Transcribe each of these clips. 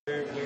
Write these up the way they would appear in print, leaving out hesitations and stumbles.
Just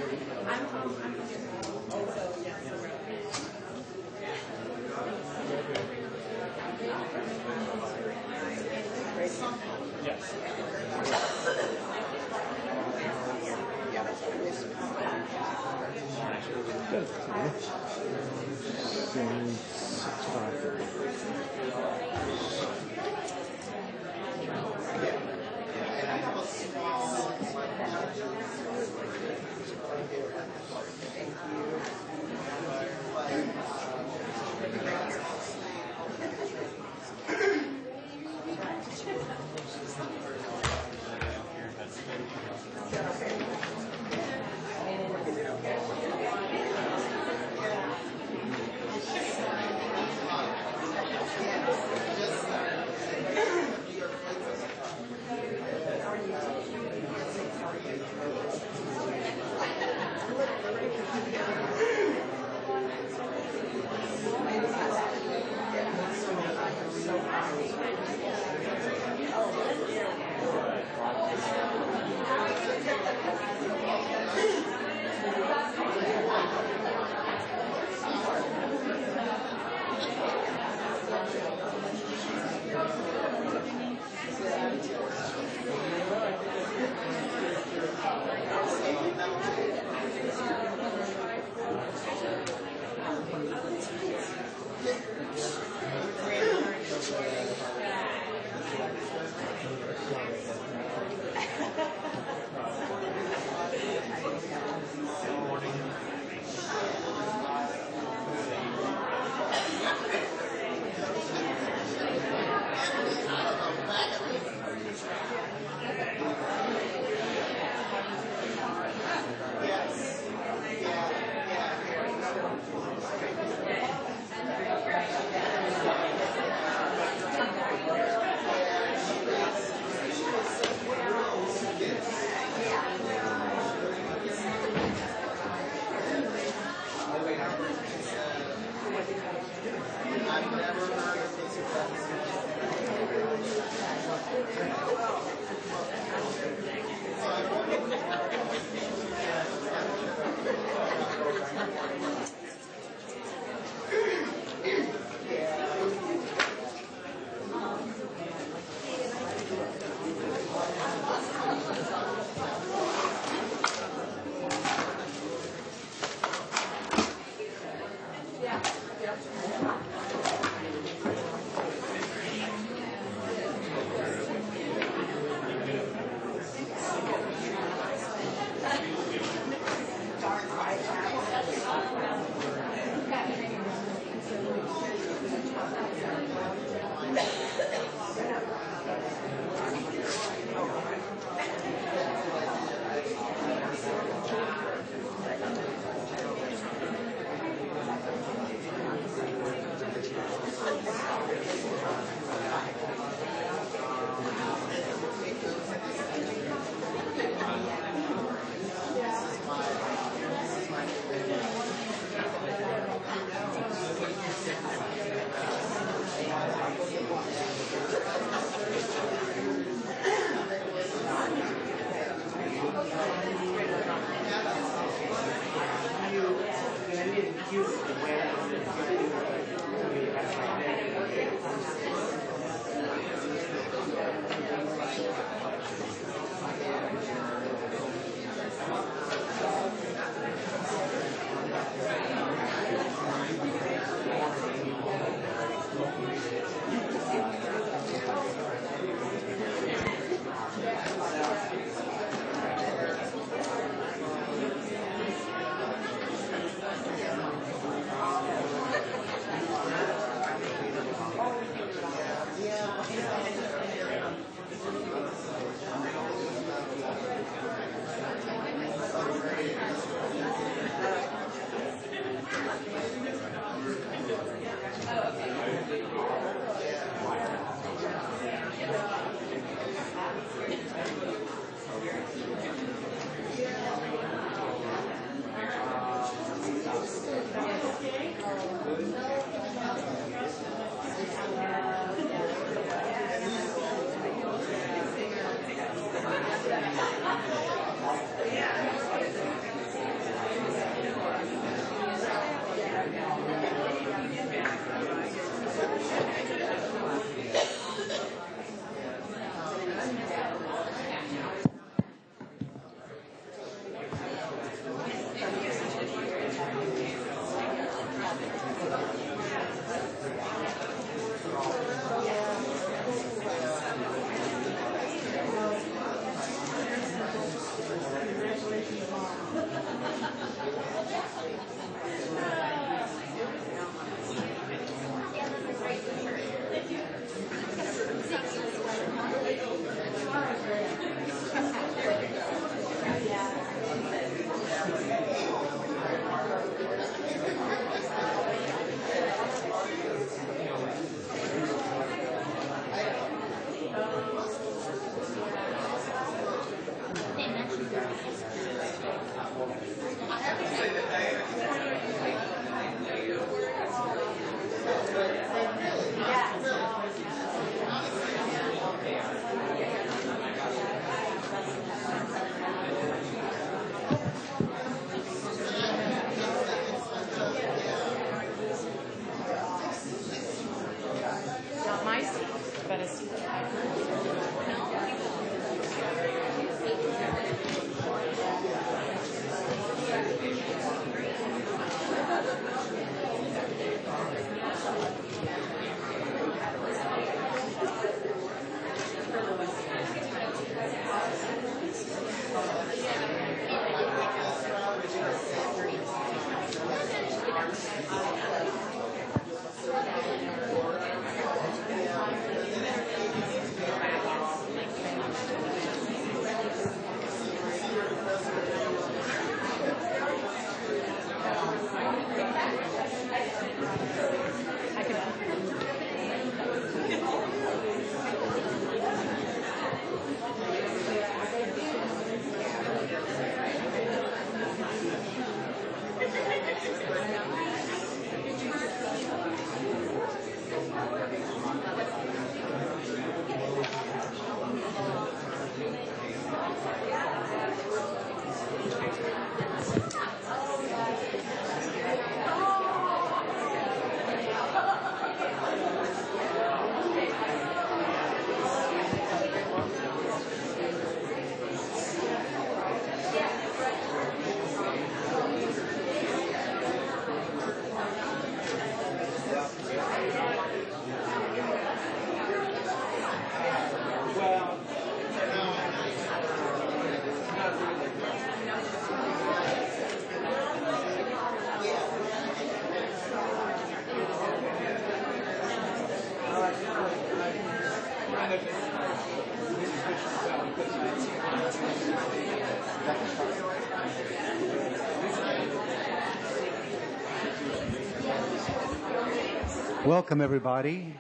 Welcome, everybody.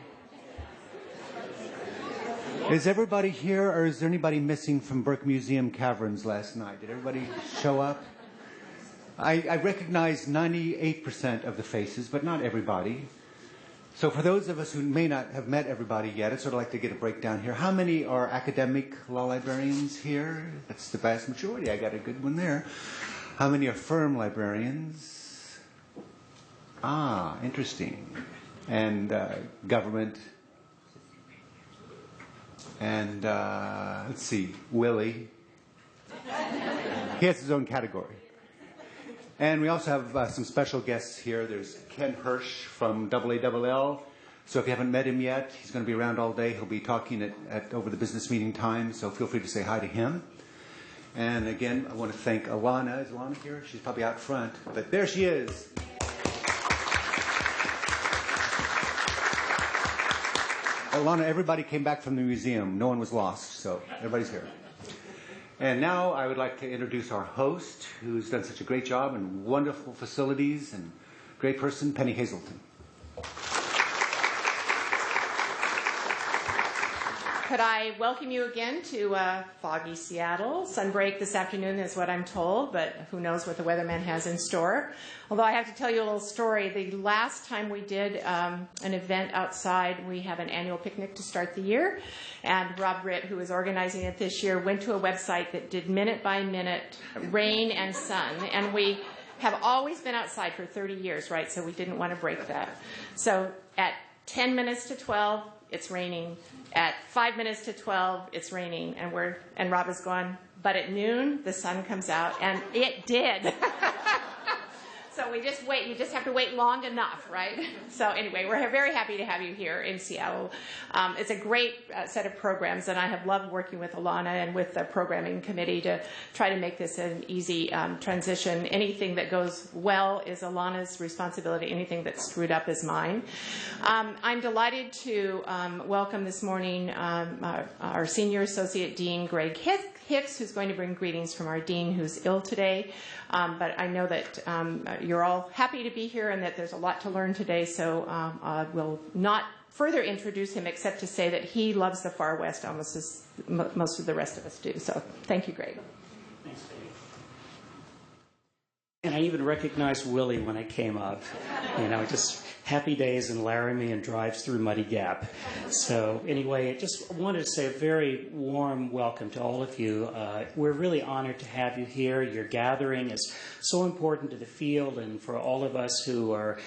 Is everybody here, or is there anybody missing from Burke Museum Caverns last night? Did everybody show up? I recognize 98% of the faces, but not everybody. So for those of us who may not have met everybody yet, I'd sort of like to get a breakdown here. How many are academic law librarians here? That's the vast majority. I got a good one there. How many are firm librarians? Ah, interesting. And government. And let's see, Willie. He has his own category. And we also have some special guests here. There's Ken Hirsch from AALL. So if you haven't met him yet, he's going to be around all day. He'll be talking at over the business meeting time, so feel free to say hi to him. And again, I want to thank Alana. Is Alana here? She's probably out front, but there she is. Alana, everybody came back from the museum. No one was lost, so everybody's here. And now I would like to introduce our host, who's done such a great job and wonderful facilities and great person, Penny Hazelton. Could I welcome you again to foggy Seattle? Sunbreak this afternoon is what I'm told, but who knows what the weatherman has in store. Although I have to tell you a little story. The last time we did an event outside, we have an annual picnic to start the year, and Rob Britt, who is organizing it this year, went to a website that did minute-by-minute rain and sun, and we have always been outside for 30 years, right? So we didn't want to break that. So at 10 minutes to 12, it's raining. At 5 minutes to 12, it's raining, and Rob is going, but at noon, the sun comes out, and it did. So we just wait. You just have to wait long enough, right? So anyway, we're very happy to have you here in Seattle. It's a great set of programs, and I have loved working with Alana and with the programming committee to try to make this an easy transition. Anything that goes well is Alana's responsibility. Anything that's screwed up is mine. I'm delighted to welcome this morning our Senior Associate Dean, Greg Hicks, who's going to bring greetings from our Dean, who's ill today. But I know that you're all happy to be here and that there's a lot to learn today, so I will not further introduce him except to say that he loves the Far West almost as most of the rest of us do. So thank you, Greg. Thanks, Katie. And I even recognized Willie when I came up. Just happy days in Laramie and drives through Muddy Gap. So anyway, I just wanted to say a very warm welcome to all of you. We're really honored to have you here. Your gathering is so important to the field and for all of us who are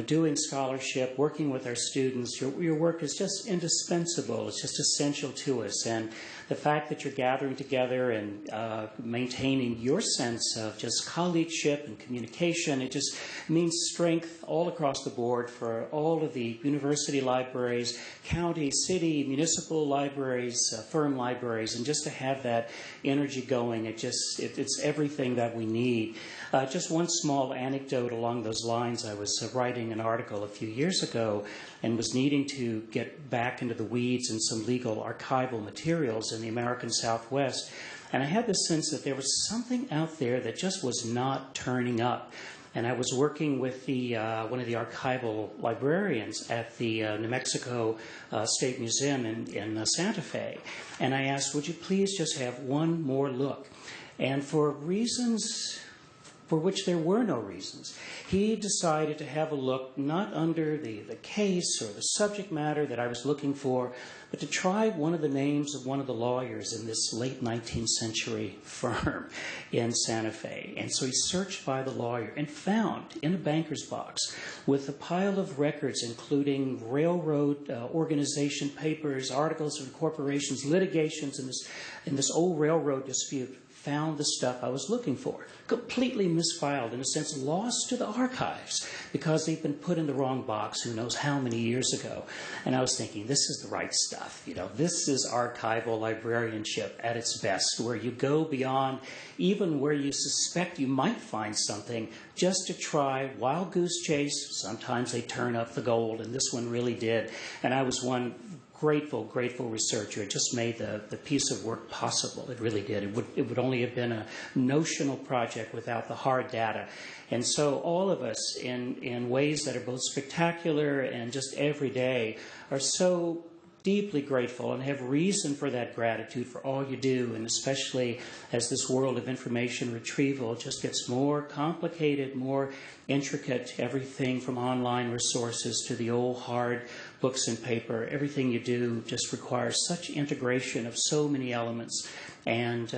doing scholarship, working with our students. Your work is just indispensable. It's just essential to us. And the fact that you're gathering together and maintaining your sense of just colleagueship and communication, it just means strength all across the board for all of the university libraries, county, city, municipal libraries, firm libraries, and just to have that energy going, it's everything that we need. Just one small anecdote along those lines. I was writing an article a few years ago and was needing to get back into the weeds in some legal archival materials in the American Southwest. And I had the sense that there was something out there that just was not turning up. And I was working with one of the archival librarians at the New Mexico State Museum in Santa Fe. And I asked, would you please just have one more look? And for reasons for which there were no reasons, he decided to have a look not under the case or the subject matter that I was looking for, but to try one of the names of one of the lawyers in this late 19th century firm in Santa Fe. And so he searched by the lawyer and found in a banker's box with a pile of records including railroad organization papers, articles of incorporations, litigations in this old railroad dispute, found the stuff I was looking for. Completely misfiled, in a sense, lost to the archives because they've been put in the wrong box who knows how many years ago. And I was thinking, this is the right stuff. This is archival librarianship at its best, where you go beyond even where you suspect you might find something just to try wild goose chase. Sometimes they turn up the gold, and this one really did. And I was one grateful researcher. It just made the piece of work possible. It really did. It would only have been a notional project without the hard data. And so all of us, in ways that are both spectacular and just everyday, are so deeply grateful and have reason for that gratitude for all you do, and especially as this world of information retrieval just gets more complicated, more intricate, everything from online resources to the old hard books and paper, everything you do just requires such integration of so many elements. And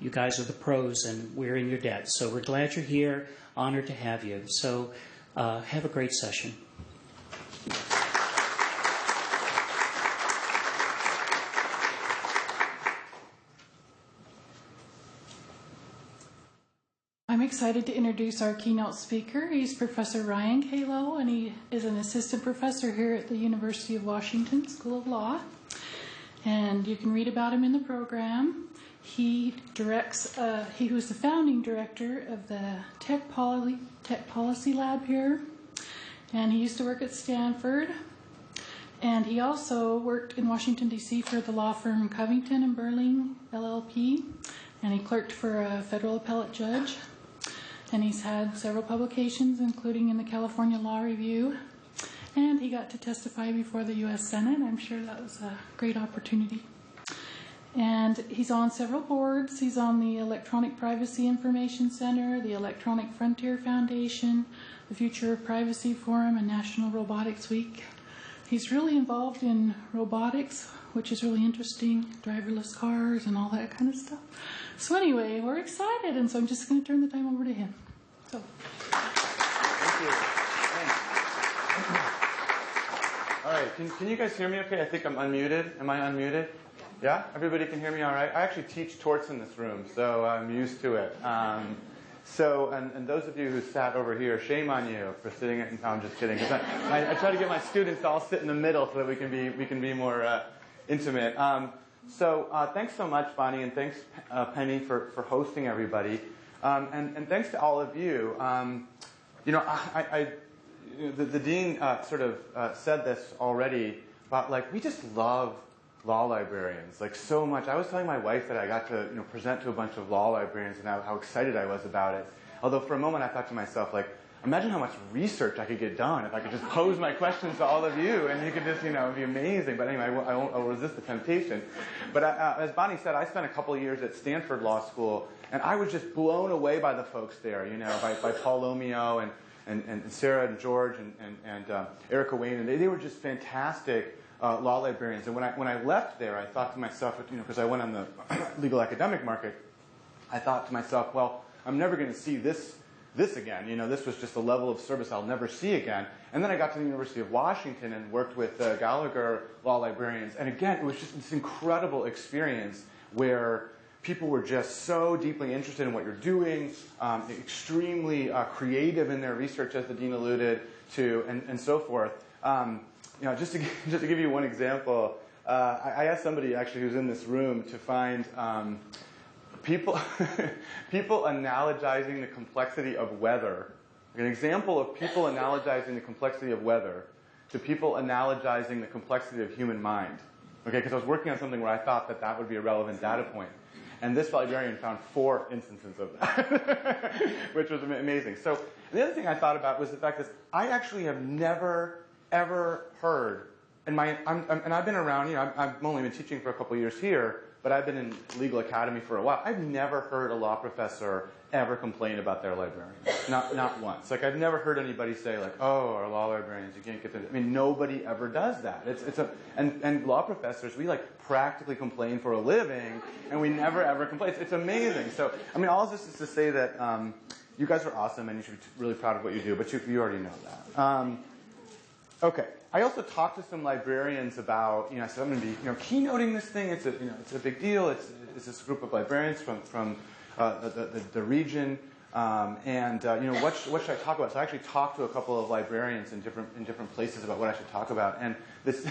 you guys are the pros, and we're in your debt. So we're glad you're here, honored to have you. So have a great session. I'm excited to introduce our keynote speaker. He's Professor Ryan Kalo, and he is an assistant professor here at the University of Washington School of Law. And you can read about him in the program. He was the founding director of the Tech Policy Lab here, and he used to work at Stanford. And he also worked in Washington, D.C. for the law firm Covington and Burling, LLP, and he clerked for a federal appellate judge. And he's had several publications, including in the California Law Review. And he got to testify before the U.S. Senate. I'm sure that was a great opportunity. And he's on several boards. He's on the Electronic Privacy Information Center, the Electronic Frontier Foundation, the Future of Privacy Forum, and National Robotics Week. He's really involved in robotics, which is really interesting, driverless cars and all that kind of stuff. So anyway, we're excited, and so I'm just going to turn the time over to him. So. Thank you. Thanks. All right, can you guys hear me okay? I think I'm unmuted. Am I unmuted? Yeah? Everybody can hear me all right? I actually teach torts in this room, so I'm used to it. And those of you who sat over here, shame on you for sitting at, no, I'm just kidding. I try to get my students to all sit in the middle so that we can be more intimate. Thanks so much, Bonnie, and thanks, Penny, for hosting everybody. And thanks to all of you. The dean sort of said this already, but we just love law librarians so much. I was telling my wife that I got to present to a bunch of law librarians and how excited I was about it. Although for a moment I thought to myself, imagine how much research I could get done if I could just pose my questions to all of you and you could just, it'd be amazing. But anyway, I'll resist the temptation. But as Bonnie said, I spent a couple of years at Stanford Law School, and I was just blown away by the folks there, by Paul Lomeo and Sarah and George and Erica Wayne, and they were just fantastic law librarians. And when I left there, I thought to myself, because I went on the legal academic market, I thought to myself, well, I'm never going to see this again. This was just a level of service I'll never see again. And then I got to the University of Washington and worked with Gallagher law librarians. And again, it was just this incredible experience where people were just so deeply interested in what you're doing, extremely creative in their research, as the dean alluded to, and so forth. Just to give you one example, I asked somebody actually who's in this room to find people analogizing the complexity of weather. An example of people analogizing the complexity of weather to people analogizing the complexity of human mind. Okay, because I was working on something where I thought that would be a relevant data point. And this librarian found 4 instances of that, which was amazing. So the other thing I thought about was the fact that I actually have never, ever heard, and I've been around, I've only been teaching for a couple years here, but I've been in legal academy for a while. I've never heard a law professor ever complain about their librarian. Not once. I've never heard anybody say oh, our law librarians, you can't get them. Nobody ever does that. And law professors, we practically complain for a living, and we never ever complain. It's amazing. So, all of this is to say that you guys are awesome, and you should be really proud of what you do, but you already know that. Okay. I also talked to some librarians about, I said, I'm going to be, keynoting this thing. It's a big deal. It's this group of librarians from the region, what should I talk about? So I actually talked to a couple of librarians in different places about what I should talk about, and this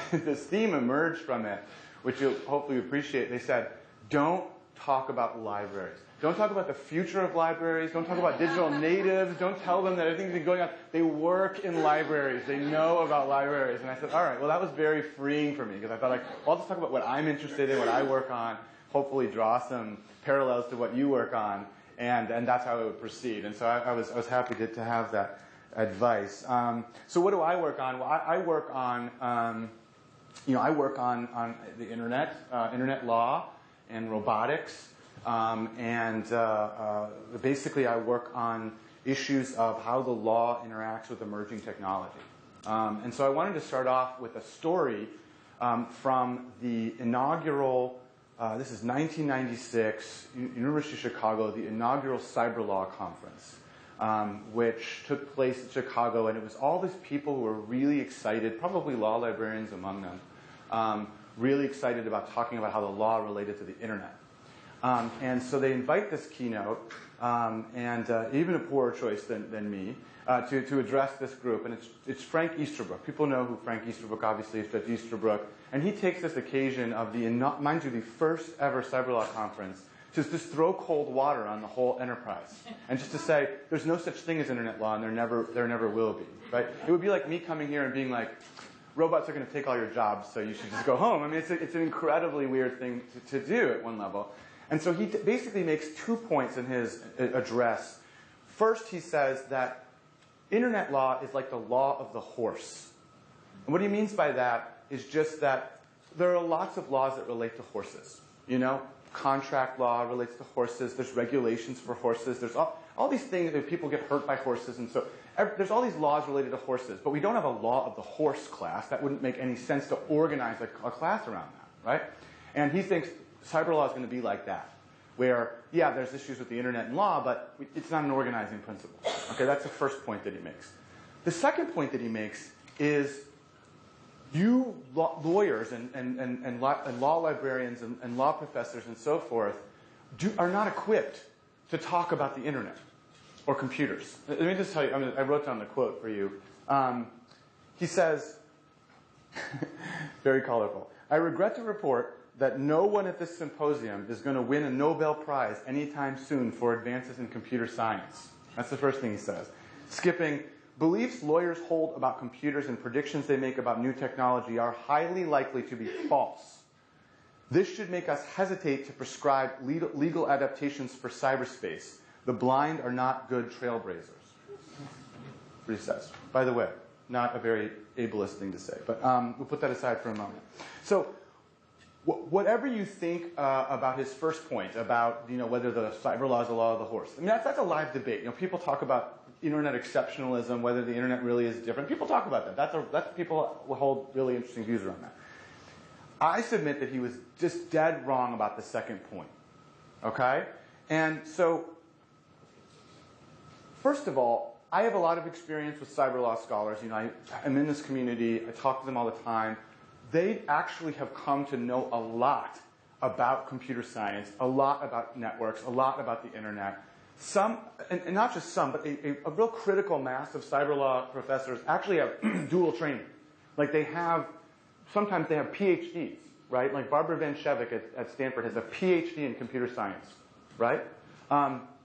theme emerged from it, which you'll hopefully appreciate. They said, don't talk about libraries. Don't talk about the future of libraries. Don't talk about digital natives. Don't tell them that everything's been going on. They work in libraries. They know about libraries. And I said, all right, well, that was very freeing for me because I thought, like, well, I'll just talk about what I'm interested in, what I work on, hopefully draw some parallels to what you work on, and that's how it would proceed. And so I was happy to have that advice. So what do I work on? Well, I work on, I work on the internet, internet law and robotics. Basically I work on issues of how the law interacts with emerging technology. And so I wanted to start off with a story from the inaugural, this is 1996, University of Chicago, the inaugural Cyber Law Conference, which took place in Chicago, and it was all these people who were really excited, probably law librarians among them, really excited about talking about how the law related to the internet. And so they invite this keynote, and even a poorer choice than me, to address this group. And it's Frank Easterbrook. People know who Frank Easterbrook obviously is, Judge Easterbrook. And he takes this occasion of mind you, the first ever Cyber Law Conference to just throw cold water on the whole enterprise. And just to say, there's no such thing as internet law, and there never will be. Right? It would be like me coming here and being like, robots are going to take all your jobs, so you should just go home. I mean, it's an incredibly weird thing to do at one level. And so he basically makes 2 points in his address. First, he says that internet law is like the law of the horse. And what he means by that is just that there are lots of laws that relate to horses. You know, contract law relates to horses. There's regulations for horses. There's all these things that people get hurt by horses. And so there's all these laws related to horses. But we don't have a law of the horse class. That wouldn't make any sense to organize a class around that, right? And he thinks cyber law is going to be like that, where, yeah, there's issues with the internet and law, but it's not an organizing principle. Okay, that's the first point that he makes. The second point that he makes is you lawyers and law librarians and law professors and so forth are not equipped to talk about the internet or computers. Let me just tell you, I wrote down the quote for you. He says, very colorful, "I regret to report that no one at this symposium is going to win a Nobel Prize anytime soon for advances in computer science." That's the first thing he says. Skipping, "Beliefs lawyers hold about computers and predictions they make about new technology are highly likely to be false. This should make us hesitate to prescribe legal adaptations for cyberspace. The blind are not good trailblazers." That's what he says. By the way, not a very ableist thing to say, but we'll put that aside for a moment. So, whatever you think about his first point about whether the cyber law is the law of the horse, I mean that's a live debate. People talk about internet exceptionalism, whether the internet really is different. People talk about that. That's people will hold really interesting views around that. I submit that he was just dead wrong about the second point. Okay, and so first of all, I have a lot of experience with cyber law scholars. I'm in this community. I talk to them all the time. They actually have come to know a lot about computer science, a lot about networks, a lot about the internet. Some, and not just some, but a real critical mass of cyber law professors actually have dual training. Like sometimes they have PhDs, right? Like Barbara Van Shevik at Stanford has a PhD in computer science, right?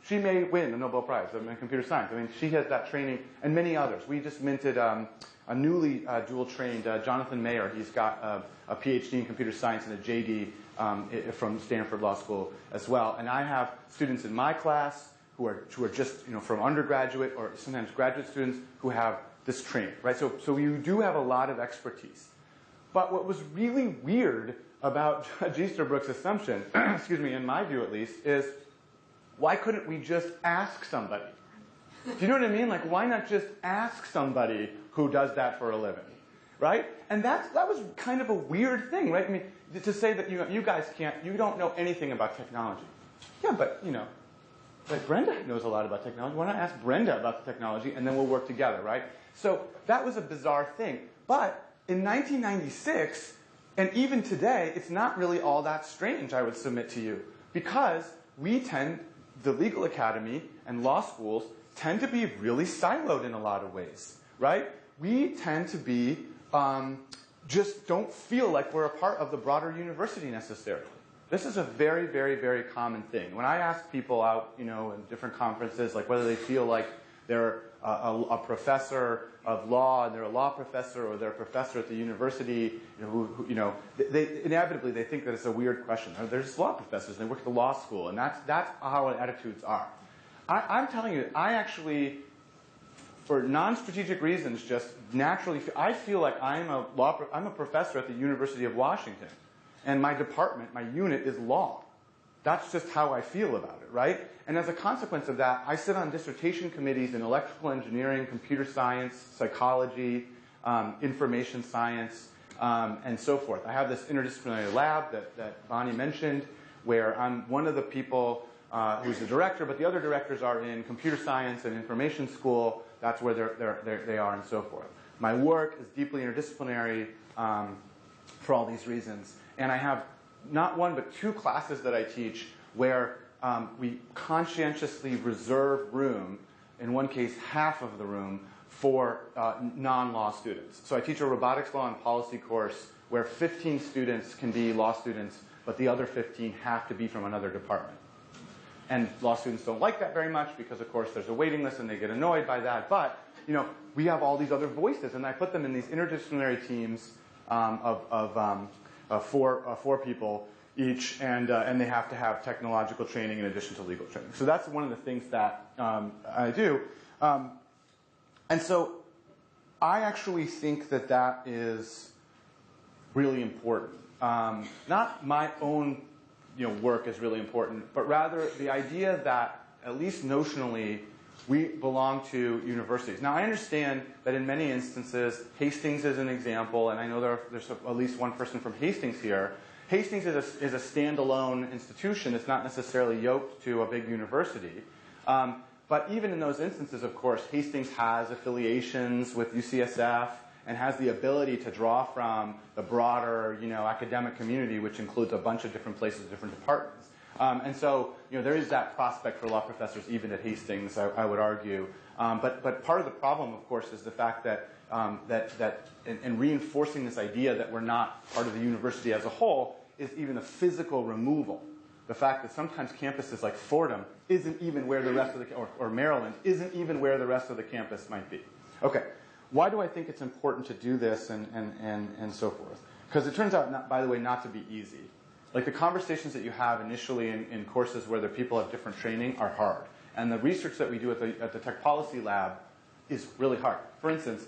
She may win a Nobel Prize in computer science. I mean, she has that training, and many others. We just minted a newly dual-trained Jonathan Mayer. He's got a PhD in computer science and a JD from Stanford Law School as well. And I have students in my class who are just from undergraduate or sometimes graduate students who have this training, right? So you do have a lot of expertise. But what was really weird about Judge Easterbrook's assumption, excuse me, in my view at least, is why couldn't we just ask somebody? Do you know what I mean? Like, why not just ask somebody who does that for a living, right? And that was kind of a weird thing, right? I mean, to say that you guys you don't know anything about technology. Yeah, but but Brenda knows a lot about technology. Why not ask Brenda about the technology, and then we'll work together, right? So that was a bizarre thing. But in 1996, and even today, it's not really all that strange, I would submit to you, because the legal academy and law schools tend to be really siloed in a lot of ways, right? We tend to be, just don't feel like we're a part of the broader university necessarily, This is a very, very, very common thing. When I ask people out, in different conferences, like whether they feel like they're a professor of law and they're a law professor, or they're a professor at the university, they inevitably they think that it's a weird question. They're just law professors and they work at the law school, and that's how our attitudes are. I'm telling you, I actually, for non-strategic reasons, just naturally, I feel like I'm a professor at the University of Washington. And my department, my unit, is law. That's just how I feel about it, right? And as a consequence of that, I sit on dissertation committees in electrical engineering, computer science, psychology, information science, and so forth. I have this interdisciplinary lab that Bonnie mentioned, where I'm one of the people who's the director, but the other directors are in computer science and information school. That's where they are, and so forth. My work is deeply interdisciplinary for all these reasons. And I have not one but two classes that I teach where we conscientiously reserve room, in one case half of the room, for non-law students. So I teach a robotics law and policy course where 15 students can be law students, but the other 15 have to be from another department. And law students don't like that very much because, of course, there's a waiting list and they get annoyed by that. But, we have all these other voices, and I put them in these interdisciplinary teams of four people each, and they have to have technological training in addition to legal training. So that's one of the things that I do. And so I actually think that is really important. Not my own work is really important, but rather the idea that, at least notionally, we belong to universities. Now, I understand that in many instances, Hastings is an example, and I know there's at least one person from Hastings here. Hastings is a standalone institution. It's not necessarily yoked to a big university. But even in those instances, of course, Hastings has affiliations with UCSF and has the ability to draw from the broader, academic community, which includes a bunch of different places, different departments. And so, there is that prospect for law professors even at Hastings, I would argue. But part of the problem, of course, is the fact that in reinforcing this idea that we're not part of the university as a whole is even a physical removal. The fact that sometimes campuses like Fordham isn't even where the rest of the, or Maryland isn't even where the rest of the campus might be. Okay, why do I think it's important to do this and so forth? Because it turns out, by the way, not to be easy. Like the conversations that you have initially in courses where the people have different training are hard. And the research that we do at the Tech Policy Lab is really hard. For instance,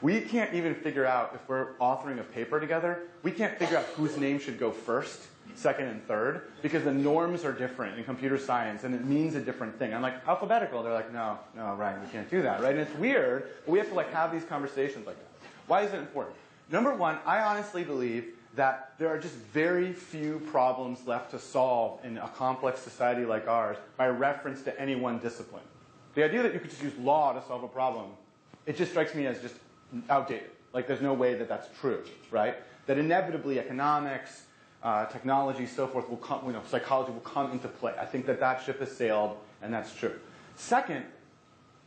we can't even figure out, if we're authoring a paper together, we can't figure out whose name should go first, second, and third, because the norms are different in computer science, and it means a different thing. I'm like, alphabetical. They're like, no, Ryan, we can't do that, right? And it's weird, but we have to have these conversations like that. Why is it important? Number one, I honestly believe that there are just very few problems left to solve in a complex society like ours by reference to any one discipline. The idea that you could just use law to solve a problem, it just strikes me as just outdated. Like there's no way that that's true, right? That inevitably economics, technology, so forth will come, psychology will come into play. I think that ship has sailed, and that's true. Second,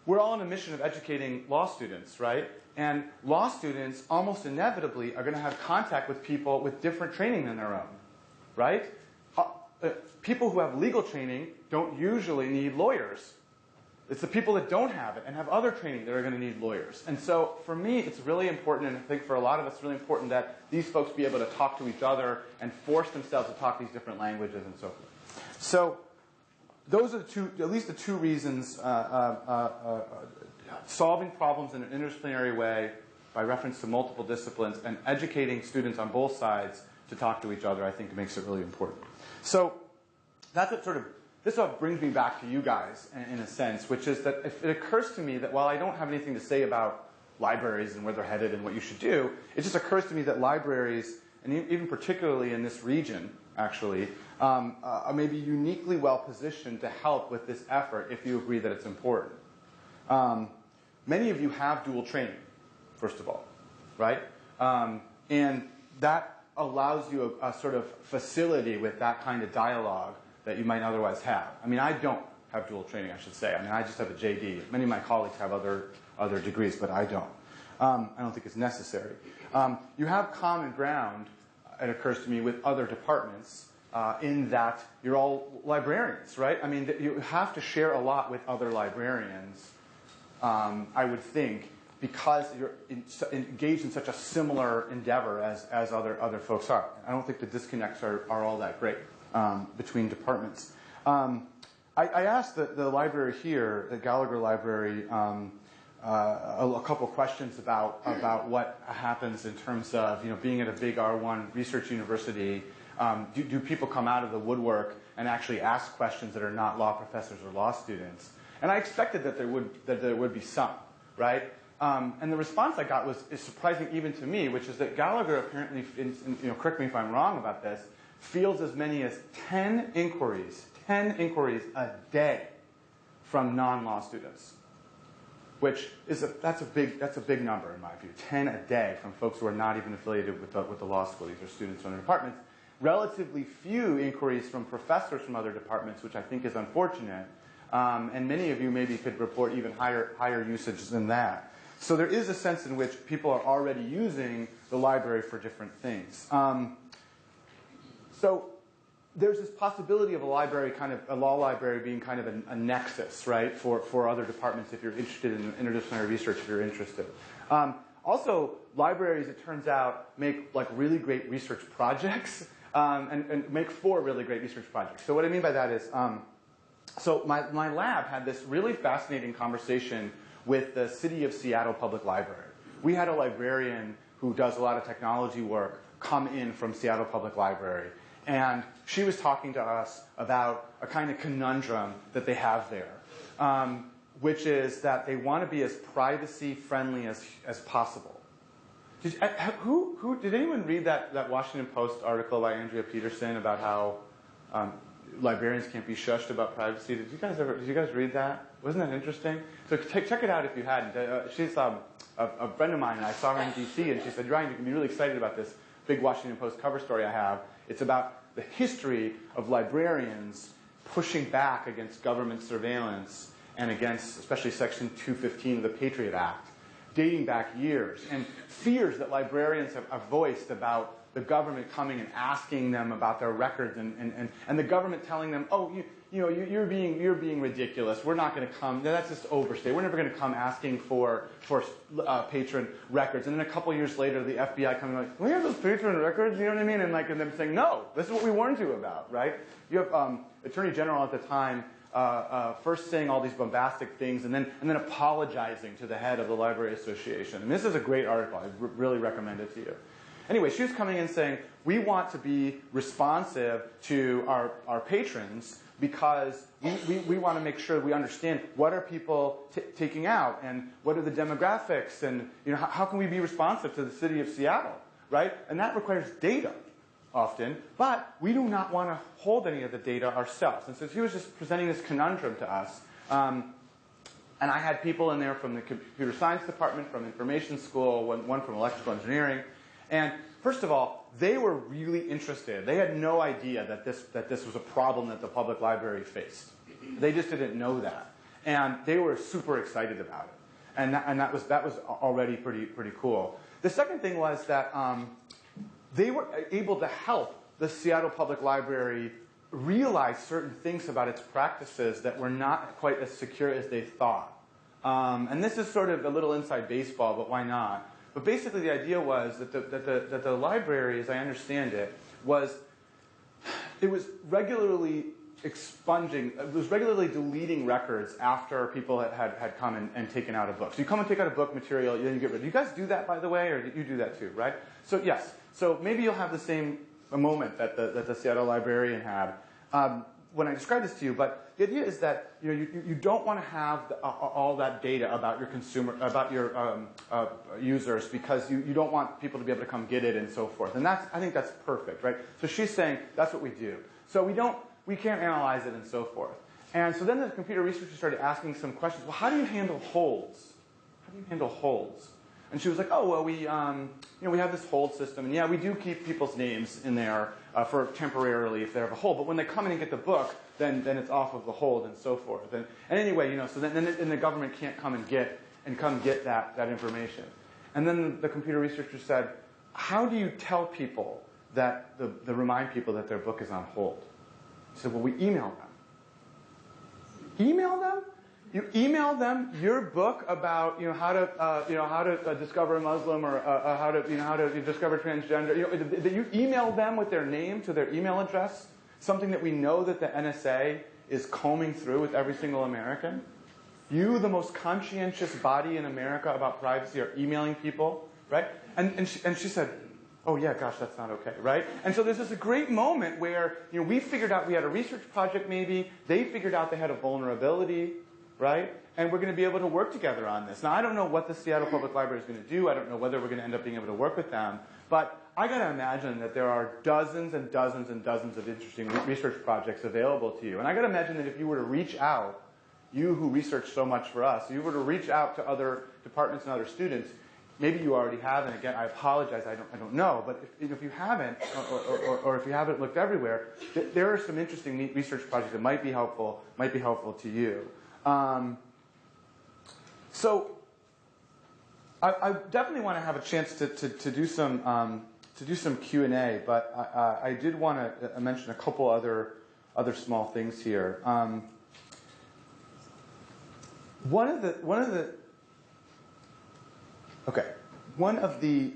we're all on a mission of educating law students, right? And law students almost inevitably are going to have contact with people with different training than their own, right? People who have legal training don't usually need lawyers. It's the people that don't have it and have other training that are going to need lawyers. And so for me, it's really important, and I think for a lot of us, it's really important that these folks be able to talk to each other and force themselves to talk these different languages and so forth. So those are at least the two reasons. Solving problems in an interdisciplinary way by reference to multiple disciplines and educating students on both sides to talk to each other, I think makes it really important. So that's what this brings me back to you guys in a sense, which is that if it occurs to me that while I don't have anything to say about libraries and where they're headed and what you should do, it just occurs to me that libraries, and even particularly in this region, actually, are maybe uniquely well positioned to help with this effort if you agree that it's important. Many of you have dual training, first of all, right? And that allows you a sort of facility with that kind of dialogue that you might otherwise have. I mean, I don't have dual training, I should say. I mean, I just have a JD. Many of my colleagues have other degrees, but I don't. I don't think it's necessary. You have common ground, it occurs to me, with other departments. in that you're all librarians, right? I mean, you have to share a lot with other librarians, I would think, because you're engaged in such a similar endeavor as other folks are. I don't think the disconnects are all that great between departments. I asked the library here, the Gallagher Library, a couple questions about what happens in terms of being at a big R1 research university. Do people come out of the woodwork and actually ask questions that are not law professors or law students? And I expected that there would be some, right? And the response I got is surprising even to me, which is that Gallagher apparently, correct me if I'm wrong about this, fields as many as 10 inquiries a day from non-law students, which is that's a big number in my view. 10 a day from folks who are not even affiliated with the law school. These are students from their departments. Relatively few inquiries from professors from other departments, which I think is unfortunate. And many of you maybe could report even higher usage than that. So there is a sense in which people are already using the library for different things. So there's this possibility of a law library being kind of a nexus, right, for other departments if you're interested in interdisciplinary research, if you're interested. Also, libraries, it turns out, make really great research projects and make for really great research projects. So what I mean by that is, so my lab had this really fascinating conversation with the City of Seattle Public Library. We had a librarian who does a lot of technology work come in from Seattle Public Library. And she was talking to us about a kind of conundrum that they have there, which is that they want to be as privacy-friendly as possible. Did anyone read that Washington Post article by Andrea Peterson about how librarians can't be shushed about privacy? Did you guys read that? Wasn't that interesting? So check it out if you hadn't. She's a friend of mine, and I saw her in D.C., and she said, Ryan, you can be really excited about this big Washington Post cover story I have. It's about the history of librarians pushing back against government surveillance and against especially Section 215 of the Patriot Act, dating back years, and fears that librarians have voiced about the government coming and asking them about their records, and the government telling them, oh, you're being ridiculous. We're not going to come. That's just overstay. We're never going to come asking for patron records. And then a couple years later, the FBI coming like, we have those patron records. You know what I mean? And them saying, no, this is what we warned you about, right? You have Attorney General at the time first saying all these bombastic things, and then apologizing to the head of the Library Association. And this is a great article. I really recommend it to you. Anyway, she was coming in saying, we want to be responsive to our patrons because we want to make sure we understand what are people taking out and what are the demographics and how can we be responsive to the city of Seattle, right? And that requires data often, but we do not want to hold any of the data ourselves. And so she was just presenting this conundrum to us. And I had people in there from the computer science department, from information school, one from electrical engineering. And first of all, they were really interested. They had no idea that this was a problem that the public library faced. They just didn't know that. And they were super excited about it. And that was already pretty cool. The second thing was that they were able to help the Seattle Public Library realize certain things about its practices that were not quite as secure as they thought. And this is sort of a little inside baseball, but why not? But basically the idea was that the library, as I understand it, was regularly expunging, it was regularly deleting records after people had come and taken out a book. So you come and take out a book material, then you get rid of it. Do you guys do that, by the way, or do you do that too, right? So yes, so maybe you'll have the same moment that the Seattle librarian had when I described this to you, but the idea is that you don't want to have all that data about your about your users because you don't want people to be able to come get it and so forth. And I think that's perfect, right? So she's saying that's what we do. So we can't analyze it and so forth. And so then the computer researchers started asking some questions. Well, how do you handle holds? How do you handle holds? And she was like, oh, well, we have this hold system. And yeah, we do keep people's names in there for temporarily if they have a hold. But when they come in and get the book, then it's off of the hold and so forth. And anyway, so then the government can't come and get that information. And then the computer researcher said, how do you tell people that they remind people that their book is on hold. She said, well, we email them. Email them? You email them your book about how to discover a Muslim or how to discover transgender. You email them with their name to their email address, something that we know that the NSA is combing through with every single American. You, the most conscientious body in America about privacy, are emailing people, right? And she said, oh yeah, gosh, that's not okay, right? And so there's this great moment where we figured out we had a research project maybe, they figured out they had a vulnerability, right? And we're going to be able to work together on this. Now, I don't know what the Seattle Public Library is going to do. I don't know whether we're going to end up being able to work with them. But I got to imagine that there are dozens and dozens and dozens of interesting research projects available to you. And I got to imagine that if you were to reach out, you who research so much for us, if you were to reach out to other departments and other students, maybe you already have, and again, I apologize, I don't know, but if you haven't, or if you haven't looked everywhere, there are some interesting research projects that might be helpful to you. So I definitely want to have a chance to do some Q&A, but I did want to mention a couple other small things here. One of the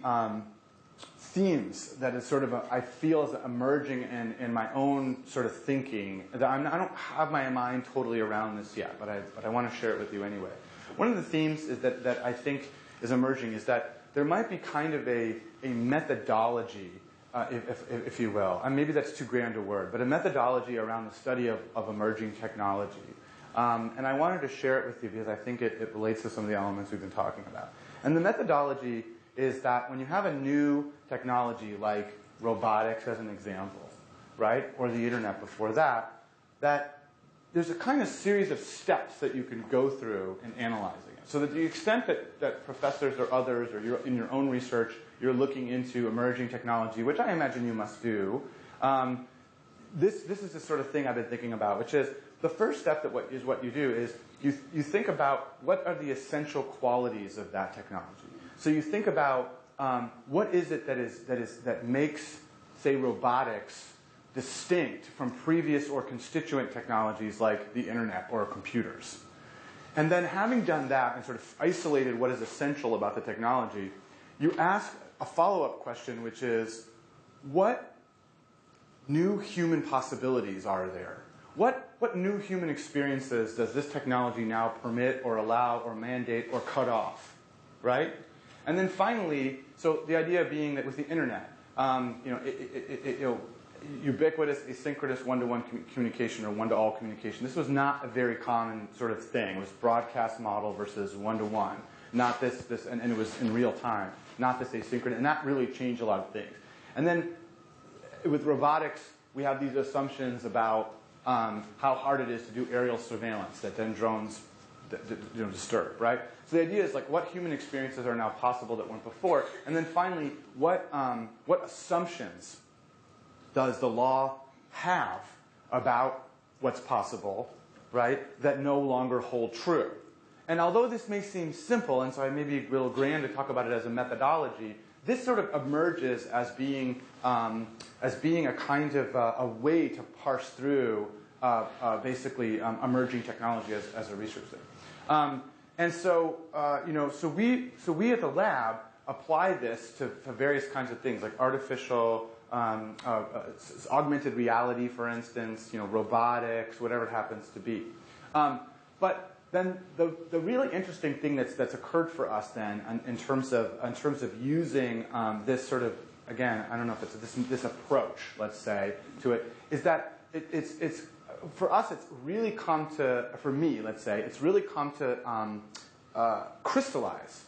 themes that is sort of I feel is emerging in my own sort of thinking that I don't have my mind totally around this yet, but I want to share it with you anyway. One of the themes is that I think is emerging is that there might be kind of a methodology, if you will, and maybe that's too grand a word, but a methodology around the study of emerging technology. And I wanted to share it with you because I think it relates to some of the elements we've been talking about. And the methodology is that when you have a new technology like robotics as an example, right, or the internet before that, that there's a kind of series of steps that you can go through in analyzing it. So that to the extent that professors or others or in your own research you're looking into emerging technology, which I imagine you must do, this is the sort of thing I've been thinking about, which is the first step what you do is you think about what are the essential qualities of that technology. So you think about what is it that makes, say, robotics distinct from previous or constituent technologies like the internet or computers. And then having done that and sort of isolated what is essential about the technology, you ask a follow-up question, which is, what new human possibilities are there? What new human experiences does this technology now permit or allow or mandate or cut off, right? And then finally, so the idea being that with the internet, ubiquitous, asynchronous one-to-one communication or one-to-all communication. This was not a very common sort of thing. It was broadcast model versus one-to-one. Not this, and it was in real time. Not this asynchronous, and that really changed a lot of things. And then with robotics, we have these assumptions about how hard it is to do aerial surveillance that then drones disturb, right? So the idea is like what human experiences are now possible that weren't before, and then finally, what assumptions does the law have about what's possible, right, that no longer hold true? And although this may seem simple, and so I may be a little grand to talk about it as a methodology, this sort of emerges as being a kind of a way to parse through basically emerging technology as a research thing. And so so we at the lab apply this to various kinds of things like artificial, augmented reality, for instance, robotics, whatever it happens to be. But then the really interesting thing that's occurred for us then in terms of using this sort of, again, I don't know if it's this approach, let's say, to it, is that it's for us it's really come to, for me, let's say, it's really come to crystallize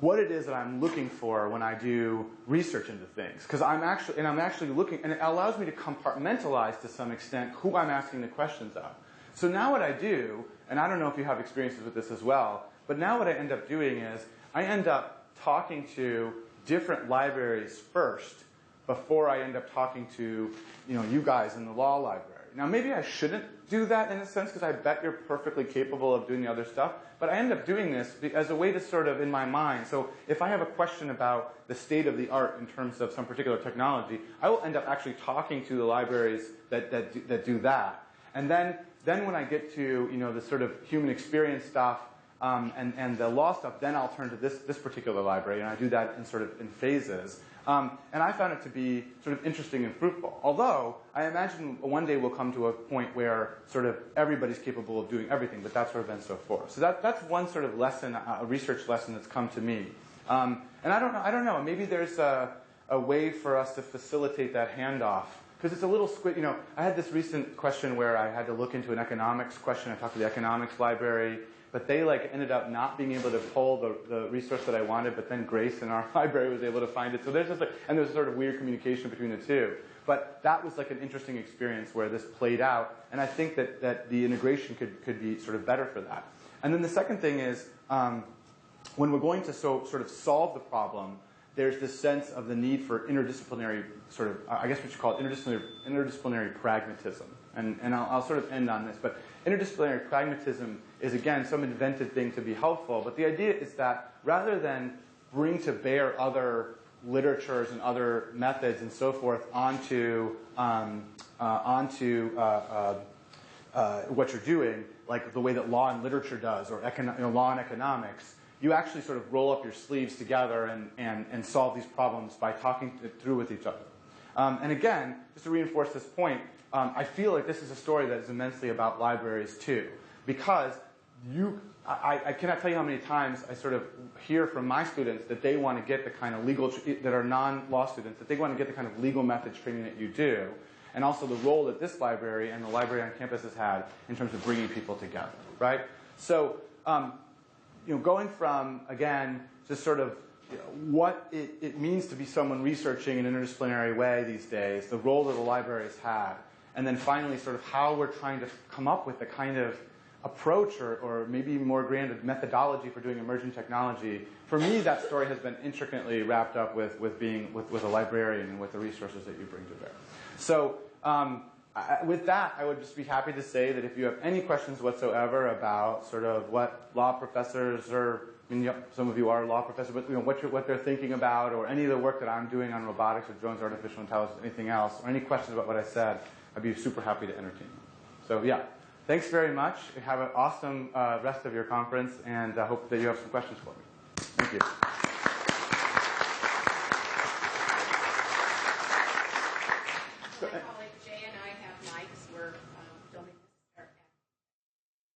what it is that I'm looking for when I do research into things. Because I'm actually looking, and it allows me to compartmentalize to some extent who I'm asking the questions of. So now what I do, and I don't know if you have experiences with this as well, but now what I end up doing is I end up talking to different libraries first before I end up talking to you guys in the law library. Now, maybe I shouldn't do that in a sense, because I bet you're perfectly capable of doing the other stuff, but I end up doing this as a way to sort of, in my mind, so if I have a question about the state of the art in terms of some particular technology, I will end up actually talking to the libraries that do that. And then when I get to the sort of human experience stuff and the law stuff, then I'll turn to this particular library, and I do that in phases. And I found it to be sort of interesting and fruitful. Although, I imagine one day we'll come to a point where sort of everybody's capable of doing everything, but that's sort of been so forth. So that's one sort of lesson, a research lesson that's come to me. And I don't know, maybe there's a way for us to facilitate that handoff. Because it's a little I had this recent question where I had to look into an economics question. I talked to the economics library. But they ended up not being able to pull the resource that I wanted, but then Grace in our library was able to find it. So there's just and there's sort of weird communication between the two. But that was an interesting experience where this played out, and I think that the integration could be sort of better for that. And then the second thing is, when we're going to sort of solve the problem, there's this sense of the need for interdisciplinary sort of, I guess what you call it, interdisciplinary pragmatism. And I'll sort of end on this, but interdisciplinary pragmatism is, again, some invented thing to be helpful, but the idea is that rather than bring to bear other literatures and other methods and so forth onto what you're doing, like the way that law and literature does, or law and economics, you actually sort of roll up your sleeves together and solve these problems by talking it through with each other. And again, just to reinforce this point, I feel like this is a story that is immensely about libraries too, because I cannot tell you how many times I sort of hear from my students that they want to get the kind of legal, that are non-law students, that they want to get the kind of legal methods training that you do, and also the role that this library and the library on campus has had in terms of bringing people together, right? So, going from, again, just sort of what it means to be someone researching in an interdisciplinary way these days, the role that the library has had, and then finally sort of how we're trying to come up with the kind of approach or maybe more grand methodology for doing emerging technology. For me, that story has been intricately wrapped up with a librarian and with the resources that you bring to bear. So with that, I would just be happy to say that if you have any questions whatsoever about sort of what law professors some of you are law professors, but what they're thinking about, or any of the work that I'm doing on robotics or drones, artificial intelligence, anything else, or any questions about what I said, I'd be super happy to entertain them. So yeah, thanks very much. Have an awesome rest of your conference, and I hope that you have some questions for me. Thank you. My colleague Jay and I have mics. We're filming this or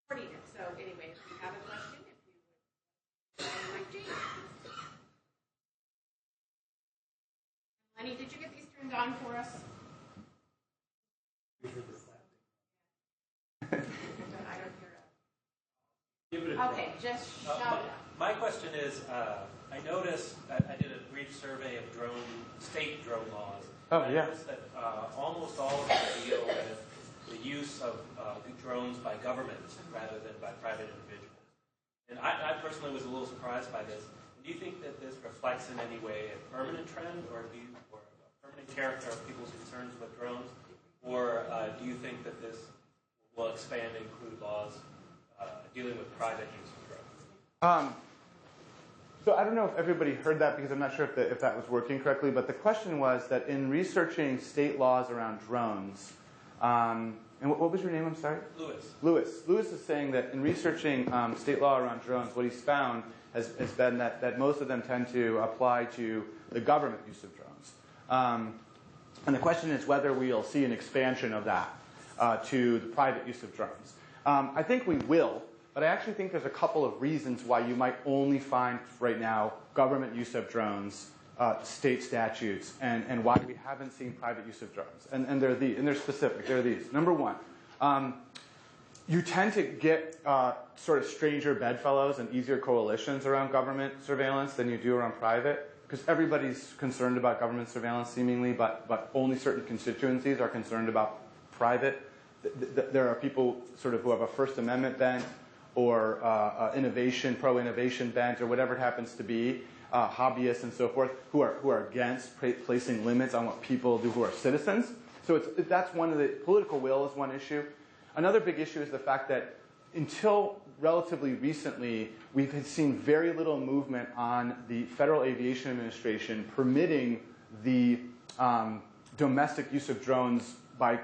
recording it. So anyway, if you have a question, if you would like Jay. Lenny, did you get these turned on for us? I don't hear it. Give it a Okay, try. just shout it. My question is, I noticed that I did a brief survey of state drone laws. Oh, I yeah. noticed that almost all of them deal with the use of drones by governments rather than by private individuals. And I personally was a little surprised by this. Do you think that this reflects in any way a permanent trend, or a permanent character of people's concerns with drones, or do you think that this will expand and include laws dealing with private use of drones? So I don't know if everybody heard that, because I'm not sure if that was working correctly, but the question was that in researching state laws around drones, and what was your name, I'm sorry? Lewis. Lewis is saying that in researching state law around drones, what he's found has been that most of them tend to apply to the government use of drones. And the question is whether we'll see an expansion of that to the private use of drones. I think we will, but I actually think there's a couple of reasons why you might only find right now government use of drones, state statutes, and why we haven't seen private use of drones. And they're these, and they're specific. They're these. Number one, you tend to get sort of stranger bedfellows and easier coalitions around government surveillance than you do around private, because everybody's concerned about government surveillance seemingly, but only certain constituencies are concerned about private. There are people sort of who have a First Amendment bent, or pro-innovation bent, or whatever it happens to be. hobbyists and so forth, who are against placing limits on what people do who are citizens. So that's one of the political will is one issue. Another big issue is the fact that until relatively recently, we've seen very little movement on the Federal Aviation Administration permitting the domestic use of drones by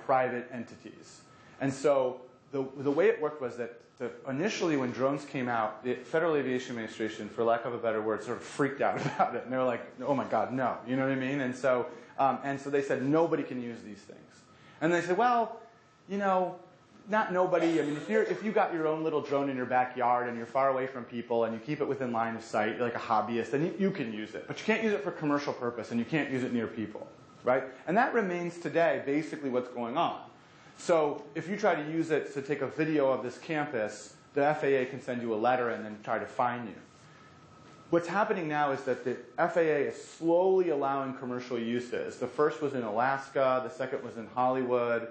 private entities. And so the way it worked was that initially when drones came out, the Federal Aviation Administration, for lack of a better word, sort of freaked out about it. And they were like, oh my God, no. You know what I mean? And so they said, nobody can use these things. And they said, well, you know, not nobody. I mean, if you got your own little drone in your backyard and you're far away from people and you keep it within line of sight, you're like a hobbyist, then you can use it. But you can't use it for commercial purpose and you can't use it near people, right? And that remains today basically what's going on. So if you try to use it to take a video of this campus, the FAA can send you a letter and then try to fine you. What's happening now is that the FAA is slowly allowing commercial uses. The first was in Alaska. The second was in Hollywood.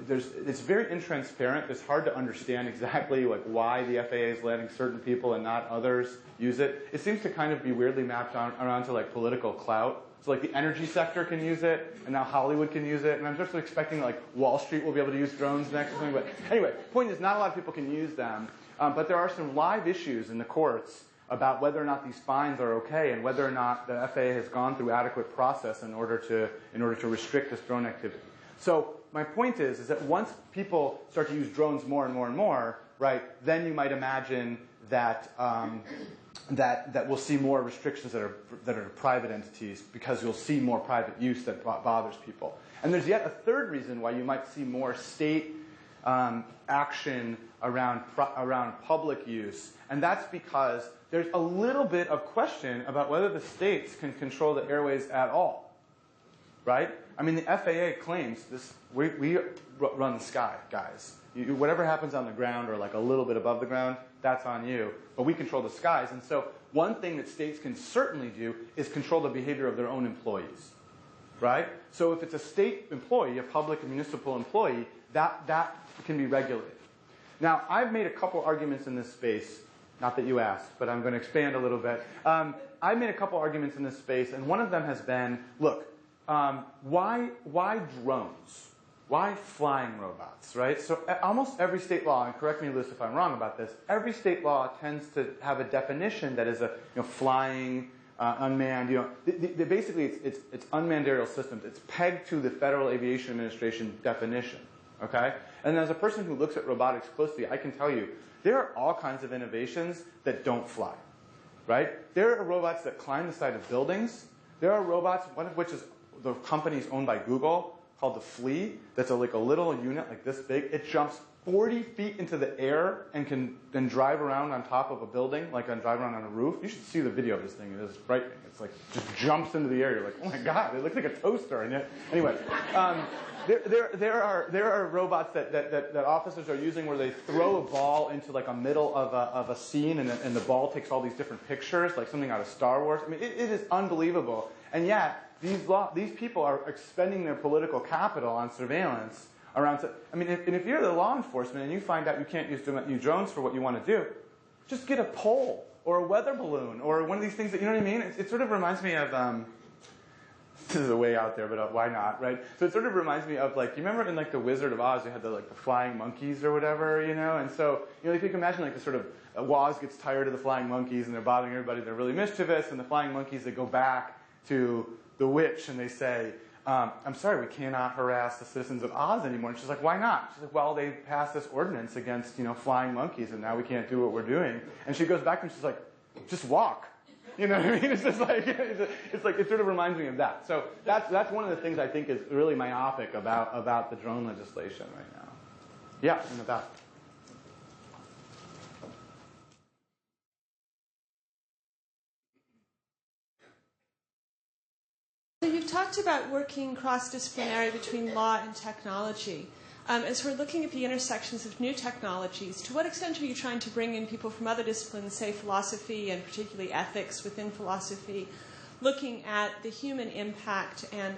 It's very intransparent. It's hard to understand exactly like why the FAA is letting certain people and not others use it. It seems to kind of be weirdly mapped around to like political clout. So like the energy sector can use it, and now Hollywood can use it, and I'm just expecting like Wall Street will be able to use drones next or something. But anyway, the point is not a lot of people can use them, but there are some live issues in the courts about whether or not these fines are okay and whether or not the FAA has gone through adequate process in order to restrict this drone activity. So my point is that once people start to use drones more and more and more, right, then you might imagine that that we'll see more restrictions that are to private entities because you'll see more private use that bothers people. And there's yet a third reason why you might see more state action around public use, and that's because there's a little bit of question about whether the states can control the airways at all, right? I mean, the FAA claims this. We run the sky, guys. Whatever happens on the ground or like a little bit above the ground, that's on you. But we control the skies. And so one thing that states can certainly do is control the behavior of their own employees, right? So if it's a state employee, a public and municipal employee, that can be regulated. Now, I've made a couple arguments in this space. Not that you asked, but I'm going to expand a little bit. I've made a couple arguments in this space, and one of them has been, look, why drones? Why flying robots, right? So almost every state law, and correct me, Liz, if I'm wrong about this, every state law tends to have a definition that is flying, unmanned. Basically, it's unmanned aerial systems. It's pegged to the Federal Aviation Administration definition, okay? And as a person who looks at robotics closely, I can tell you there are all kinds of innovations that don't fly, right? There are robots that climb the side of buildings. There are robots, one of which is the company is owned by Google, called the Flea, that's like a little unit like this big. It jumps 40 feet into the air and can then drive around on top of a building, like drive around on a roof. You should see the video of this thing. It is frightening. It's like just jumps into the air. You're like, oh my God, it looks like a toaster. And anyway, there are robots that officers are using where they throw a ball into like a middle of a scene and the ball takes all these different pictures, like something out of Star Wars. I mean, it is unbelievable. And yet, these people are expending their political capital on surveillance around. I mean, if you're the law enforcement and you find out you can't use drones for what you want to do, just get a pole or a weather balloon or one of these things that, you know what I mean? It sort of reminds me of, this is a way out there, but why not, right? So it sort of reminds me of, like, you remember in like the Wizard of Oz, you had the flying monkeys or whatever, And so, if you can imagine like the sort of, Oz gets tired of the flying monkeys and they're bothering everybody, they're really mischievous, and the flying monkeys, they go back to the witch and they say, I'm sorry, we cannot harass the citizens of Oz anymore. And she's like, why not? She's like, well, they passed this ordinance against, flying monkeys, and now we can't do what we're doing. And she goes back and she's like, just walk. You know what I mean? It's just like, it sort of reminds me of that. So that's one of the things I think is really myopic about the drone legislation right now. Yeah, in the back. So you've talked about working cross-disciplinary between law and technology. As we're looking at the intersections of new technologies, to what extent are you trying to bring in people from other disciplines, say philosophy and particularly ethics within philosophy, looking at the human impact and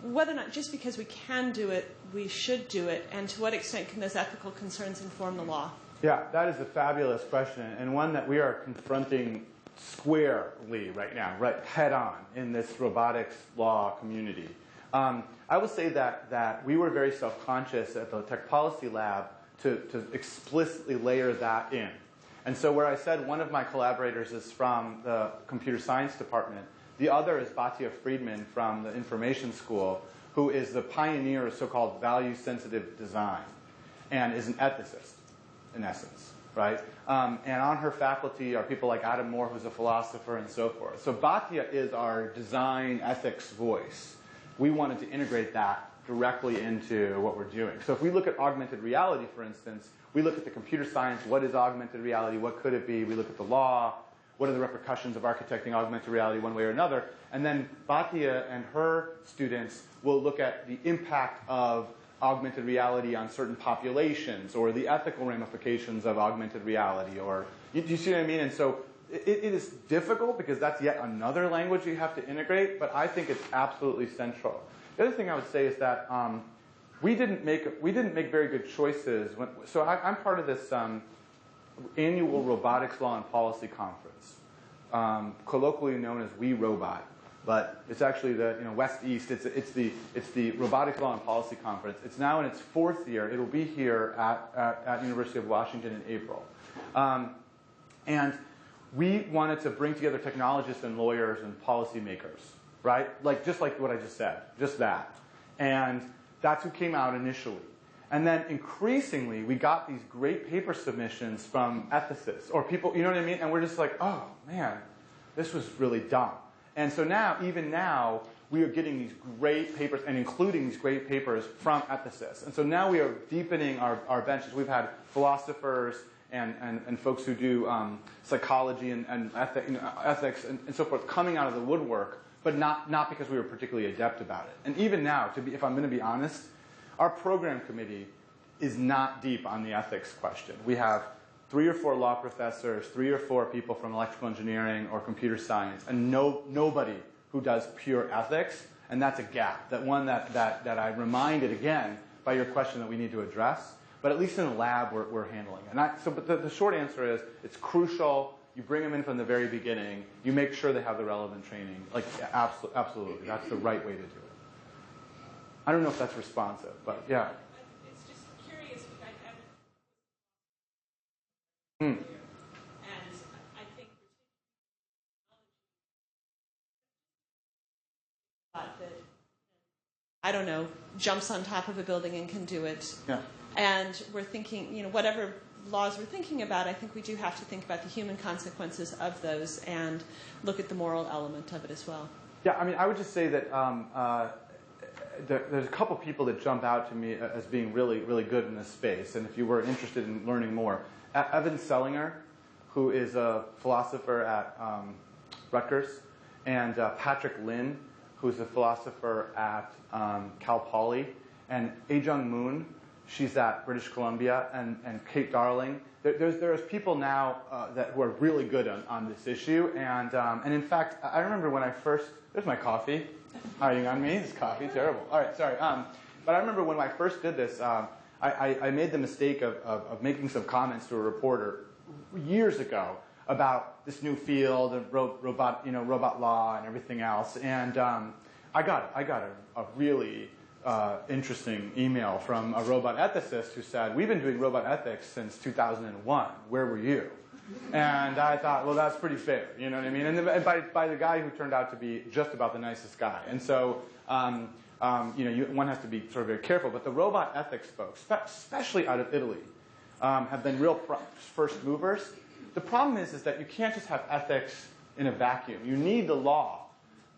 whether or not just because we can do it, we should do it, and to what extent can those ethical concerns inform the law? Yeah, that is a fabulous question, and one that we are confronting squarely right now, right head on in this robotics law community. I will say that we were very self-conscious at the Tech Policy Lab to explicitly layer that in. And so where I said one of my collaborators is from the computer science department, the other is Batya Friedman from the information school, who is the pioneer of so-called value-sensitive design and is an ethicist, in essence, right? And on her faculty are people like Adam Moore, who's a philosopher, and so forth. So Batya is our design ethics voice. We wanted to integrate that directly into what we're doing. So if we look at augmented reality, for instance, we look at the computer science, what is augmented reality, what could it be? We look at the law, what are the repercussions of architecting augmented reality one way or another? And then Batya and her students will look at the impact of augmented reality on certain populations or the ethical ramifications of augmented reality. Or do you see what I mean? And so it is difficult because that's yet another language you have to integrate, but I think it's absolutely central. The other thing I would say is that we didn't make very good choices. So I'm part of this annual Robotics Law and Policy Conference, colloquially known as We Robot, but it's actually the West East. It's the Robotics Law and Policy Conference. It's now in its 4th year. It'll be here at University of Washington in April, and we wanted to bring together technologists and lawyers and policymakers, right? Just like what I just said, just that, and that's who came out initially. And then increasingly, we got these great paper submissions from ethicists or people, you know what I mean? And we're just like, oh, man, this was really dumb. And so now, even now, we are getting these great papers and including these great papers from ethicists. And so now we are deepening our benches. We've had philosophers and folks who do psychology and ethics and so forth coming out of the woodwork, but not because we were particularly adept about it. And even now, if I'm going to be honest, our program committee is not deep on the ethics question. We have 3 or 4 law professors, 3 or 4 people from electrical engineering or computer science, and nobody who does pure ethics. And that's a gap, that I reminded again by your question that we need to address. But at least in the lab, we're handling it. But the short answer is it's crucial. You bring them in from the very beginning. You make sure they have the relevant training. Absolutely, that's the right way to do it. I don't know if that's responsive, but yeah. It's just curious because Hmm. and I think that I don't know, jumps on top of a building and can do it. Yeah. And we're thinking, whatever laws we're thinking about, I think we do have to think about the human consequences of those and look at the moral element of it as well. Yeah, I mean, I would just say that there's a couple people that jump out to me as being really, really good in this space. And if you were interested in learning more, Evan Selinger, who is a philosopher at Rutgers, and Patrick Lin, who's a philosopher at Cal Poly, and Aejung Moon, she's at British Columbia, and Kate Darling. There's people now who are really good on this issue. And in fact, I remember when I first, there's my coffee. Hiding on me, this coffee, terrible. All right, sorry. But I remember when I first did this, I made the mistake of making some comments to a reporter years ago about this new field of robot law and everything else. And I got a really interesting email from a robot ethicist who said, "We've been doing robot ethics since 2001. Where were you?" And I thought, well, that's pretty fair, you know what I mean? And by the guy who turned out to be just about the nicest guy. And so, one has to be sort of very careful. But the robot ethics folks, especially out of Italy, have been real first movers. The problem is that you can't just have ethics in a vacuum. You need the law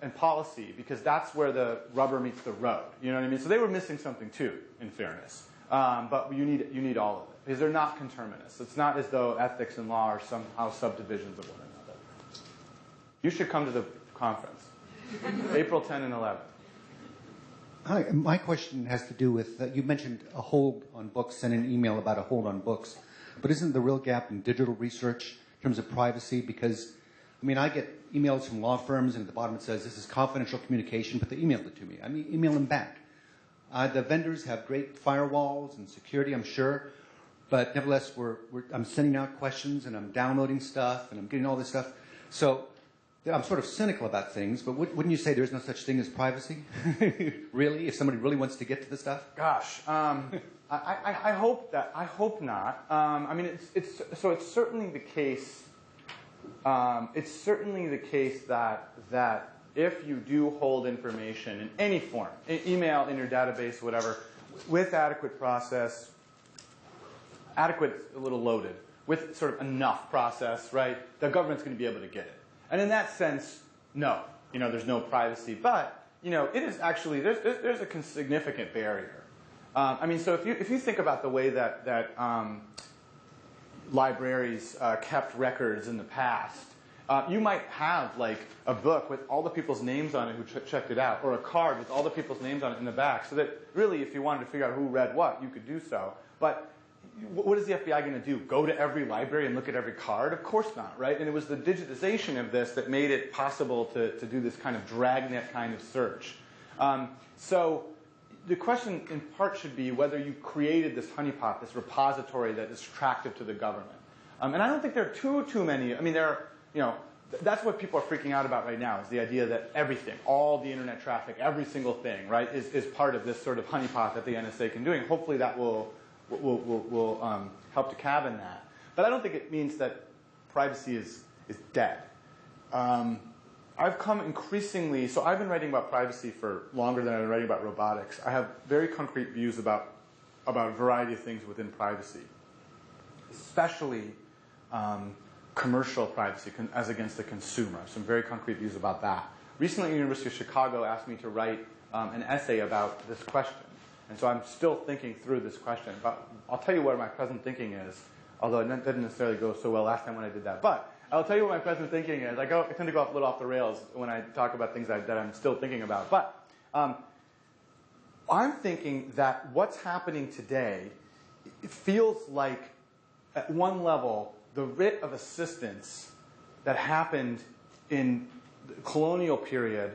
and policy because that's where the rubber meets the road. You know what I mean? So they were missing something too, in fairness. But you need all of it. Because they're not conterminists. It's not as though ethics and law are somehow subdivisions of one another. You should come to the conference, April 10 and 11. Hi, my question has to do with, you mentioned a hold on books, sent an email about a hold on books. But isn't the real gap in digital research in terms of privacy? Because, I get emails from law firms, and at the bottom it says, this is confidential communication, but they emailed it to me. I email them back. The vendors have great firewalls and security, I'm sure. But nevertheless, I'm sending out questions, and I'm downloading stuff, and I'm getting all this stuff. So I'm sort of cynical about things, but wouldn't you say there's no such thing as privacy? Really? If somebody really wants to get to the stuff? Gosh, I hope that. I hope not. I mean, it's certainly the case. It's certainly the case that if you do hold information in any form, email, in your database, whatever, with adequate process, adequate, a little loaded, with sort of enough process, right, the government's going to be able to get it. And in that sense, no, there's no privacy. But, it is actually, there's a significant barrier. I mean, so if you think about the way that libraries kept records in the past, you might have like a book with all the people's names on it who checked it out, or a card with all the people's names on it in the back, so that really if you wanted to figure out who read what, you could do so. But what is the FBI going to do? Go to every library and look at every card? Of course not, right? And it was the digitization of this that made it possible to do this kind of dragnet kind of search. So the question in part should be whether you created this honeypot, this repository that is attractive to the government. And I don't think there are too many. I mean, that's what people are freaking out about right now, is the idea that everything, all the internet traffic, every single thing, right, is part of this sort of honeypot that the NSA can do. And hopefully that will help to cabin that. But I don't think it means that privacy is dead. I've come increasingly, so I've been writing about privacy for longer than I've been writing about robotics. I have very concrete views about a variety of things within privacy, especially commercial privacy as against the consumer. Some very concrete views about that. Recently, the University of Chicago asked me to write an essay about this question. And so I'm still thinking through this question. But I'll tell you what my present thinking is, although it didn't necessarily go so well last time when I did that. But I'll tell you what my present thinking is. I tend to go a little off the rails when I talk about things that I'm still thinking about. But I'm thinking that what's happening today, it feels like, at one level, the writ of assistance that happened in the colonial period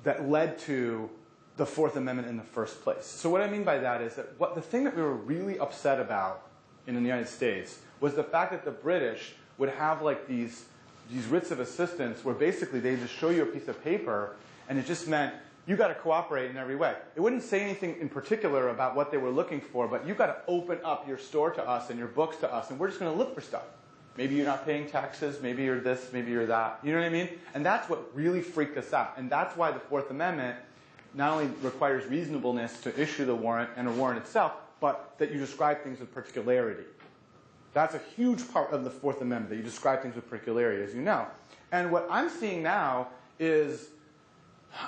that led to the Fourth Amendment in the first place. So what I mean by that is that the thing that we were really upset about in the United States was the fact that the British would have like these writs of assistance where basically they just show you a piece of paper and it just meant you got to cooperate in every way. It wouldn't say anything in particular about what they were looking for, but you got to open up your store to us and your books to us, and we're just going to look for stuff. Maybe you're not paying taxes, maybe you're this, maybe you're that. You know what I mean? And that's what really freaked us out. And that's why the Fourth Amendment not only requires reasonableness to issue the warrant and a warrant itself, but that you describe things with particularity. That's a huge part of the Fourth Amendment, that you describe things with particularity, as you know. And what I'm seeing now is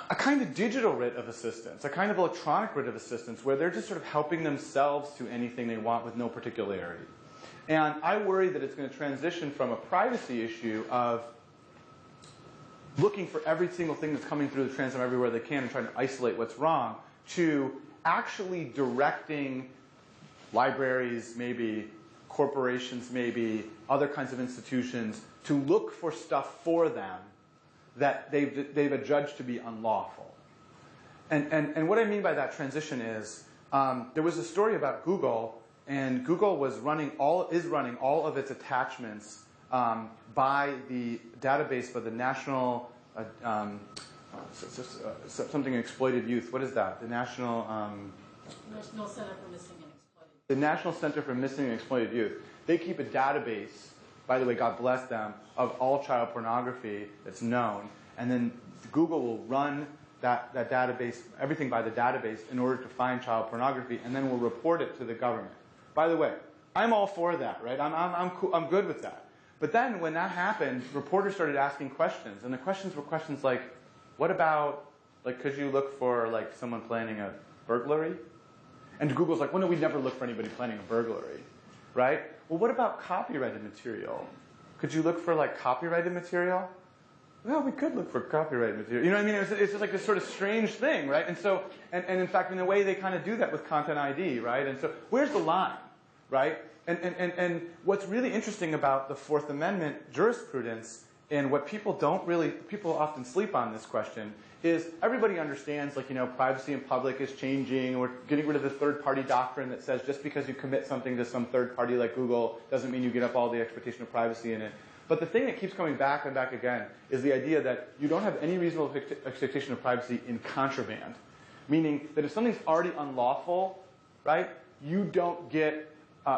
a kind of digital writ of assistance, a kind of electronic writ of assistance, where they're just sort of helping themselves to anything they want with no particularity. And I worry that it's going to transition from a privacy issue of looking for every single thing that's coming through the transom everywhere they can and trying to isolate what's wrong, to actually directing libraries, maybe corporations, maybe other kinds of institutions, to look for stuff for them that they've adjudged to be unlawful. And what I mean by that transition is, there was a story about Google, and Google is running all of its attachments by the database for the National something exploited youth. What is that? The National Center for Missing and Exploited. The National Center for Missing and Exploited Youth. They keep a database, by the way, God bless them, of all child pornography that's known, and then Google will run that database, everything by the database, in order to find child pornography, and then will report it to the government. By the way, I'm all for that, right? I'm good with that. But then when that happened, reporters started asking questions, and the questions were questions like, what about, like, could you look for, like, someone planning a burglary? And Google's like, well, no, we'd never look for anybody planning a burglary, right? Well, what about copyrighted material? Could you look for, like, copyrighted material? Well, we could look for copyrighted material. You know what I mean? It's just like this sort of strange thing, right? And so, and in fact, in a way, they kind of do that with Content ID, right? And so, where's the line, right? And what's really interesting about the Fourth Amendment jurisprudence, and what people often sleep on this question, is everybody understands, like, you know, privacy in public is changing, and we're getting rid of the third-party doctrine that says just because you commit something to some third party like Google doesn't mean you get up all the expectation of privacy in it. But the thing that keeps coming back and back again is the idea that you don't have any reasonable expectation of privacy in contraband. Meaning that if something's already unlawful, right, you don't get,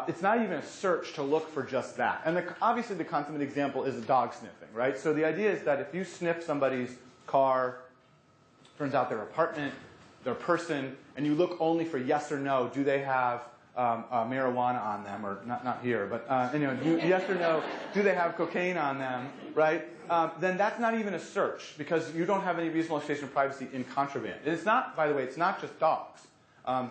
it's not even a search to look for just that. And obviously the consummate example is dog sniffing, right? So the idea is that if you sniff somebody's car, turns out their apartment, their person, and you look only for yes or no, do they have marijuana on them, or not here, but yes or no, do they have cocaine on them, right? Then that's not even a search, because you don't have any reasonable expectation of privacy in contraband. And it's not, by the way, it's not just dogs.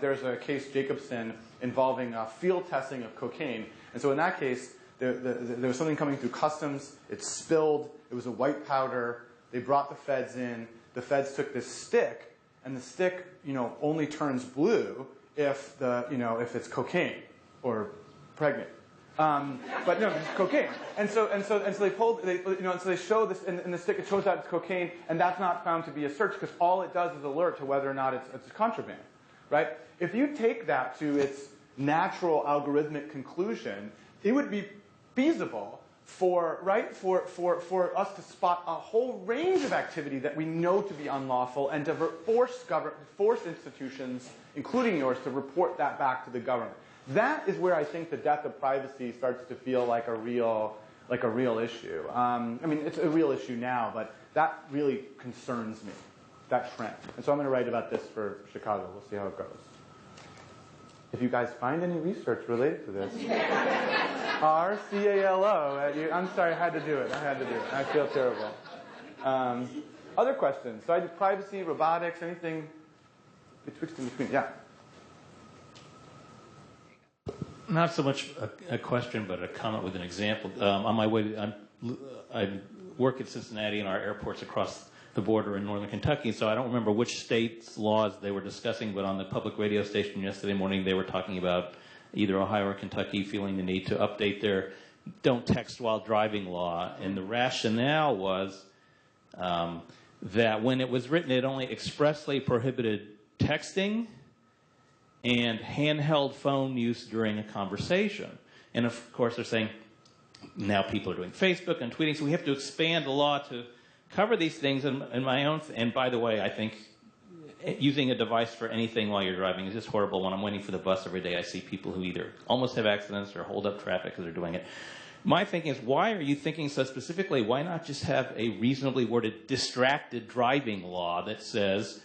There's a case, Jacobson, involving field testing of cocaine. And so in that case, there was something coming through customs. It spilled. It was a white powder. They brought the feds in. The feds took this stick, and the stick, only turns blue if it's cocaine or pregnant. But no, it's cocaine. And so they show this in the stick. It shows that it's cocaine, and that's not found to be a search because all it does is alert to whether or not it's contraband, right? If you take that to its natural algorithmic conclusion, it would be feasible for us to spot a whole range of activity that we know to be unlawful and to force institutions, including yours, to report that back to the government. That is where I think the death of privacy starts to feel like a real issue. It's a real issue now, but that really concerns me, that trend. And so I'm going to write about this for Chicago. We'll see how it goes. If you guys find any research related to this, RCALO. I'm sorry, I had to do it. I feel terrible. Other questions? So I did privacy, robotics, anything betwixt in between. Yeah. Not so much a question, but a comment with an example. On my way, I work in Cincinnati, and our airport's across the border in northern Kentucky, so I don't remember which state's laws they were discussing, but on the public radio station yesterday morning, they were talking about either Ohio or Kentucky feeling the need to update their don't text while driving law. And the rationale was that when it was written, it only expressly prohibited texting and handheld phone use during a conversation. And of course, they're saying now people are doing Facebook and tweeting, so we have to expand the law to cover these things. And my own, and by the way, I think using a device for anything while you're driving is just horrible. When I'm waiting for the bus every day, I see people who either almost have accidents or hold up traffic because they're doing it. My thinking is, why are you thinking so specifically? Why not just have a reasonably worded distracted driving law that says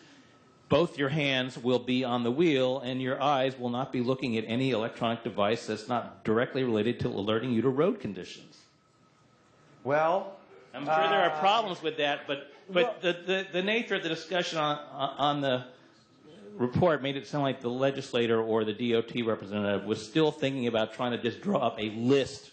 both your hands will be on the wheel and your eyes will not be looking at any electronic device that's not directly related to alerting you to road conditions? Well, I'm sure there are problems with that, but the nature of the discussion on the report made it sound like the legislator or the DOT representative was still thinking about trying to just draw up a list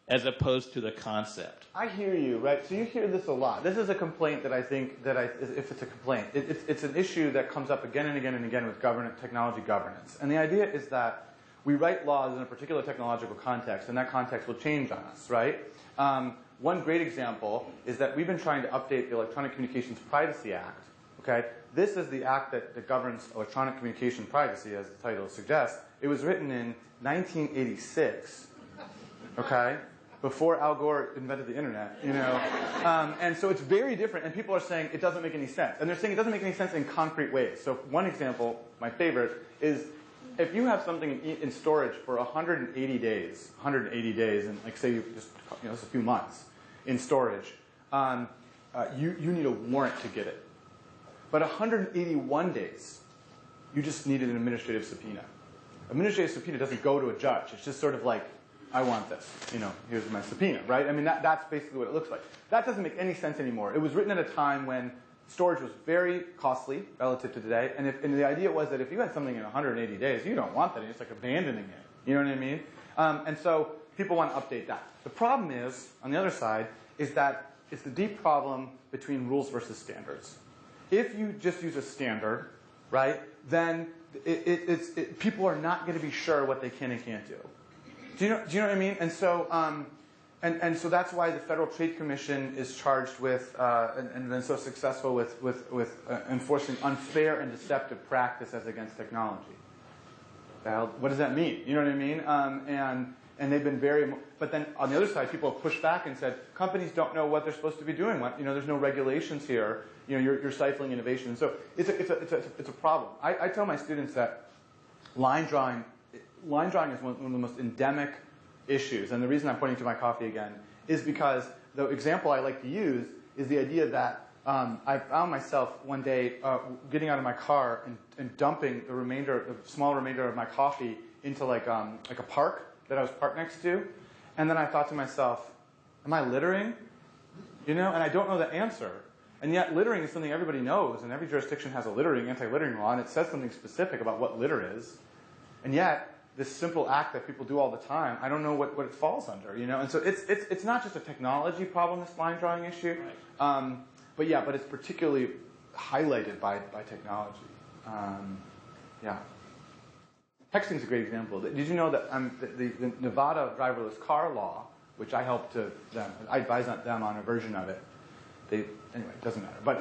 as opposed to the concept. I hear you, right? So you hear this a lot. This is a complaint that I think if it's a complaint, it's an issue that comes up again and again and again with technology governance. And the idea is that we write laws in a particular technological context, and that context will change on us, right? One great example is that we've been trying to update the Electronic Communications Privacy Act. Okay, this is the act that governs electronic communication privacy, as the title suggests. It was written in 1986. Okay, before Al Gore invented the internet, and so it's very different. And people are saying it doesn't make any sense, and they're saying it doesn't make any sense in concrete ways. So one example, my favorite, is if you have something in storage for 180 days, and like say you just it's a few months in storage, you need a warrant to get it. But 181 days, you just needed an administrative subpoena. Administrative subpoena doesn't go to a judge. It's just sort of like, I want this. Here's my subpoena, right? I mean, that's basically what it looks like. That doesn't make any sense anymore. It was written at a time when storage was very costly relative to today, and the idea was that if you had something in 180 days, you don't want that. It's like abandoning it. You know what I mean? And so people want to update that. The problem is, on the other side, is that it's the deep problem between rules versus standards. If you just use a standard, right, then people are not going to be sure what they can and can't do. Do you know what I mean? And so, and so that's why the Federal Trade Commission is charged with and been so successful with enforcing unfair and deceptive practice as against technology. What does that mean? You know what I mean? And they've been but then on the other side, people have pushed back and said, companies don't know what they're supposed to be doing. There's no regulations here. You're stifling innovation. And so it's a problem. I tell my students that line drawing is one of the most endemic issues. And the reason I'm pointing to my coffee again is because the example I like to use is the idea that I found myself one day getting out of my car and dumping the small remainder of my coffee into like a park that I was parked next to. And then I thought to myself, am I littering? And I don't know the answer. And yet littering is something everybody knows, and every jurisdiction has a anti-littering law, and it says something specific about what litter is. And yet, this simple act that people do all the time, I don't know what it falls under, And so it's not just a technology problem, this line drawing issue. Right. But it's particularly highlighted by technology. Texting is a great example. Did you know that the Nevada driverless car law, which I helped I advised them on a version of it. Anyway, it doesn't matter. But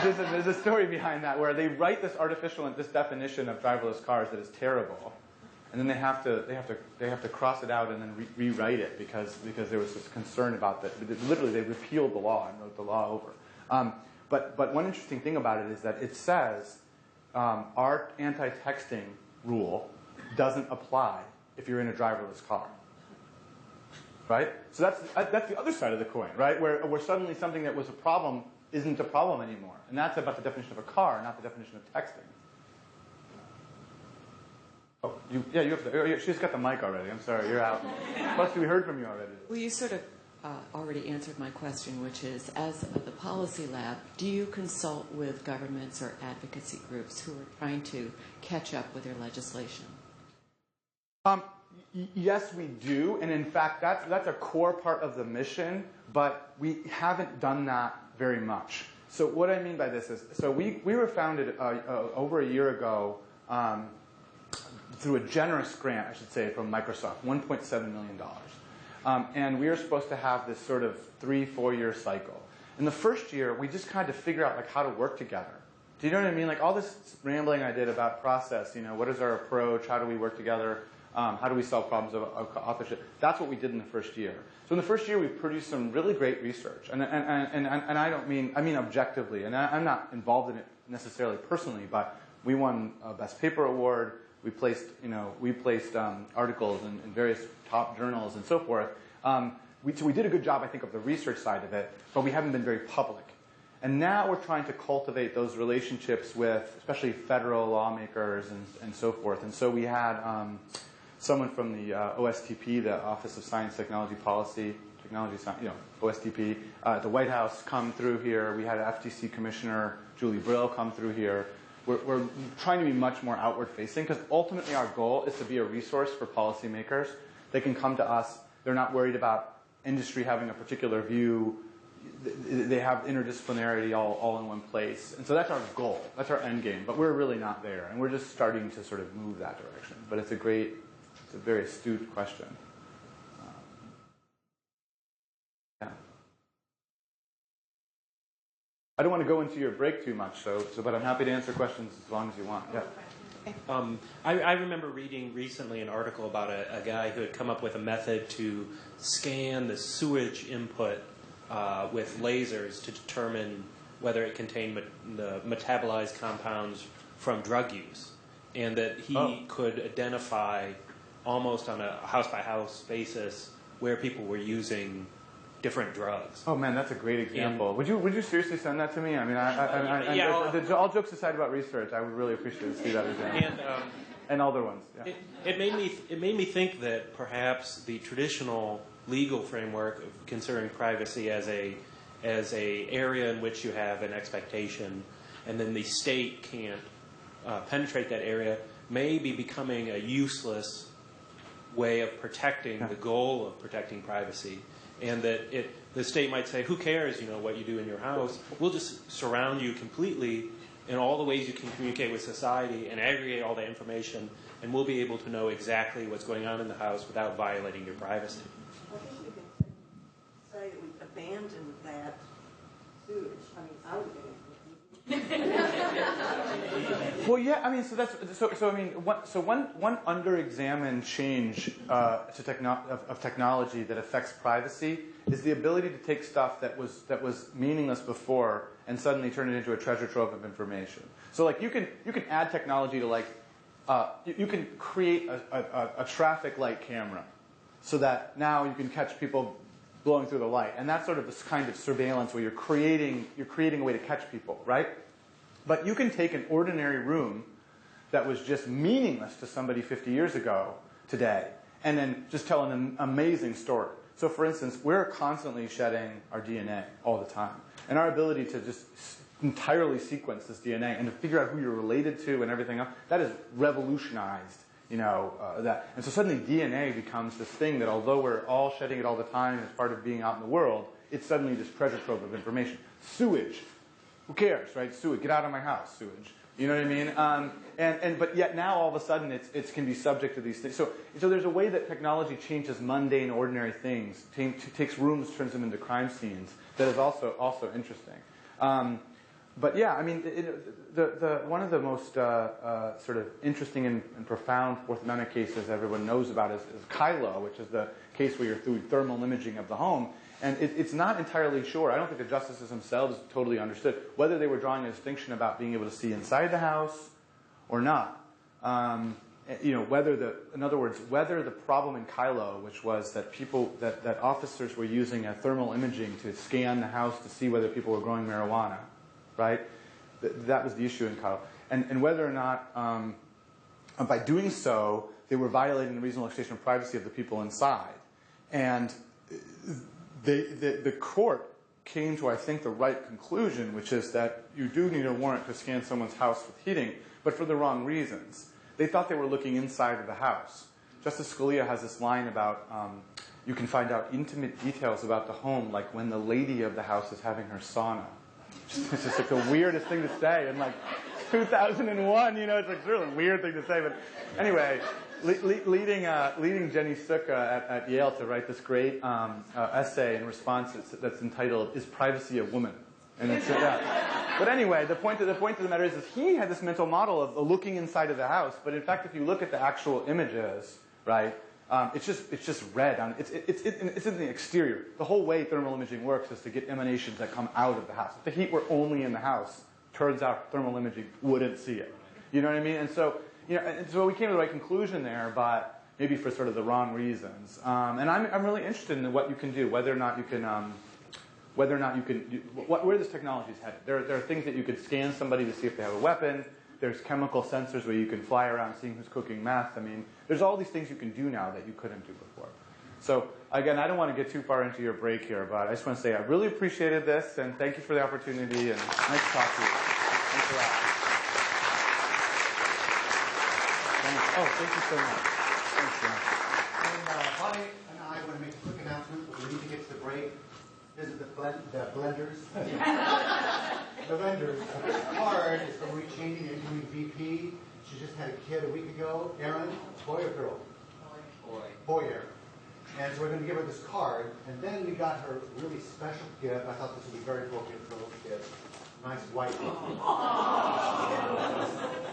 there's a story behind that where they write this definition of driverless cars that is terrible, and then they have to cross it out and then rewrite it because there was this concern about that. Literally, they repealed the law and wrote the law over. But one interesting thing about it is that it says our anti-texting rule doesn't apply if you're in a driverless car. Right? So that's the other side of the coin, right? Where suddenly something that was a problem isn't a problem anymore. And that's about the definition of a car, not the definition of texting. You have to, she's got the mic already. I'm sorry, you're out. Plus, we heard from you already. Well, you sort of already answered my question, which is, as the policy lab, do you consult with governments or advocacy groups who are trying to catch up with their legislation? Yes, we do, and in fact, that's a core part of the mission, but we haven't done that very much. So what I mean by this is, we were founded over a year ago through a generous grant, I should say, from Microsoft, $1.7 million. And we were supposed to have this sort of 3-4 year cycle. In the first year, we just kind of figure out how to work together. Do you know what I mean? All this rambling I did about process, what is our approach, how do we work together? How do we solve problems of authorship? That's what we did in the first year. So in the first year, we produced some really great research, and I mean objectively, and I'm not involved in it necessarily personally, but we won a Best Paper award. We placed articles in various top journals and so forth. We did a good job, I think, of the research side of it, but we haven't been very public. And now we're trying to cultivate those relationships with, especially federal lawmakers and so forth. And so we had someone from the OSTP, the Office of Science, Technology Policy, OSTP, at the White House come through here. We had FTC Commissioner Julie Brill come through here. We're trying to be much more outward-facing because ultimately our goal is to be a resource for policymakers. They can come to us. They're not worried about industry having a particular view. They have interdisciplinarity all in one place. And so that's our goal. That's our end game. But we're really not there. And we're just starting to sort of move that direction. But it's a very astute question. I don't want to go into your break too much, but I'm happy to answer questions as long as you want. Yeah. I remember reading recently an article about a guy who had come up with a method to scan the sewage input with lasers to determine whether it contained the metabolized compounds from drug use, and that he could identify almost on a house-by-house basis where people were using different drugs. Oh man, that's a great example. Would you seriously send that to me? I mean, all jokes aside about research, I would really appreciate to see that example. And other ones. Yeah. It made me think that perhaps the traditional legal framework of considering privacy as a area in which you have an expectation, and then the state can't penetrate that area, may be becoming a useless way of protecting the goal of protecting privacy. And that the state might say, who cares, what you do in your house? We'll just surround you completely in all the ways you can communicate with society and aggregate all that information, and we'll be able to know exactly what's going on in the house without violating your privacy. I think you can say that we abandoned that sewage. I mean, I would abandon it. Well, yeah, I mean, one under-examined change of technology that affects privacy is the ability to take stuff that was meaningless before and suddenly turn it into a treasure trove of information. So, like, you can add technology to, like, you can create a traffic light camera so that now you can catch people blowing through the light, and that's sort of this kind of surveillance where you're creating a way to catch people, right? But you can take an ordinary room that was just meaningless to somebody 50 years ago today, and then just tell an amazing story. So, for instance, we're constantly shedding our DNA all the time, and our ability to just entirely sequence this DNA and to figure out who you're related to and everything else, that has revolutionized, that. And so suddenly DNA becomes this thing that, although we're all shedding it all the time as part of being out in the world, it's suddenly this treasure trove of information. Sewage. Who cares, right? Sewage. Get out of my house, sewage. You know what I mean? But yet now all of a sudden it can be subject to these things. So there's a way that technology changes mundane, ordinary things, takes rooms, turns them into crime scenes. That is also interesting. But yeah, I mean, one of the most sort of interesting and profound Fourth Amendment cases everyone knows about is Kylo, which is the case where you're doing thermal imaging of the home. And it's not entirely sure. I don't think the justices themselves totally understood whether they were drawing a distinction about being able to see inside the house or not. Whether the problem in Kylo, which was that that officers were using a thermal imaging to scan the house to see whether people were growing marijuana, right? That was the issue in Kylo, and whether or not by doing so they were violating the reasonable expectation of privacy of the people inside, and the court came to, I think, the right conclusion, which is that you do need a warrant to scan someone's house with heating, but for the wrong reasons. They thought they were looking inside of the house. Justice Scalia has this line about you can find out intimate details about the home, like when the lady of the house is having her sauna. It's just like the weirdest thing to say in like 2001. It's like really a weird thing to say. But anyway, leading Jenny Suka at Yale to write this great essay in response that's entitled "Is Privacy a Woman?" And it's But anyway, the point of the matter is he had this mental model of looking inside of the house. But in fact, if you look at the actual images, right, it's just red. It's in the exterior. The whole way thermal imaging works is to get emanations that come out of the house. If the heat were only in the house, turns out thermal imaging wouldn't see it. You know what I mean? And so. And so we came to the right conclusion there, but maybe for sort of the wrong reasons. And I'm really interested in what you can do, where this technology is headed. There are things that you could scan somebody to see if they have a weapon. There's chemical sensors where you can fly around seeing who's cooking meth. I mean, there's all these things you can do now that you couldn't do before. So again, I don't want to get too far into your break here, but I just want to say I really appreciated this, and thank you for the opportunity, and nice to talk to you. Thanks a lot. Oh, thank you so much. Thanks, John. And Bonnie and I want to make a quick announcement. We need to get to the break. Visit the blenders. The vendors. This card is from Marie Cheney, the incoming VP. She just had a kid a week ago. Aaron, boy or girl? Boy, Aaron. And so we're going to give her this card. And then we got her a really special gift. I thought this would be very appropriate for a little kid. Nice white one.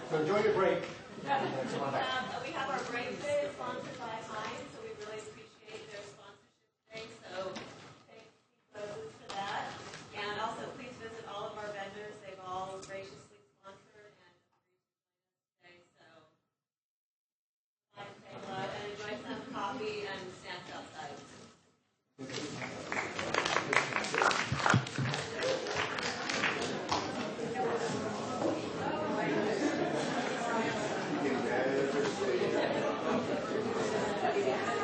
So enjoy your break. We have our break today sponsored by Heinz, so we really appreciate their sponsorship today. So thank you for that. And also, please visit all of our vendors. They've all graciously sponsored and today. So say hello and enjoy some coffee and snacks outside. Yeah.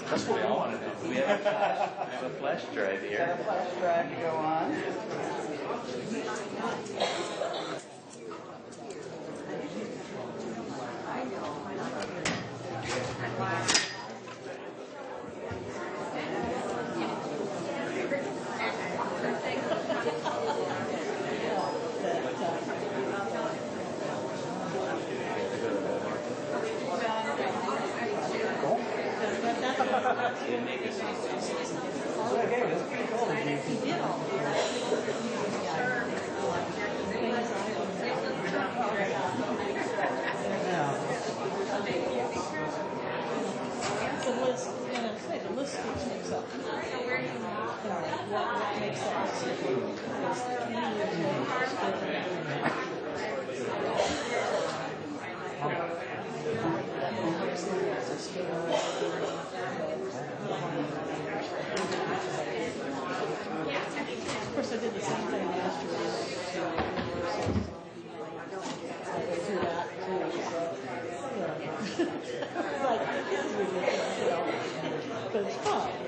That's what we all want to do. We have a flash drive here. Got a flash drive to go on.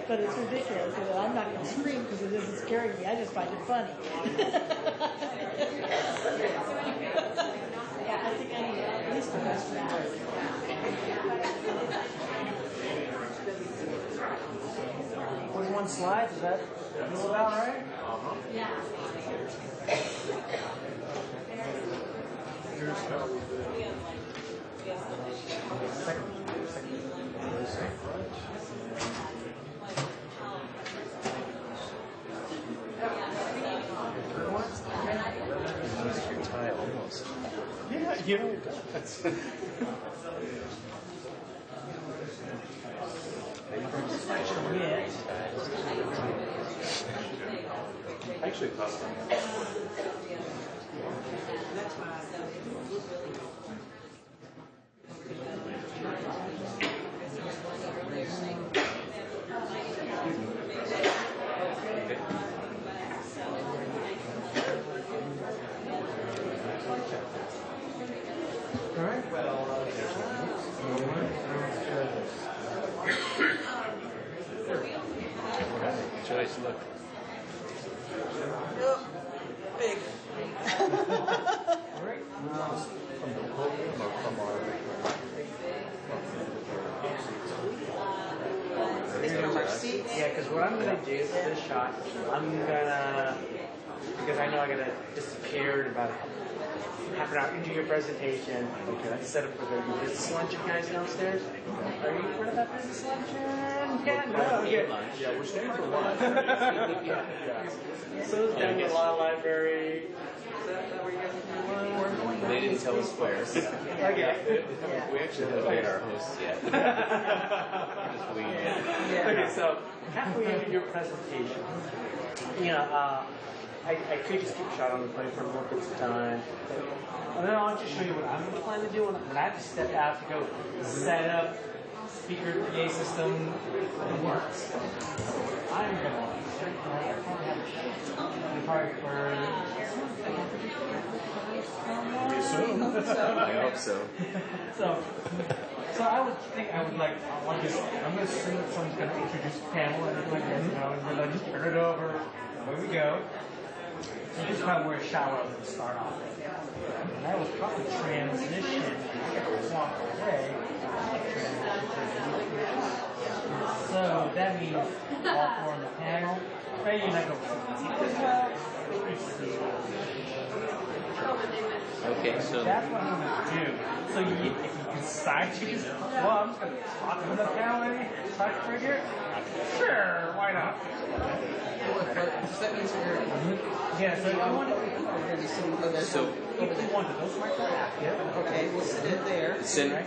But it's ridiculous. I'm not going to scream because it isn't scaring me. I just find it funny. Yeah, I think I need at least the best one. 41 slides, is that about right? Yeah. Your tie almost. Yeah, you know it does. Actually, possible. Choice, look. Big. From the podium or from our... Yeah, because what I'm going to do for this shot, I'm going to, because I know I'm going to disappear in about half an hour into your presentation. Okay. Set up for the business luncheon guys downstairs. Are you part of that business luncheon? Yeah, no. Yeah, we're staying for lunch. Yeah. So it's down in the law library. They didn't tell us where. Okay. We actually haven't made our hosts yet. Just winging it. Okay, so halfway into your presentation, I could just keep shot on the plane for a little bit of time. And then I'll just show you what I'm going to plan to do when I have to step out to go set up speaker PA system and works. I'm going to I hope so. So I would think I'm going to assume that someone's going to introduce the panel and everything like this, and then I just turn it over. Away we go. So this is probably where a shower would start off. And that was probably transition. I got to walk away. So that means all four on the panel. Right, you're not going to see well. Okay, so that's what I'm going to do. So if you decide to just, well, I'm just going to talk to the panel maybe, talk trigger. Sure, why not? So that means we're Yeah, so if you want to, going to be sitting over there. so if you want to, those right there. Yeah. Okay, we'll sit it there.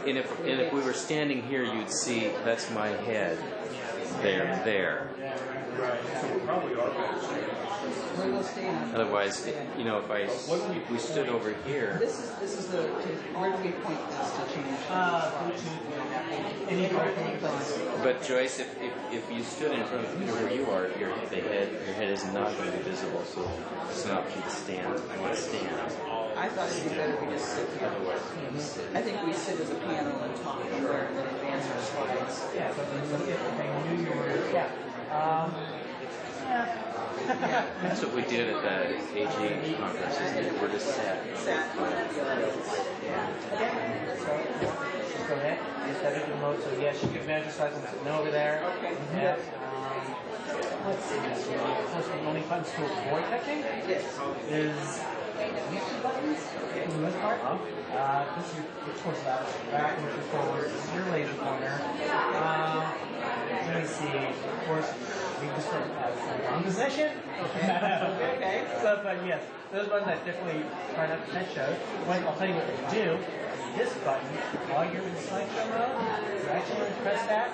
and if we were standing here, you'd see that's my head. There. Where we'll stand. Otherwise, if we stood over here. This is the, where do we point this to change? Any part. But Joyce, if you stood in front of where you are, your head is not going to be visible. So it's not for the stand. You want to stand. I thought it'd be better we just sit here. I think we sit as a panel and talk there and then advance our slides. Yeah, so if they knew you were, That's what we did at the AG conference, isn't it? We're just sat. Yeah. So go ahead. Just edit the mode. So yes, you can measure size and sitting over there. Okay. Yeah. Let's see. The only buttons to avoid touching is these two buttons in this part. This is your torso back and your forward. This is your laser pointer. Let me see. Of course, we can start on position. Okay. So, but yes, those buttons I definitely try not to touch those. I'll tell you what they do. This button, while you're in slideshow mode, you actually want to press that.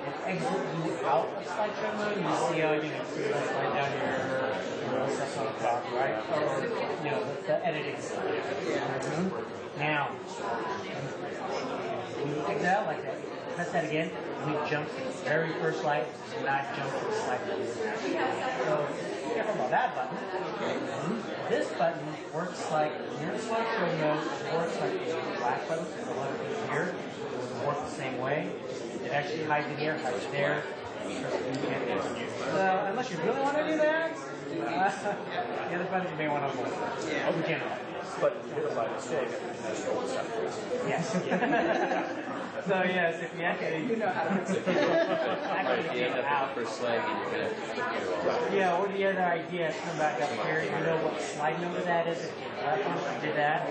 It exits you out of slideshow mode. You see how you can slide down your stuff on the top, right? Or the editing side. Now, when you exit out like that, press that again. We jump to the very first slide, do not jump to the slide. So, be careful about that button. This button works like, you're in slideshow mode, it works like the black button, so the left is here. It doesn't work the same way. It actually hides in here, hides there. So, unless you really want to do that, the other button you may want to avoid. Yeah. In general. But hit it by mistake, yes. So yes, if you actually, how to fix it. Actually get out for slide, you're going to. Yeah, or the other idea is come back up here. You know what slide number that is. If you did that,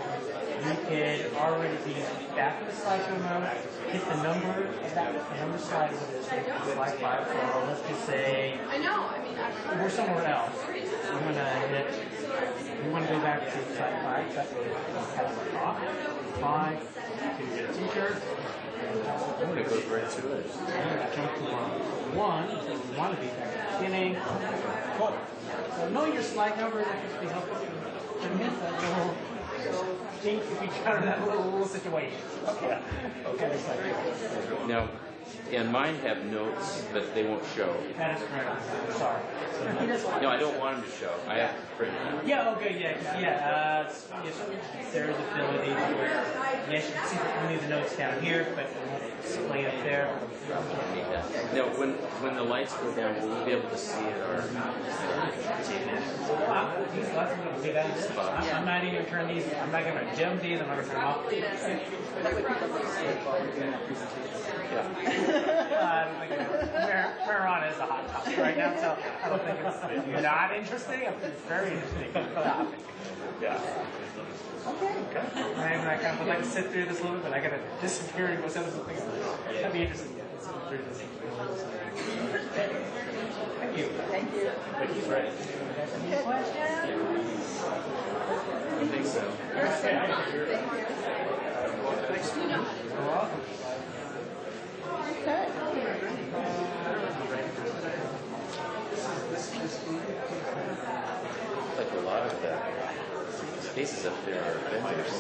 you could already be back in the slideshow mode. Hit the number of that, the number slide is slide 5. So let's just say we're somewhere else. I'm going to hit. We want to go back to slide 5. That's what we have 5 to get a t-shirt. I'm going to go right to it. I'm going to jump to 1. We want to be back at the beginning. Cool. So knowing your slide number, that could be helpful to miss that little thing if you encounter that little situation. Okay. Now, and mine have notes, but they won't show. That is correct. Sorry. No, I don't want them to show. I have to print them. Yeah, okay, yeah. There's ability where, yes, you can see only the notes down here, but it won't display up there. Now, when the lights go down, will we be able to see it? Or these lights are going to be that. I'm not even going to turn these. I'm not going to dim these. I'm not going to turn them off. Marijuana is a hot topic right now, so I don't think it's not interesting. I think it's very interesting topic. yeah. Okay. I kind of would like to sit through this a little bit, but I got to disappear and go send some things. That'd be interesting. Thank you. Thank you. Thank you, Fred. Any questions? I think so. You're welcome. Okay. Like a lot of the spaces up there are vendors.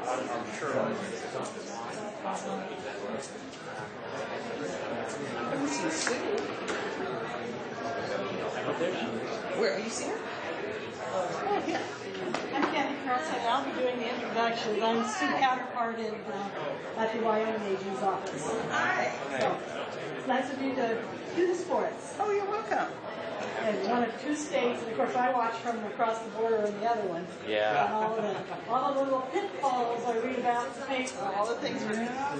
I'm sure. Let me see Sue. Where are you seeing her? Oh, yeah. I'm Kathy Carlson. I'll be doing the introductions. I'm Sue counterpart at the Wyoming Agent's office. Hi. So, it's nice of you to do this for us. Oh, you're welcome. in one of two states, and of course I watch from across the border in the other one. Yeah. And all the little pitfalls I read about in the paper. All the things.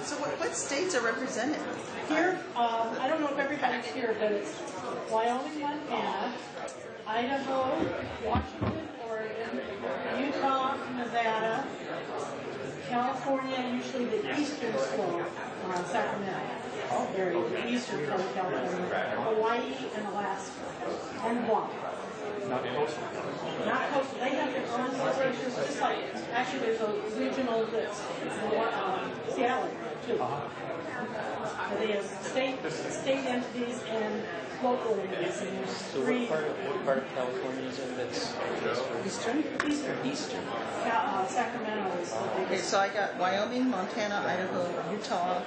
So what states are represented? Here, I don't know if everybody's here, but it's Wyoming, Montana, Idaho, Washington, Oregon, Utah, Nevada, California, usually the eastern slope, Sacramento, area, the eastern part of California, Hawaii, and Alaska, and Guam. Not coastal. Not coastal. They have their own celebrations, just like, actually there's a regional that's Seattle, too. They have state entities and local entities. And there's So three. what part of California is it that's Eastern? Sacramento is the Okay, biggest. so I got Wyoming, Montana, Idaho, Utah,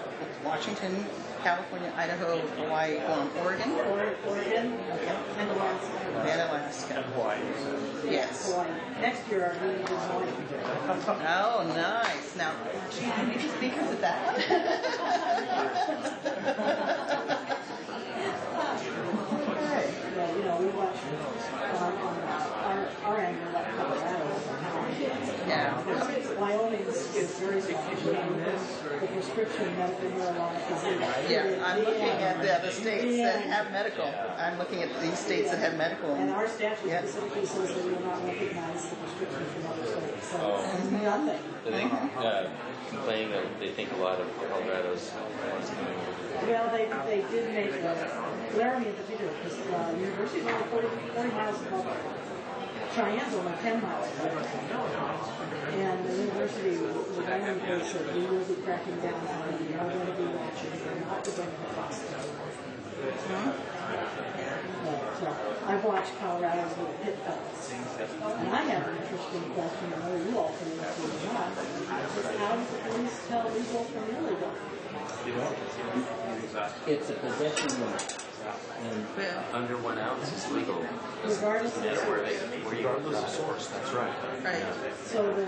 Washington, California, Idaho, Hawaii, Guam, Oregon, Oregon and Alaska. and Alaska. And Hawaii. Yes. Hawaii. Next year, our meeting is Hawaii. Oh, nice. Now, gee, do we just speakers at that one? Okay. Yeah, we watch on our angle, like Colorado. Yeah. Wyoming is very the prescription medical marijuana is Yeah, I'm looking at the states that have medical. I'm looking at these states that have medical. And our statute specifically says that we will not recognize the prescription from other states. So nothing. I think complaining that they think a lot of Colorado's Well, they did make Laramie in particular, because the university is only 40 miles above Cheyenne's only 10 miles above. And the university, the Wyoming place said, we will be cracking down on it, we are going to be watching, we're not going to cost it. But I've watched Colorado's little pitfalls. And I have an interesting question, I know you all can answer or not. How does the police tell legal from illegal? It's a possession limit. And under 1 ounce is legal. Regardless of the source. Regardless of source, that's right. Right. So the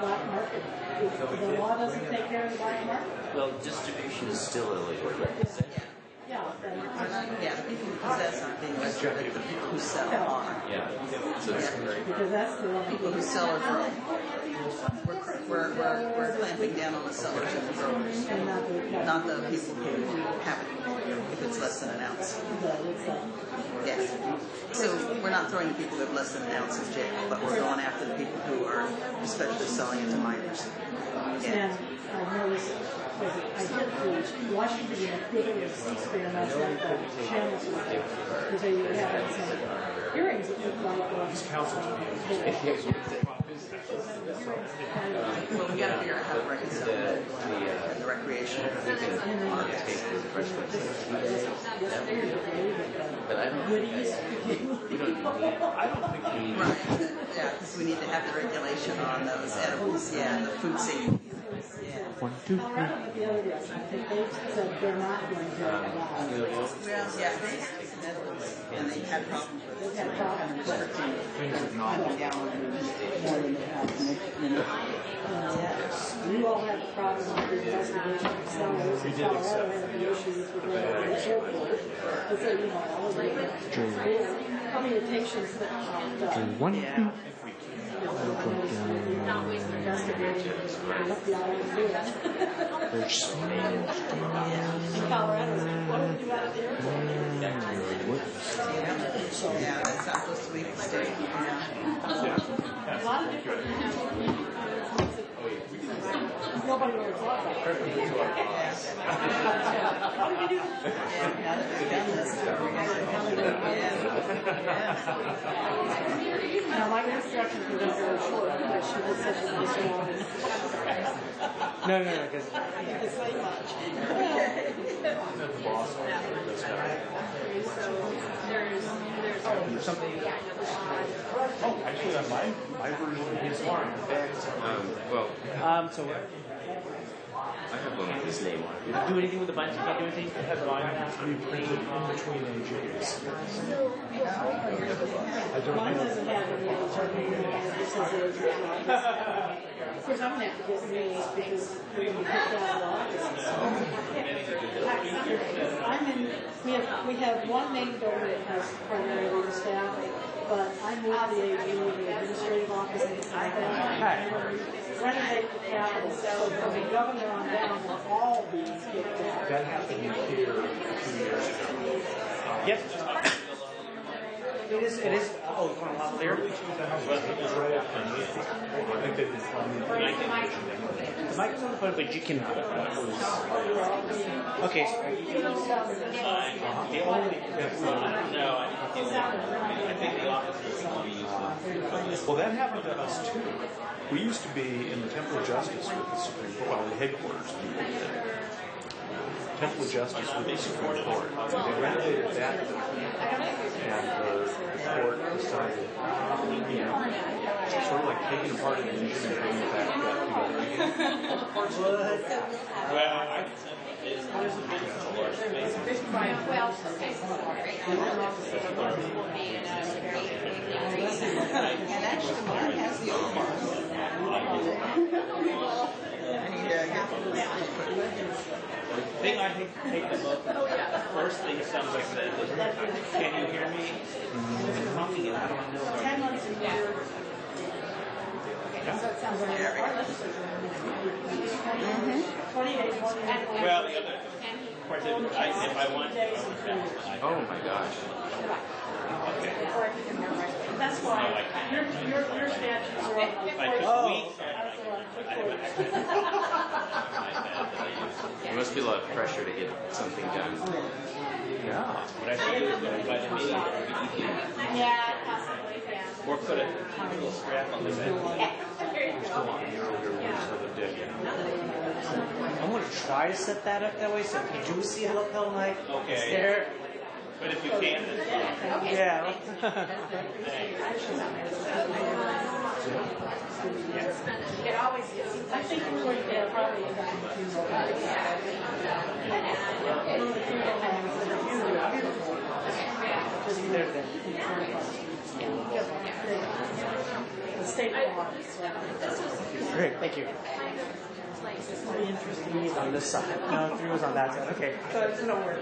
black market, the law doesn't take care of the black market? Well, distribution is still illegal. Yeah. Yeah, the people who possess aren't being arrested, but the people who sell are. Yeah. So it's very Because that's the only People who sell are growing. We're clamping down on the sellers and the growers, not the people who have it, if it's less than an ounce. Yes. So we're not throwing the people who have less than an ounce in jail, but we're going after the people who are especially selling it to minors. And I noticed, I hit the Washington equivalent of C-SPAN last night, the channels, because they were having some hearings that looked like Well, we got to figure out how to reconcile the recreational But I don't think Right. Yeah, because we need to have the regulation on those edibles. Yeah, the food safety. Yeah. 1, 2, 3. the other day. I think they said they're not going to allow. Well, yeah, they have some edibles, and they had problems with it. They've had problems with knocking down more than they have. You all have a problem with the investigation of sellers. Colorado had the issues with the airport. And so, all of the commutations that popped up. 1, 2. Investigating what the island is doing. In Colorado, what do we do out at the airport? Yeah, that's not supposed to be the state. A lot of different nobody knows what about it. How do we do that? Now that we've done this, Now, my instructions were very short, but she was such a nice woman. No, because I didn't say much. Oh, actually, my version is fine. so I have one with his name on it. you do anything with the buttons? You can't do anything? The headline has to be printed in between AJs. I don't Mine know. doesn't have any age on it. It says age. Of course, I'm going to have to get names because we're going to put down a lot of this. We have one named over that has primarily move the AG, the administrative office, and renovate the Capitol. So from the governor on down, will all be skipped out. That happened here 2 years ago. Yes. It is. Oh, you want a lot clearer? It's right after me. I think they've been planning The mic's on the phone, but you can. Okay. The only I think the office is Well, that happened to us too. We used to be in the Temple of Justice with the Supreme Court, well, the headquarters. Temple of Justice with the Supreme Court. They renovated that, and the court decided, sort of like taking apart an engine and bringing it back together again. And actually, mine has the old one. The thing I hate the most, the first thing sounds like that. Can you hear me? It's coming and I don't know. 10 months a year. So it sounds like our legislature. 20 days, 1 year. Well, the other part that if I want to. Oh my gosh. Okay. That's why your statutes are on There must be a lot of pressure to get something done. Yeah. What I should do is go by the meeting every evening. Yeah, possibly, yeah. Or put a little strap on the bed. I'm going to try to set that up that way, so if you do see a lapel mic, it's there. But if you can, then yeah. It always is. I think we're going to probably end up in the funeral homes. One of the funeral homes that are beautiful. Just there then. The state law. Great, thank you. It's pretty interesting. He's on this side. No, 3 was on that side. Okay. So it's going to work.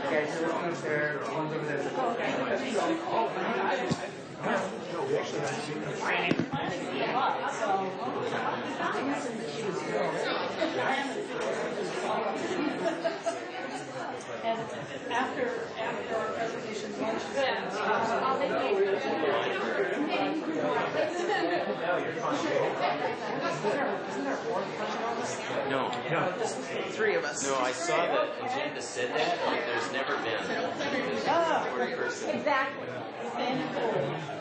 Okay, so this one's there, one's over there. And after our presentation, lunch is No. Just 3 of us. No, I saw that agenda said that, but there's never been a person. Exactly.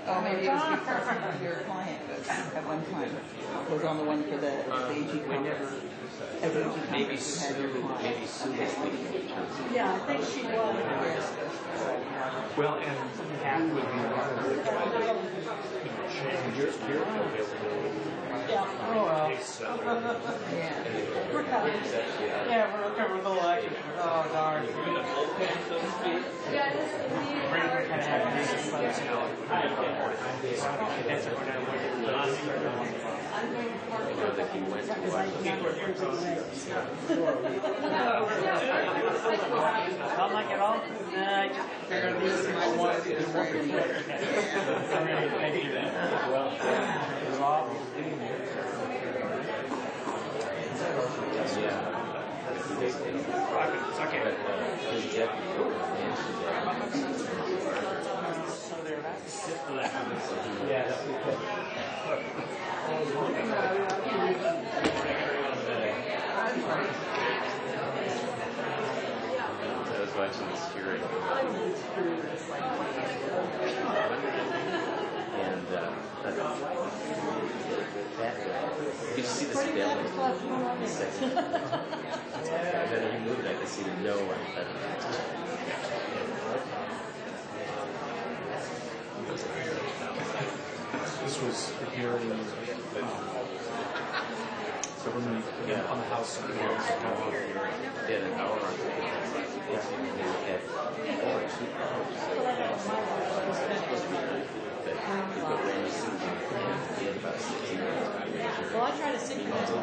Oh, maybe it was before your client was at one time. Was on the one for the AG conference. Maybe Sue was speaking. yeah, I think she was. Well, and we would be change your Yeah. Oh, well. Yeah. We're coming. Yeah, we're looking for a little action. Oh, darn. Or that he went to watch. Not like at all? Nah, I just figured these people wanted to do more for you. Thank you. Well, Rob is doing it. It's okay. So they're about to sit for that. Yeah, that's good. I was watching this hearing. And you could see this belly. And then he moved, I could see the no one. this was a hearing government on the House and the House. Did an hour on it. Yeah. They had 2 hours. He had about 16 minutes. Well, I try to sit here until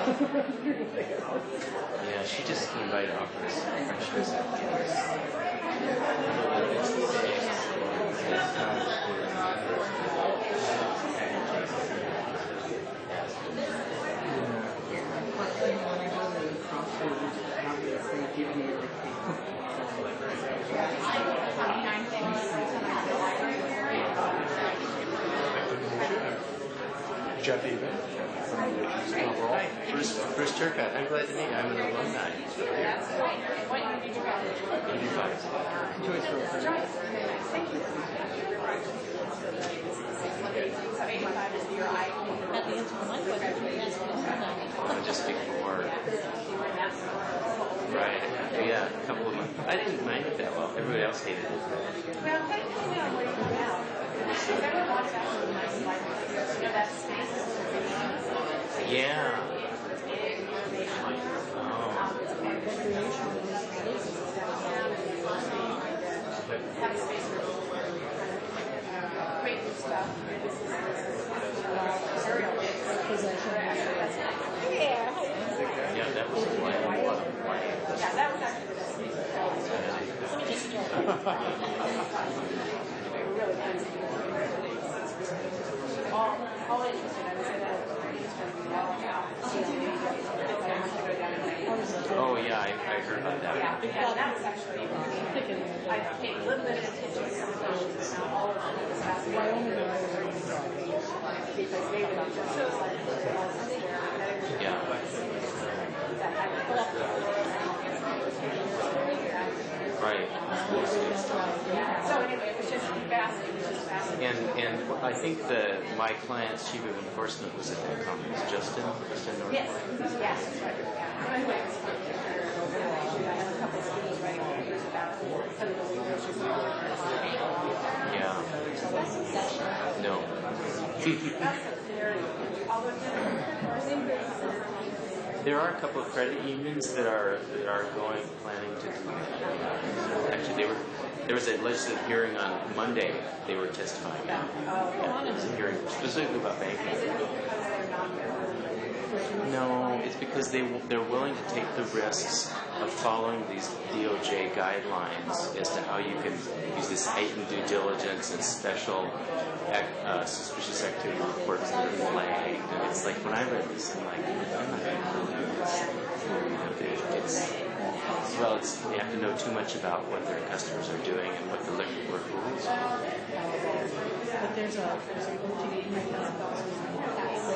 Yeah, she just came by to offer us fresh visit. Jeff Even. Hi, Bruce Turcotte. I'm glad to meet you. I'm an alumni. 85. Just before. Right. Yeah, a couple of months. I didn't mind it that well. Everybody else hated it. Yeah. Yeah, that was a plan. Yeah, that was actually the best. Let me just all interested. I was in Oh, yeah, I heard about that. Yeah, that was actually, I paid a little bit of attention to some questions, not all of them. Because they were just so Yeah. Right. So anyway, it was just fascinating. And I think my client's chief of enforcement was at that conference, Justin North. Yes, yes, that's right. Anyway, yeah. No. There are a couple of credit unions that are planning to. Actually, there was a legislative hearing on Monday. They were testifying. Yeah, it was a hearing specifically about banking. No, it's because they're willing to take the risks of following these DOJ guidelines as to how you can use this heightened due diligence and special suspicious activity reports that are flagged. And it's like, when I read this, I'm like, I'm not going to believe this. You have to know too much about what their customers are doing and what the liquor board rules are. But there's a OTB mechanism.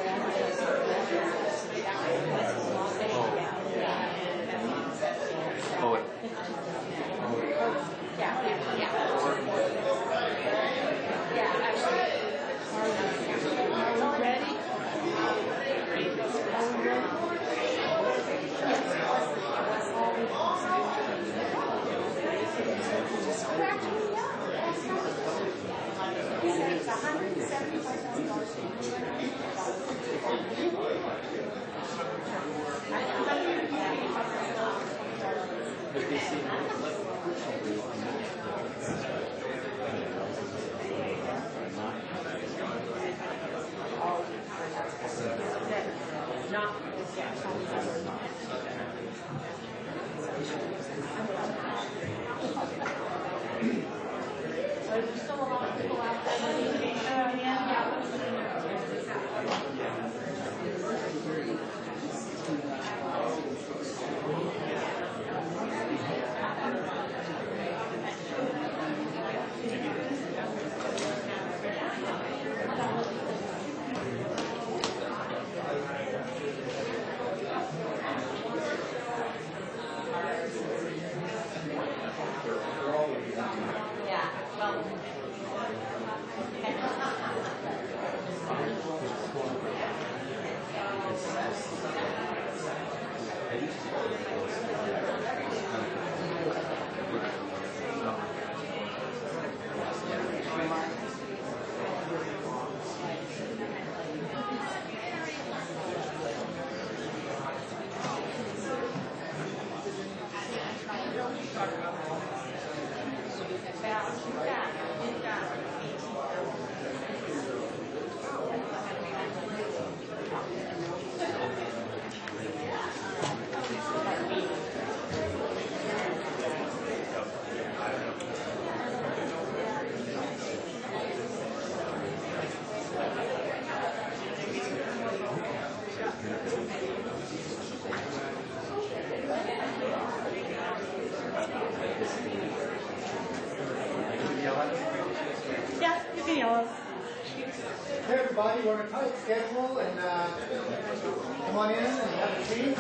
Bonnie, we're on a tight schedule, and come on in and have a seat.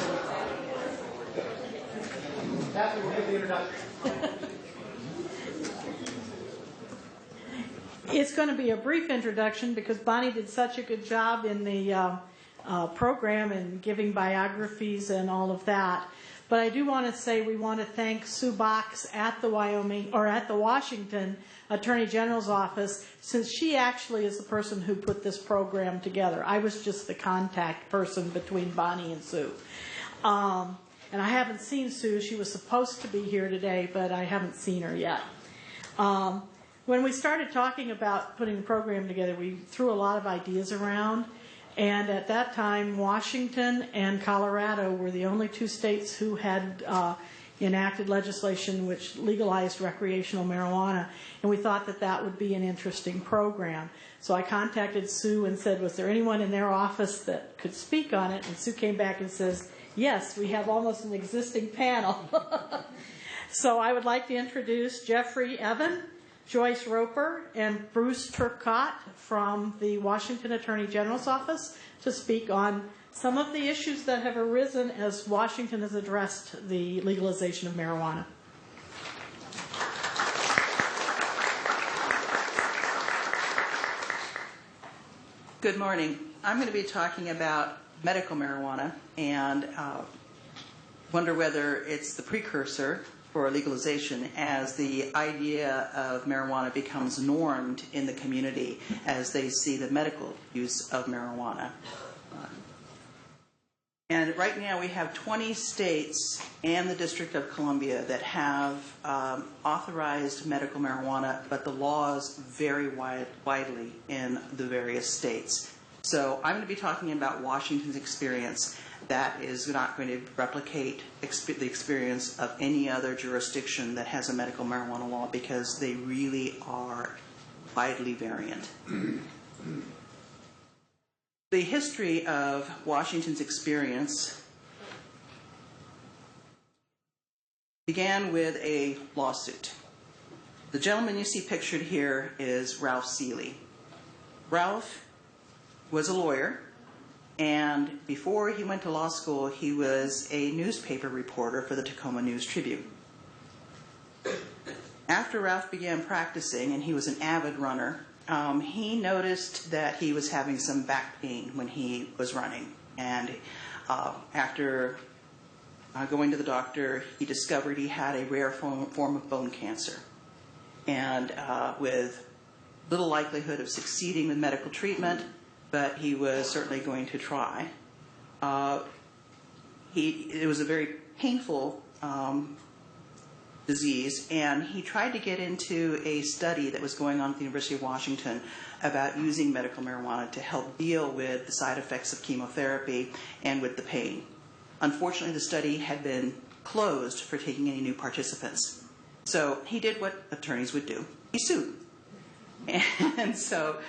Kathy will give the introduction. It's going to be a brief introduction because Bonnie did such a good job in the program and giving biographies and all of that. But I do want to say we want to thank Sue Box at the Washington Attorney General's office, since she actually is the person who put this program together. I was just the contact person between Bonnie and Sue. And I haven't seen Sue. She was supposed to be here today, but I haven't seen her yet. When we started talking about putting the program together, we threw a lot of ideas around. And at that time, Washington and Colorado were the only two states who had enacted legislation which legalized recreational marijuana. And we thought that that would be an interesting program. So I contacted Sue and said, was there anyone in their office that could speak on it? And Sue came back and says, yes, we have almost an existing panel. So I would like to introduce Jeffrey Evan, Joyce Roper, and Bruce Turcotte from the Washington Attorney General's office to speak on some of the issues that have arisen as Washington has addressed the legalization of marijuana. Good morning. I'm going to be talking about medical marijuana and wonder whether it's the precursor for legalization as the idea of marijuana becomes normed in the community as they see the medical use of marijuana. And right now we have 20 states and the District of Columbia that have authorized medical marijuana, but the laws vary widely in the various states. So I'm going to be talking about Washington's experience. That is not going to replicate the experience of any other jurisdiction that has a medical marijuana law because they really are widely variant. The history of Washington's experience began with a lawsuit. The gentleman you see pictured here is Ralph Seeley. Ralph was a lawyer, and before he went to law school, he was a newspaper reporter for the Tacoma News Tribune. After Ralph began practicing, and he was an avid runner, he noticed that he was having some back pain when he was running. And after going to the doctor, he discovered he had a rare form of bone cancer. And with little likelihood of succeeding with medical treatment, but he was certainly going to try. It was a very painful disease, and he tried to get into a study that was going on at the University of Washington about using medical marijuana to help deal with the side effects of chemotherapy and with the pain. Unfortunately, the study had been closed for taking any new participants. So he did what attorneys would do. He sued. And so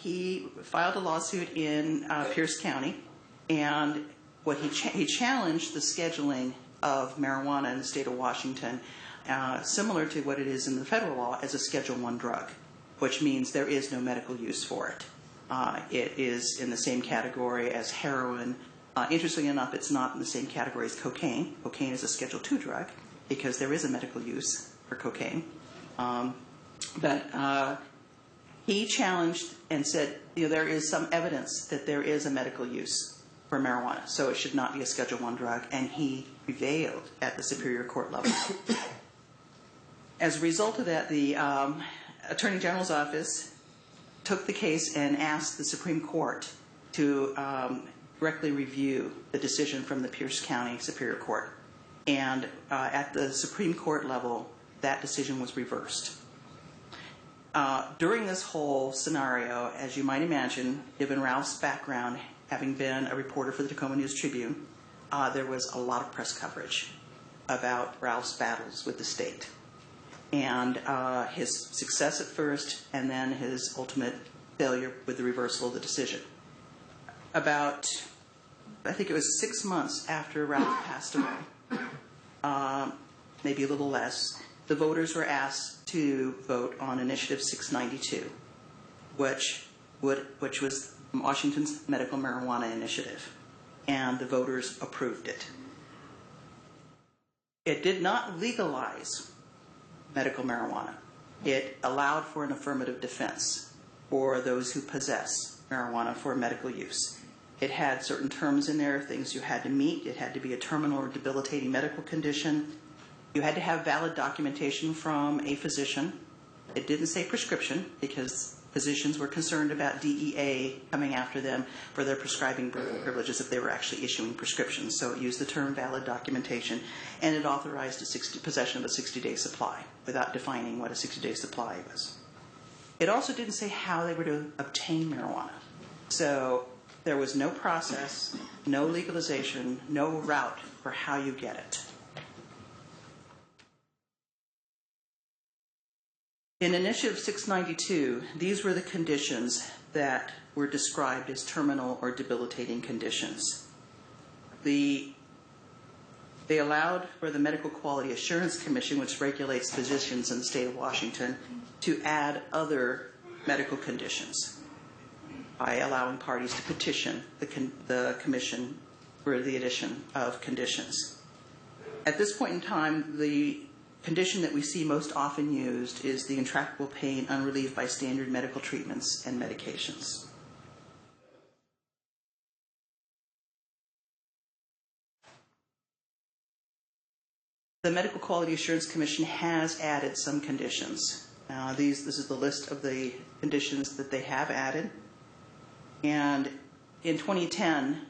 he filed a lawsuit in Pierce County, and what he challenged the scheduling of marijuana in the state of Washington, similar to what it is in the federal law, as a Schedule I drug, which means there is no medical use for it. It is in the same category as heroin. Interestingly enough, it's not in the same category as cocaine. Cocaine is a Schedule II drug because there is a medical use for cocaine. But he challenged and said, there is some evidence that there is a medical use for marijuana, so it should not be a Schedule I drug, and he prevailed at the Superior Court level. As a result of that, the Attorney General's office took the case and asked the Supreme Court to directly review the decision from the Pierce County Superior Court. And at the Supreme Court level, that decision was reversed. During this whole scenario, as you might imagine, given Ralph's background, having been a reporter for the Tacoma News Tribune, there was a lot of press coverage about Ralph's battles with the state. And his success at first, and then his ultimate failure with the reversal of the decision. About, I think it was 6 months after Ralph passed away, maybe a little less, the voters were asked to vote on Initiative 692, which was Washington's medical marijuana initiative, and the voters approved it. It did not legalize medical marijuana. It allowed for an affirmative defense for those who possess marijuana for medical use. It had certain terms in there, things you had to meet. It had to be a terminal or debilitating medical condition. You had to have valid documentation from a physician. It didn't say prescription because physicians were concerned about DEA coming after them for their prescribing privileges if they were actually issuing prescriptions. So it used the term valid documentation, and it authorized possession of a 60-day supply without defining what a 60-day supply was. It also didn't say how they were to obtain marijuana. So there was no process, no legalization, no route for how you get it. In Initiative 692, these were the conditions that were described as terminal or debilitating conditions. They allowed for the Medical Quality Assurance Commission, which regulates physicians in the state of Washington, to add other medical conditions by allowing parties to petition the commission for the addition of conditions. At this point in time, the condition that we see most often used is the intractable pain unrelieved by standard medical treatments and medications. The Medical Quality Assurance Commission has added some conditions. This is the list of the conditions that they have added. And in 2010,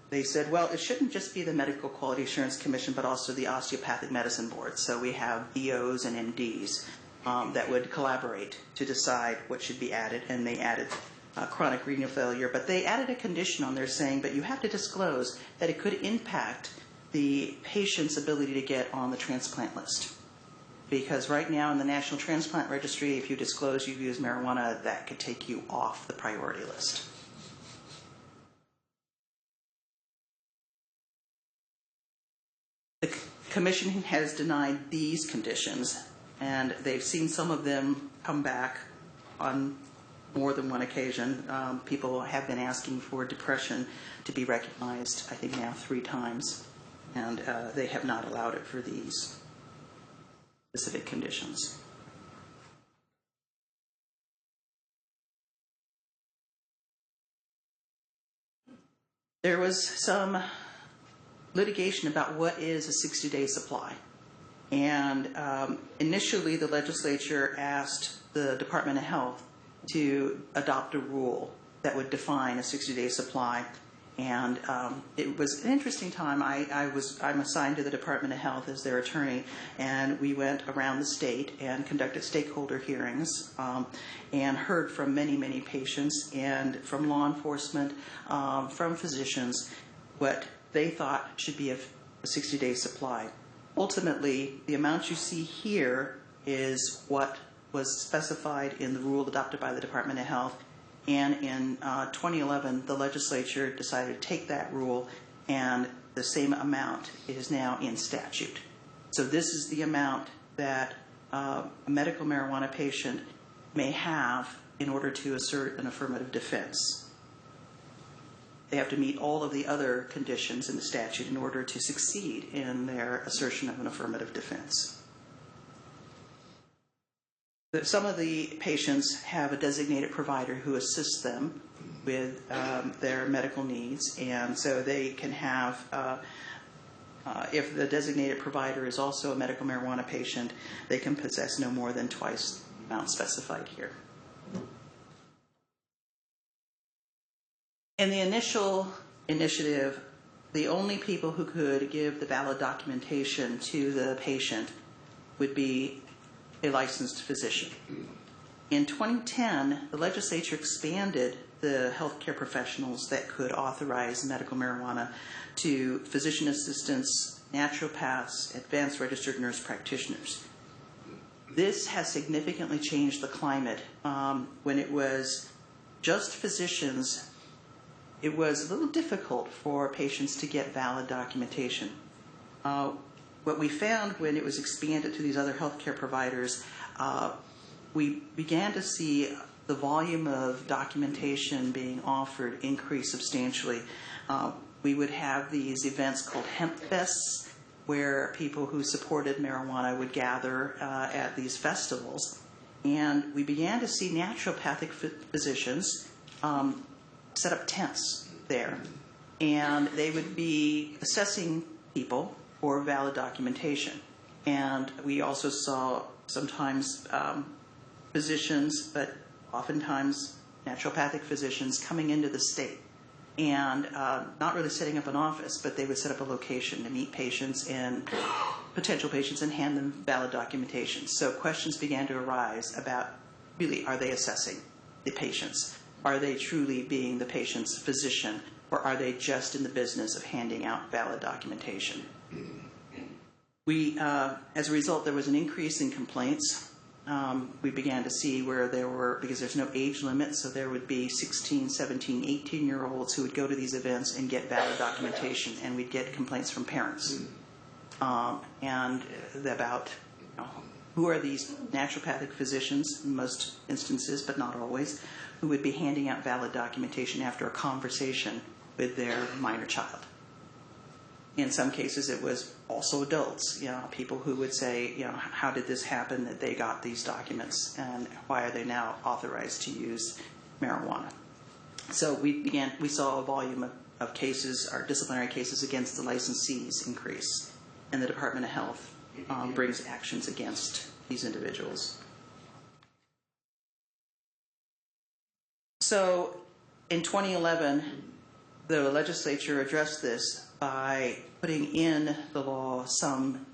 they said, well, it shouldn't just be the Medical Quality Assurance Commission, but also the Osteopathic Medicine Board. So we have DOs and MDs that would collaborate to decide what should be added, and they added chronic renal failure. But they added a condition on there saying, but you have to disclose that it could impact the patient's ability to get on the transplant list. Because right now in the National Transplant Registry, if you disclose you've used marijuana, that could take you off the priority list. The Commission has denied these conditions, and they've seen some of them come back on more than one occasion. People have been asking for depression to be recognized, I think now 3 times, and they have not allowed it for these specific conditions. There was some litigation about what is a 60-day supply. And initially the legislature asked the Department of Health to adopt a rule that would define a 60-day supply. And it was an interesting time. I'm assigned to the Department of Health as their attorney, and we went around the state and conducted stakeholder hearings and heard from many, many patients and from law enforcement, from physicians, what they thought should be a 60-day supply. Ultimately, the amount you see here is what was specified in the rule adopted by the Department of Health. And in 2011, the legislature decided to take that rule, and the same amount is now in statute. So this is the amount that a medical marijuana patient may have in order to assert an affirmative defense. They have to meet all of the other conditions in the statute in order to succeed in their assertion of an affirmative defense. Some of the patients have a designated provider who assists them with their medical needs, and so they can have, if the designated provider is also a medical marijuana patient, they can possess no more than twice the amount specified here. In the initial initiative, the only people who could give the valid documentation to the patient would be a licensed physician. In 2010, the legislature expanded the healthcare professionals that could authorize medical marijuana to physician assistants, naturopaths, advanced registered nurse practitioners. This has significantly changed the climate. When it was just physicians, it was a little difficult for patients to get valid documentation. What we found when it was expanded to these other healthcare providers, we began to see the volume of documentation being offered increased substantially. We would have these events called hemp fests, where people who supported marijuana would gather at these festivals. And we began to see naturopathic physicians set up tents there. And they would be assessing people for valid documentation. And we also saw sometimes physicians, but oftentimes naturopathic physicians coming into the state and not really setting up an office, but they would set up a location to meet patients and potential patients and hand them valid documentation. So questions began to arise about, really, are they assessing the patients? Are they truly being the patient's physician, or are they just in the business of handing out valid documentation? As a result, there was an increase in complaints. We began to see where there were, because there's no age limit, so there would be 16, 17, 18-year-olds who would go to these events and get valid documentation, and we'd get complaints from parents. And about who are these naturopathic physicians, in most instances, but not always, who would be handing out valid documentation after a conversation with their minor child. In some cases, it was also adults, people who would say, how did this happen that they got these documents, and why are they now authorized to use marijuana? So we saw a volume of cases, our disciplinary cases against the licensees increase, and the Department of Health brings actions against these individuals. So in 2011, the legislature addressed this by putting in the law some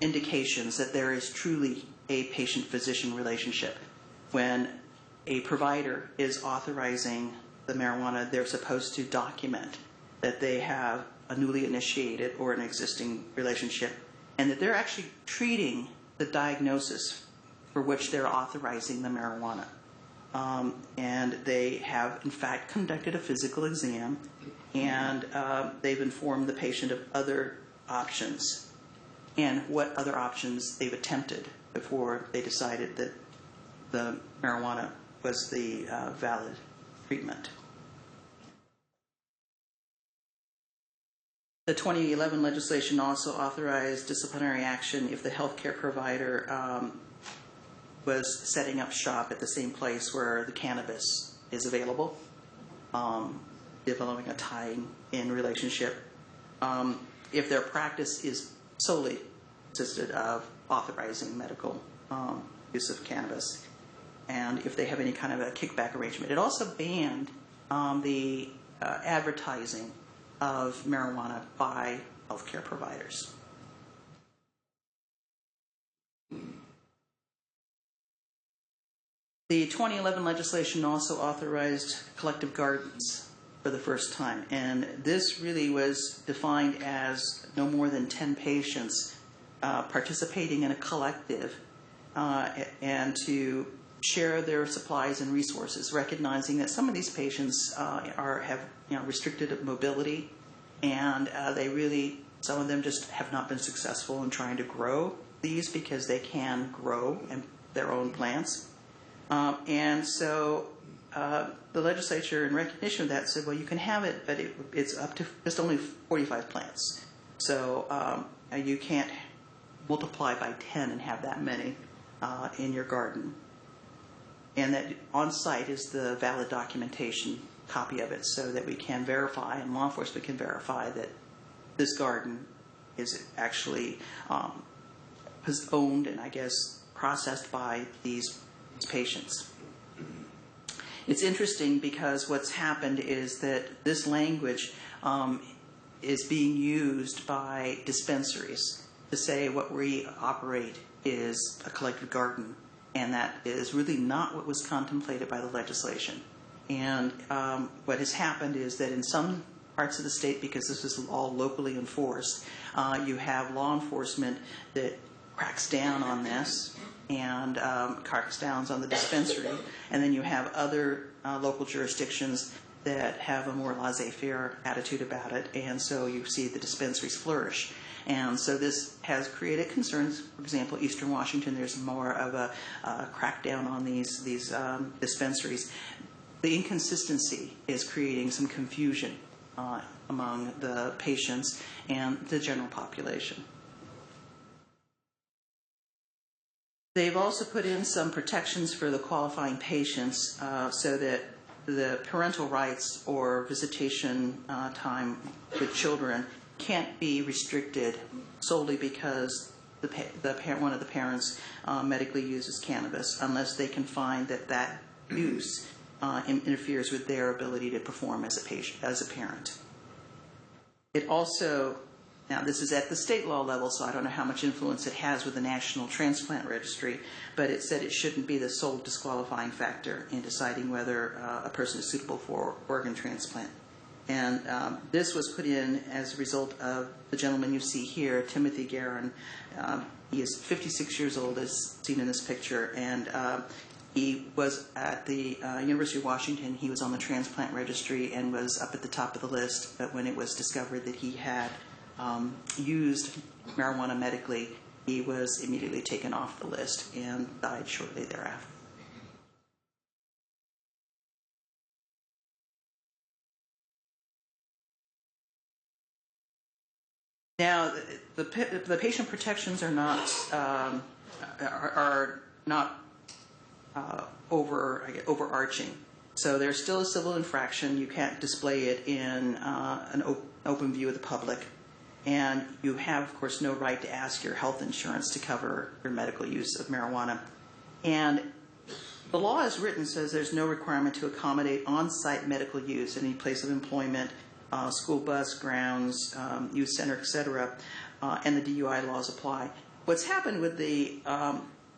indications that there is truly a patient-physician relationship. When a provider is authorizing the marijuana, they're supposed to document that they have a newly initiated or an existing relationship, and that they're actually treating the diagnosis for which they're authorizing the marijuana. And they have, in fact, conducted a physical exam, and they've informed the patient of other options and what other options they've attempted before they decided that the marijuana was the valid treatment. The 2011 legislation also authorized disciplinary action if the healthcare provider was setting up shop at the same place where the cannabis is available, developing a tying-in relationship. If their practice is solely consisted of authorizing medical use of cannabis, and if they have any kind of a kickback arrangement. It also banned the advertising of marijuana by healthcare providers. The 2011 legislation also authorized collective gardens for the first time, and this really was defined as no more than 10 patients participating in a collective and to share their supplies and resources, recognizing that some of these patients have restricted mobility, and some of them just have not been successful in trying to grow these because they can grow their own plants. And so the legislature, in recognition of that, said, well, you can have it, but it's up to just only 45 plants. So you can't multiply by 10 and have that many in your garden. And that on site is the valid documentation copy of it, so that we can verify, and law enforcement can verify, that this garden is actually owned and, I guess, processed by these patients. It's interesting because what's happened is that this language is being used by dispensaries to say what we operate is a collective garden, and that is really not what was contemplated by the legislation. And what has happened is that in some parts of the state, because this is all locally enforced, you have law enforcement that cracks down on this and cracks down on the dispensary, and then you have other local jurisdictions that have a more laissez-faire attitude about it, and so you see the dispensaries flourish. And so this has created concerns. For example, Eastern Washington, there's more of a crackdown on these dispensaries. The inconsistency is creating some confusion among the patients and the general population. They've also put in some protections for the qualifying patients so that the parental rights or visitation time with children can't be restricted solely because one of the parents medically uses cannabis, unless they can find that use interferes with their ability to perform as a parent. It also, now this is at the state law level, so I don't know how much influence it has with the National Transplant Registry, but it said it shouldn't be the sole disqualifying factor in deciding whether a person is suitable for organ transplant. And this was put in as a result of the gentleman you see here, Timothy Guerin. He is 56 years old, as seen in this picture, and he was at the University of Washington. He was on the transplant registry and was up at the top of the list, but when it was discovered that he had used marijuana medically, he was immediately taken off the list and died shortly thereafter. Now, the patient protections are not overarching. So there's still a civil infraction. You can't display it in an open view of the public. And you have, of course, no right to ask your health insurance to cover your medical use of marijuana. And the law as written says there's no requirement to accommodate on-site medical use in any place of employment, school bus, grounds, youth center, etc., and the DUI laws apply. What's happened with the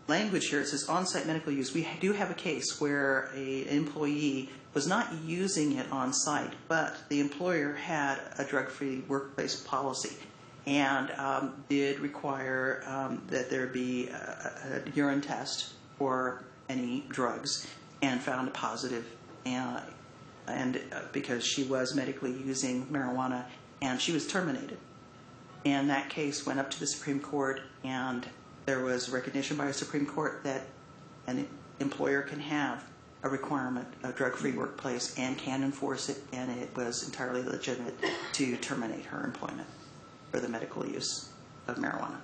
language here, it says on-site medical use. We do have a case where an employee was not using it on-site, but the employer had a drug-free workplace policy and did require that there be a urine test for any drugs, and found a positive, and because she was medically using marijuana, and she was terminated. And that case went up to the Supreme Court, and there was recognition by the Supreme Court that an employer can have a requirement, a drug-free workplace, and can enforce it, and it was entirely legitimate to terminate her employment for the medical use of marijuana.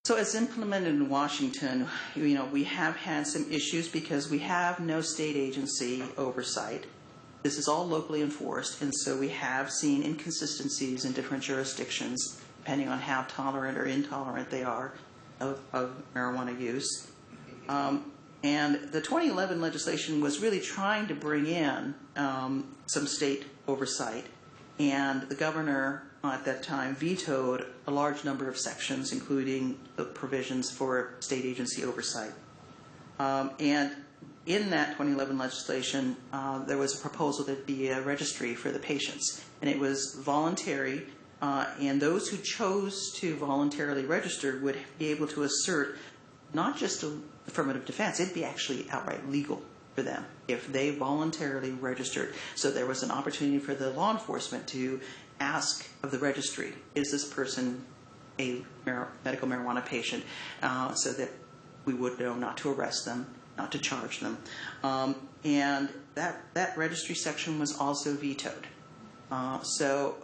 So as implemented in Washington, we have had some issues because we have no state agency oversight. This is all locally enforced, and so we have seen inconsistencies in different jurisdictions depending on how tolerant or intolerant they are of marijuana use. And the 2011 legislation was really trying to bring in some state oversight, and the governor at that time vetoed a large number of sections, including the provisions for state agency oversight. And in that 2011 legislation, there was a proposal that be a registry for the patients, and it was voluntary, and those who chose to voluntarily register would be able to assert not just an affirmative defense, it'd be actually outright legal for them if they voluntarily registered. So there was an opportunity for the law enforcement to ask of the registry, is this person a medical marijuana patient, so that we would know not to arrest them, not to charge them. And that registry section was also vetoed. So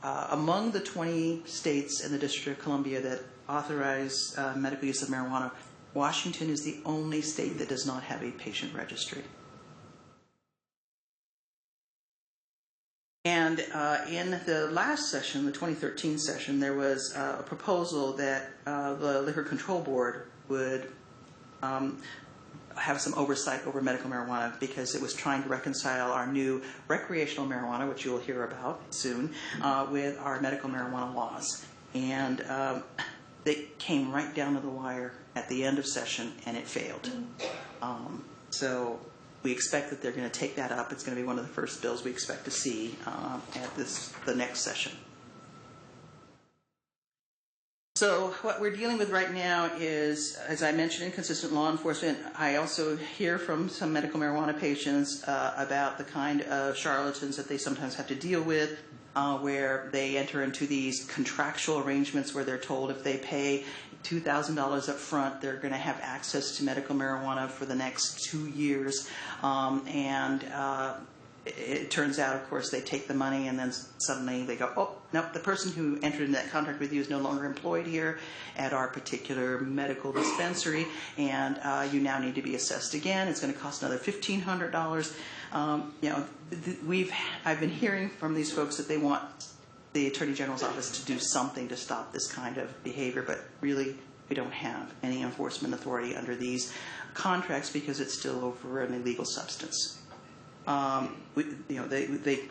among the 20 states and the District of Columbia that authorize medical use of marijuana, Washington is the only state that does not have a patient registry. And in the last session, the 2013 session, there was a proposal that the Liquor Control Board would have some oversight over medical marijuana because it was trying to reconcile our new recreational marijuana, which you will hear about soon, with our medical marijuana laws. And they came right down to the wire at the end of session, and it failed. So we expect that they're going to take that up. It's going to be one of the first bills we expect to see at the next session. So what we're dealing with right now is, as I mentioned, inconsistent law enforcement. I also hear from some medical marijuana patients about the kind of charlatans that they sometimes have to deal with, where they enter into these contractual arrangements where they're told if they pay $2,000 up front, they're going to have access to medical marijuana for the next 2 years. It turns out, of course, they take the money and then suddenly they go, oh, no, the person who entered into that contract with you is no longer employed here at our particular medical dispensary, and you now need to be assessed again. It's going to cost another $1,500. I've been hearing from these folks that they want the Attorney General's office to do something to stop this kind of behavior, but really we don't have any enforcement authority under these contracts because it's still over an illegal substance. They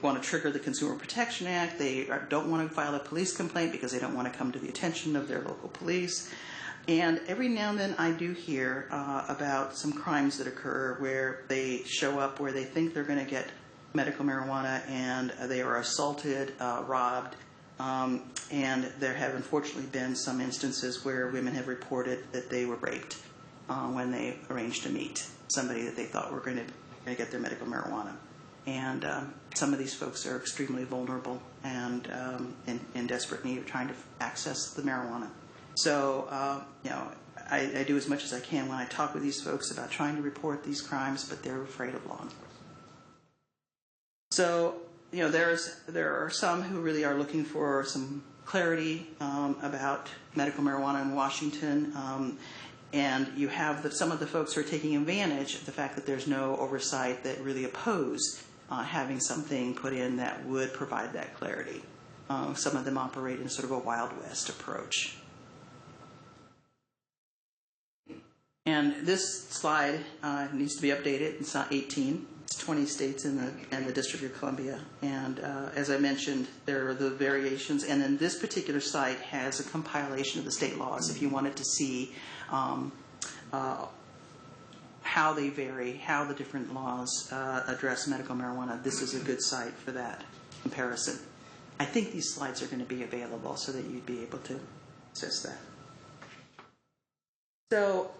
want to trigger the Consumer Protection Act. They don't want to file a police complaint because they don't want to come to the attention of their local police. And every now and then I do hear about some crimes that occur where they show up where they think they're going to get medical marijuana and they are assaulted, robbed, and there have unfortunately been some instances where women have reported that they were raped when they arranged to meet somebody that they thought were going to get their medical marijuana. And some of these folks are extremely vulnerable and in desperate need of trying to access the marijuana. So, I do as much as I can when I talk with these folks about trying to report these crimes, but they're afraid of law enforcement. So, there are some who really are looking for some clarity about medical marijuana in Washington. And you have some of the folks who are taking advantage of the fact that there's no oversight that really oppose having something put in that would provide that clarity. Some of them operate in sort of a Wild West approach. And this slide needs to be updated. It's not 18. It's 20 states in the District of Columbia. And as I mentioned, there are the variations. And then this particular site has a compilation of the state laws if you wanted to see how they vary, how the different laws address medical marijuana. This is a good site for that comparison. I think these slides are going to be available so that you'd be able to access that. So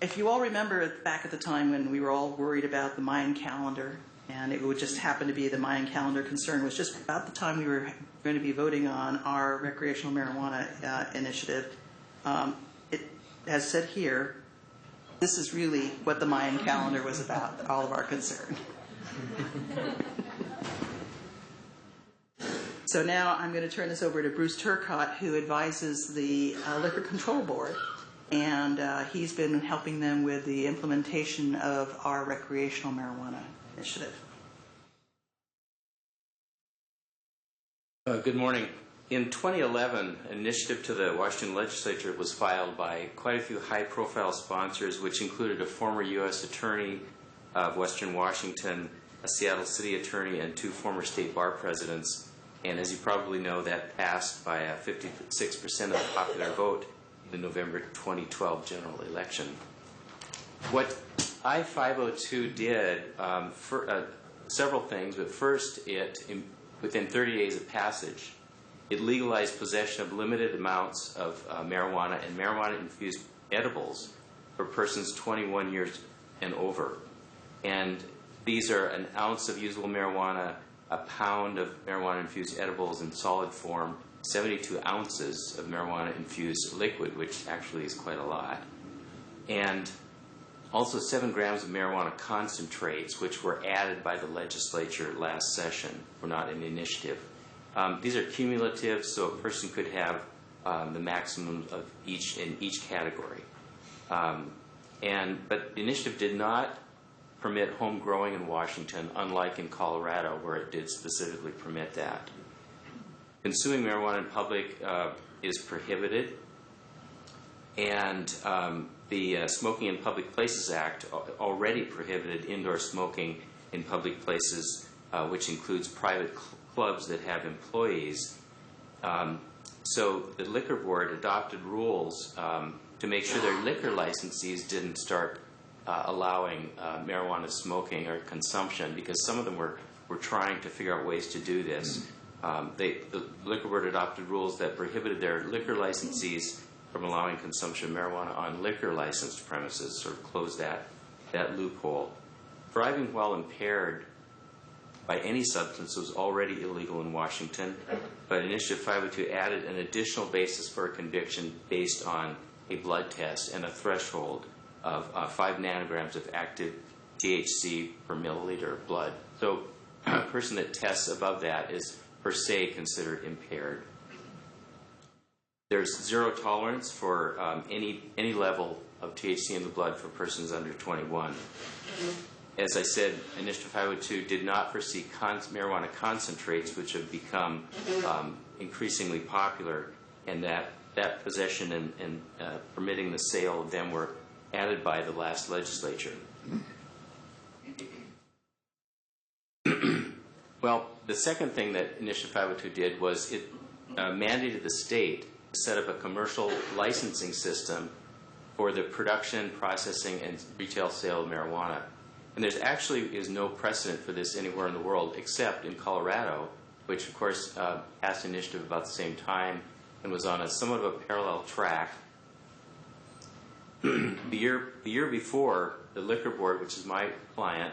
if you all remember back at the time when we were all worried about the Mayan calendar, and it would just happen to be the Mayan calendar concern was just about the time we were going to be voting on our recreational marijuana initiative. As said here, this is really what the Mayan calendar was about, all of our concern. So now I'm going to turn this over to Bruce Turcotte, who advises the Liquor Control Board, and he's been helping them with the implementation of our recreational marijuana initiative. Good morning. In 2011, an initiative to the Washington legislature was filed by quite a few high-profile sponsors, which included a former U.S. attorney of Western Washington, a Seattle city attorney, and 2 former state bar presidents. And as you probably know, that passed by a 56% of the popular vote in the November 2012 general election. What I-502 did, several things, but first, within 30 days of passage, it legalized possession of limited amounts of marijuana and marijuana-infused edibles for persons 21 years and over. And these are an ounce of usable marijuana, a pound of marijuana-infused edibles in solid form, 72 ounces of marijuana-infused liquid, which actually is quite a lot, and also 7 grams of marijuana concentrates, which were added by the legislature last session, were not an initiative. These are cumulative, so a person could have the maximum of each in each category. But the initiative did not permit home growing in Washington, unlike in Colorado, where it did specifically permit that. Consuming marijuana in public is prohibited, and the Smoking in Public Places Act already prohibited indoor smoking in public places, which includes private clubs that have employees. So the Liquor Board adopted rules to make sure their liquor licensees didn't start allowing marijuana smoking or consumption, because some of them were trying to figure out ways to do this. The liquor board adopted rules that prohibited their liquor licensees from allowing consumption of marijuana on liquor licensed premises, sort of closed that loophole. Driving while impaired by any substance was already illegal in Washington, but Initiative 502 added an additional basis for a conviction based on a blood test and a threshold of 5 nanograms of active THC per milliliter of blood. So a person that tests above that is per se considered impaired. There's zero tolerance for any level of THC in the blood for persons under 21. As I said, Initiative 502 did not foresee marijuana concentrates, which have become increasingly popular, and that possession and permitting the sale of them were added by the last legislature. Well, the second thing that Initiative 502 did was it mandated the state to set up a commercial licensing system for the production, processing, and retail sale of marijuana. And there's actually is no precedent for this anywhere in the world except in Colorado, which of course passed initiative about the same time and was on somewhat of a parallel track. The year before, the Liquor Board, which is my client,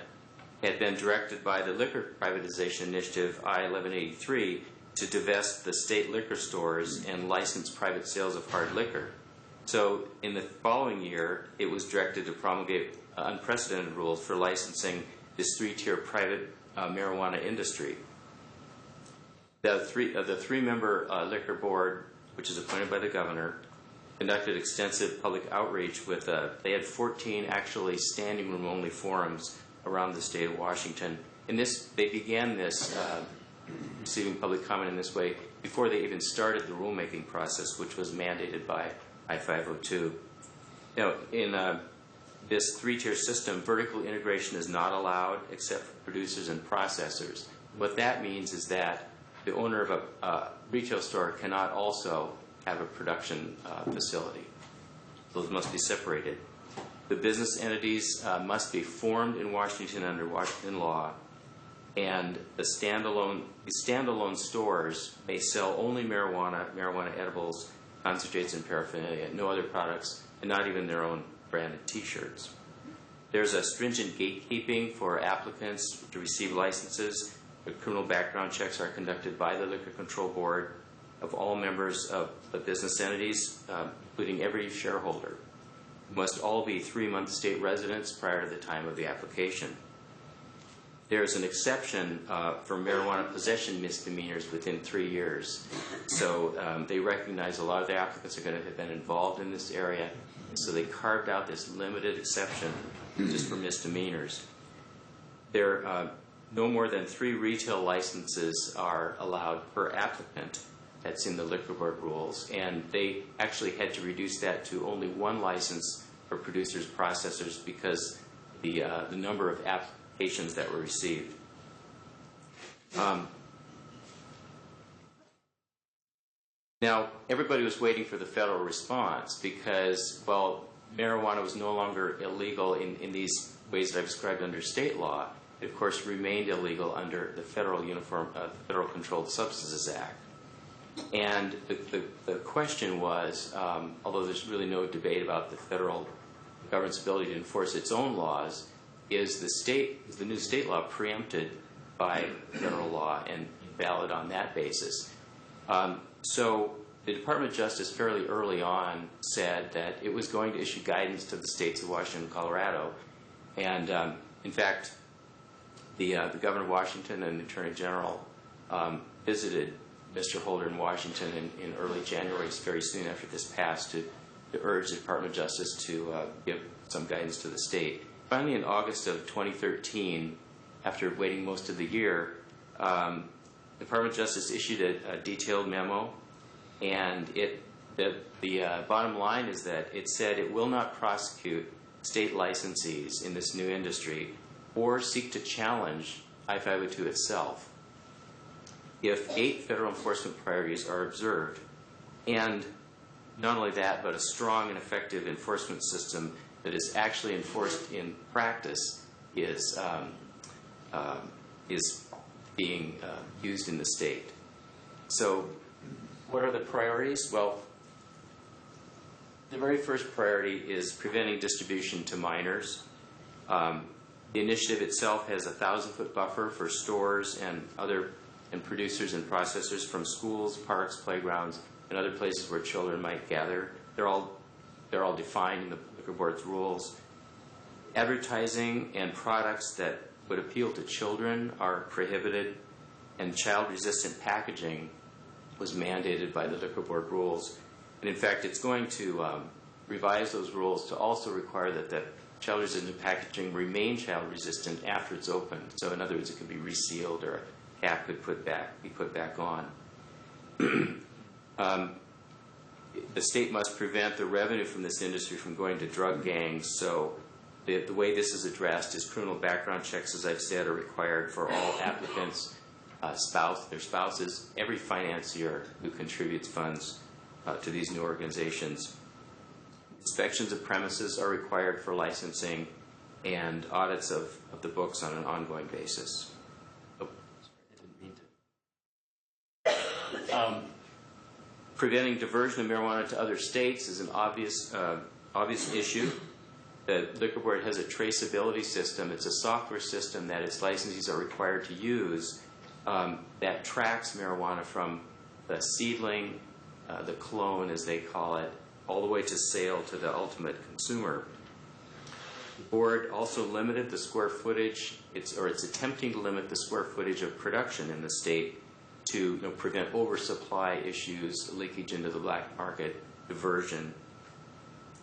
had been directed by the Liquor Privatization Initiative I-1183 to divest the state liquor stores and license private sales of hard liquor. So in the following year, it was directed to promulgate unprecedented rules for licensing this 3-tier private marijuana industry. The three-member Liquor Board, which is appointed by the governor, conducted extensive public outreach with, they had 14 actually standing room only forums around the state of Washington. And they began this, receiving public comment in this way before they even started the rulemaking process, which was mandated by I-502. Now, in this 3-tier system, vertical integration is not allowed except for producers and processors. What that means is that the owner of a retail store cannot also have a production facility. Those must be separated. The business entities must be formed in Washington under Washington law, and the standalone stores may sell only marijuana edibles, concentrates, and paraphernalia, no other products, and not even their own branded T-shirts. There's a stringent gatekeeping for applicants to receive licenses. The criminal background checks are conducted by the Liquor Control Board of all members of the business entities, including every shareholder. Must all be 3-month state residents prior to the time of the application. There's an exception for marijuana possession misdemeanors within 3 years. So they recognize a lot of the applicants are going to have been involved in this area, so they carved out this limited exception just for misdemeanors. No more than 3 retail licenses are allowed per applicant. That's in the Liquor Board rules, and they actually had to reduce that to only 1 license for producers, processors, because the number of applications that were received. Now, everybody was waiting for the federal response because, well, marijuana was no longer illegal in these ways that I've described under state law. It, of course, remained illegal under the Federal Controlled Substances Act. And the question was, although there's really no debate about the federal government's ability to enforce its own laws, is the new state law preempted by federal law and valid on that basis? So the Department of Justice fairly early on said that it was going to issue guidance to the states of Washington and Colorado. And in fact, the governor of Washington and the Attorney General visited Mr. Holder in Washington in early January, very soon after this passed, to urge the Department of Justice to give some guidance to the state. Finally, in August of 2013, after waiting most of the year, the Department of Justice issued a detailed memo, and the bottom line is that it said it will not prosecute state licensees in this new industry or seek to challenge I-502 itself if 8 federal enforcement priorities are observed. And not only that, but a strong and effective enforcement system that is actually enforced in practice is being used in the state. So what are the priorities? Well, the very first priority is preventing distribution to minors. The initiative itself has a 1,000-foot buffer for stores and producers and processors from schools, parks, playgrounds, and other places where children might gather. They're all defined in the Liquor Board's rules. Advertising and products that would appeal to children are prohibited, and child-resistant packaging was mandated by the Liquor Board rules. And in fact, it's going to revise those rules to also require that the child-resistant packaging remain child-resistant after it's opened. So in other words, it could be resealed or a cap could be put back on. The state must prevent the revenue from this industry from going to drug gangs. So the way this is addressed is criminal background checks, as I've said, are required for all applicants, their spouses, every financier who contributes funds to these new organizations. Inspections of premises are required for licensing, and audits of the books on an ongoing basis. Oh, sorry, I didn't mean to. Preventing diversion of marijuana to other states is an obvious issue. The Liquor Board has a traceability system. It's a software system that its licensees are required to use that tracks marijuana from the seedling, the clone, as they call it, all the way to sale to the ultimate consumer. The board also limited the square footage, it's attempting to limit the square footage of production in the state to prevent oversupply issues, leakage into the black market, diversion.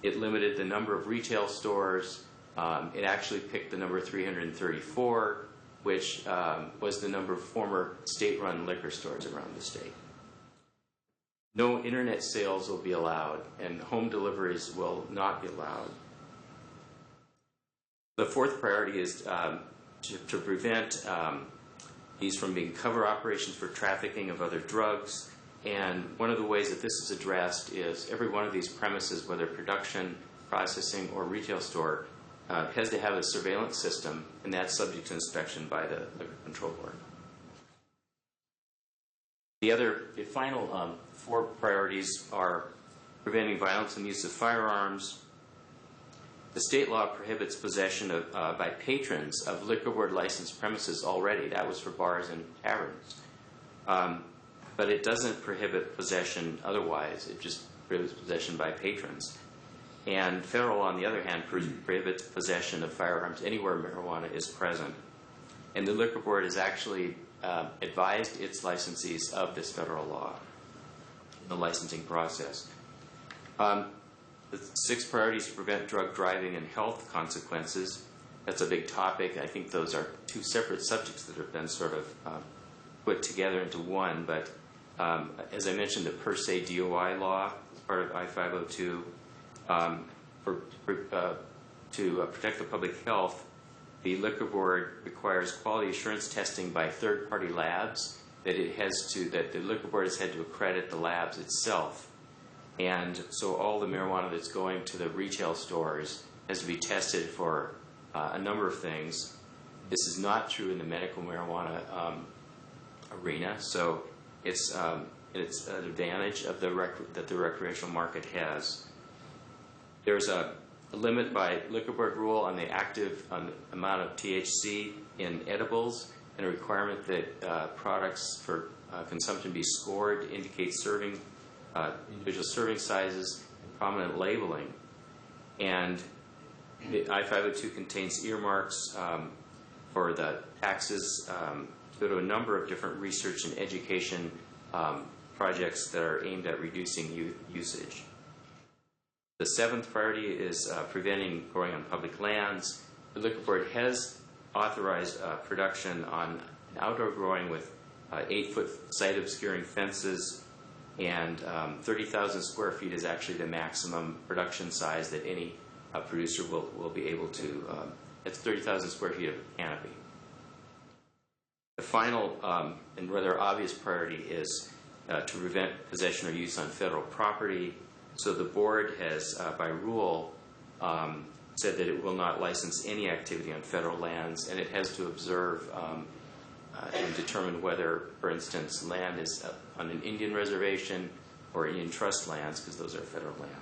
It limited the number of retail stores. It actually picked the number 334, which was the number of former state-run liquor stores around the state. No internet sales will be allowed, and home deliveries will not be allowed. The fourth priority is to prevent these from being cover operations for trafficking of other drugs. And one of the ways that this is addressed is every one of these premises, whether production, processing, or retail store, has to have a surveillance system, and that's subject to inspection by the Liquor Control Board. The final four priorities are preventing violence and use of firearms. The state law prohibits possession of, by patrons of Liquor Board licensed premises already. That was for bars and taverns. But it doesn't prohibit possession otherwise. It just prohibits possession by patrons. And federal law, on the other hand, prohibits possession of firearms anywhere marijuana is present. And the Liquor Board has actually advised its licensees of this federal law in the licensing process. The sixth priority is to prevent drug driving and health consequences. That's a big topic. I think those are two separate subjects that have been sort of put together into one. But as I mentioned, the per se DOI law is part of I-502. To protect the public health, the Liquor Board requires quality assurance testing by third-party labs. That the Liquor Board has had to accredit the labs itself. And so all the marijuana that's going to the retail stores has to be tested for a number of things. This is not true in the medical marijuana arena, so it's an advantage of that the recreational market has. There's a limit by Liquor Board rule on the amount of THC in edibles, and a requirement that products for consumption be scored to indicate individual serving sizes, and prominent labeling. And the I-502 contains earmarks for the taxes to go to a number of different research and education projects that are aimed at reducing usage. The seventh priority is preventing growing on public lands. The Liquor Board has authorized production on outdoor growing with 8-foot site-obscuring fences, and 30,000 square feet is actually the maximum production size that any producer will be able to. It's 30,000 square feet of canopy. The final and rather obvious priority is to prevent possession or use on federal property. So the board has, by rule, said that it will not license any activity on federal lands, and it has to observe and determine whether, for instance, land is on an Indian reservation or Indian trust lands, because those are federal lands.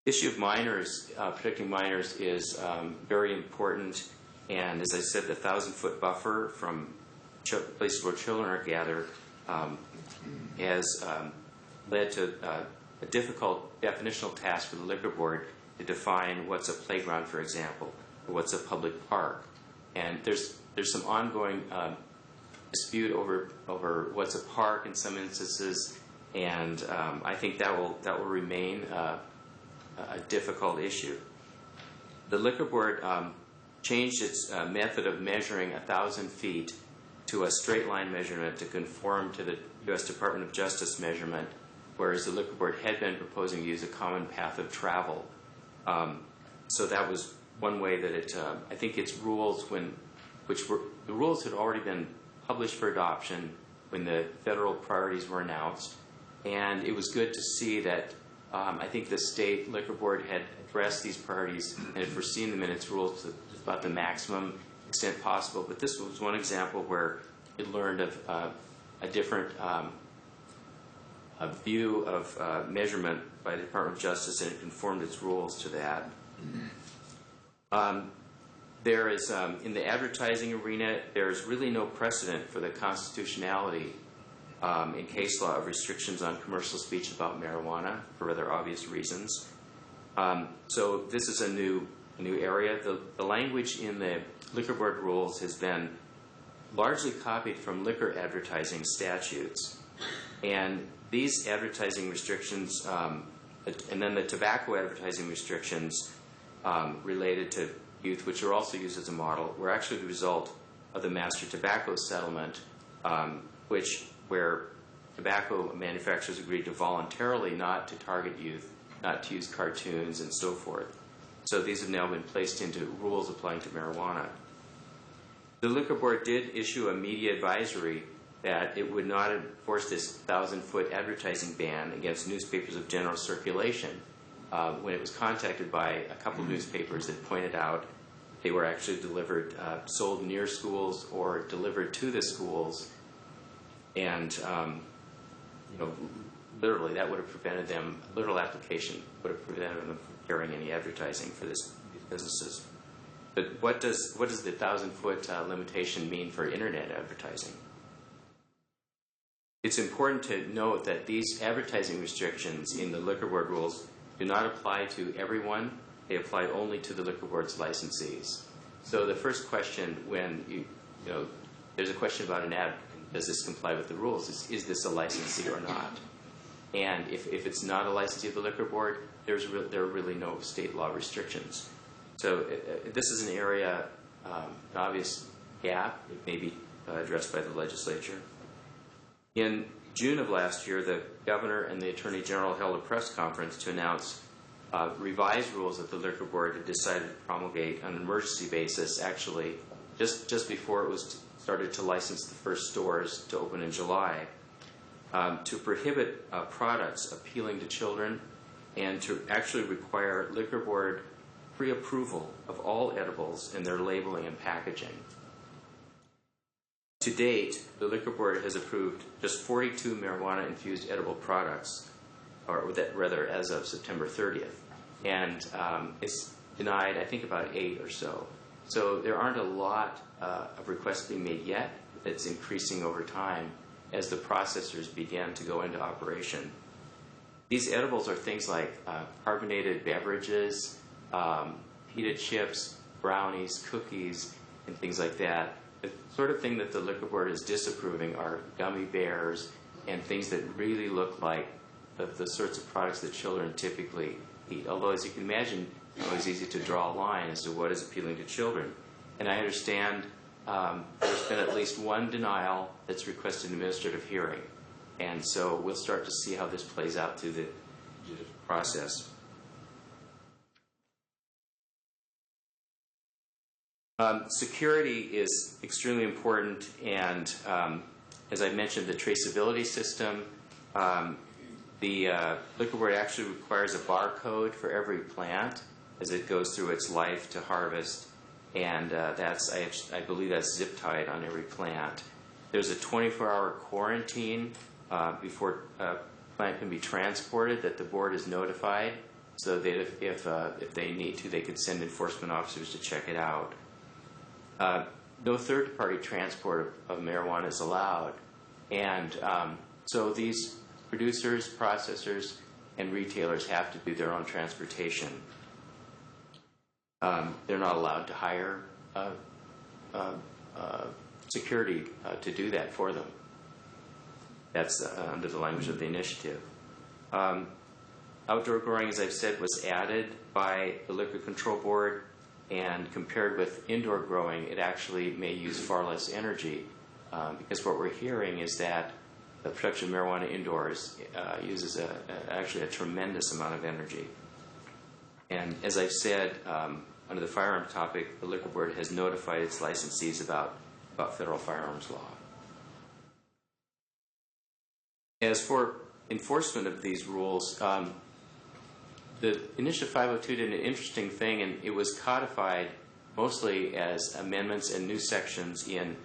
The issue of minors, protecting minors, is very important. And as I said, the 1,000-foot buffer from places where children are gathered has led to a difficult definitional task for the liquor board to define what's a playground, for example, or what's a public park. And there's some ongoing dispute over what's a park in some instances, and I think that will remain a difficult issue. The liquor board changed its method of measuring 1,000 feet to a straight line measurement to conform to the U.S. Department of Justice measurement, whereas the liquor board had been proposing to use a common path of travel. So that was one way that it, I think its rules, the rules had already been published for adoption when the federal priorities were announced, and it was good to see that I think the state liquor board had addressed these priorities and had foreseen them in its rules to about the maximum extent possible. But this was one example where it learned of a different view of measurement by the Department of Justice, and it conformed its rules to that. There is, in the advertising arena, there is really no precedent for the constitutionality in case law of restrictions on commercial speech about marijuana for rather obvious reasons. So this is a new area. The language in the liquor board rules has been largely copied from liquor advertising statutes. And these advertising restrictions, and then the tobacco advertising restrictions related to youth, which are also used as a model, were actually the result of the Master Tobacco Settlement, where tobacco manufacturers agreed to voluntarily not to target youth, not to use cartoons, and so forth. So these have now been placed into rules applying to marijuana. The liquor board did issue a media advisory that it would not enforce this 1,000-foot advertising ban against newspapers of general circulation when it was contacted by a couple of newspapers that pointed out they were actually delivered, sold near schools or delivered to the schools, and literally that would have prevented them, literal application would have prevented them from carrying any advertising for these businesses. But what does the 1,000-foot limitation mean for internet advertising? It's important to note that these advertising restrictions in the liquor board rules do not apply to everyone. They apply only to the liquor board's licensees. So the first question when there's a question about an ad, does this comply with the rules? Is this a licensee or not? And if it's not a licensee of the liquor board, there are really no state law restrictions. So this is an area, an obvious gap. It may be addressed by the legislature. In June of last year, the governor and the attorney general held a press conference to announce revised rules that the liquor board had decided to promulgate on an emergency basis, actually just before it was started to license the first stores to open in July, to prohibit products appealing to children and to actually require liquor board pre-approval of all edibles in their labeling and packaging. To date, the liquor board has approved just 42 marijuana-infused edible products, or rather as of September 30th, and it's denied, I think, about 8 or so. So there aren't a lot of requests being made yet. It's increasing over time as the processors begin to go into operation. These edibles are things like carbonated beverages, pita chips, brownies, cookies, and things like that. The sort of thing that the liquor board is disapproving are gummy bears and things that really look like the sorts of products that children typically eat. Although, as you can imagine, it's always easy to draw a line as to what is appealing to children. And I understand there's been at least one denial that's requested an administrative hearing. And so we'll start to see how this plays out through the process. Security is extremely important, and as I mentioned, the traceability system, the liquor board actually requires a barcode for every plant as it goes through its life to harvest, and I believe that's zip tied on every plant. There's a 24-hour quarantine before a plant can be transported that the board is notified, so that if they need to, they could send enforcement officers to check it out. No third-party transport of marijuana is allowed, and so these producers, processors, and retailers have to do their own transportation. They're not allowed to hire security to do that for them. That's under the language of the initiative. Outdoor growing, as I've said, was added by the Liquor Control Board, and compared with indoor growing, it actually may use far less energy, because what we're hearing is that the production of marijuana indoors uses actually a tremendous amount of energy. And as I've said, under the firearm topic, the Liquor Board has notified its licensees about federal firearms law. As for enforcement of these rules, the Initiative 502 did an interesting thing, and it was codified mostly as amendments and new sections in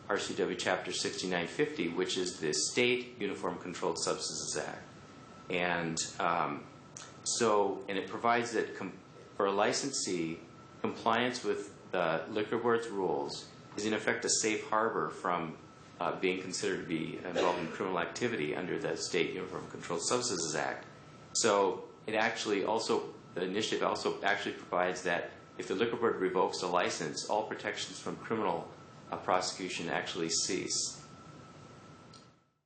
RCW Chapter 6950, which is the State Uniform Controlled Substances Act. And and it provides that for a licensee, compliance with the Liquor Board's rules is in effect a safe harbor from being considered to be involved in criminal activity under the State Uniform Controlled Substances Act. So it actually also, the initiative also actually provides that if the Liquor Board revokes a license, all protections from criminal prosecution actually cease.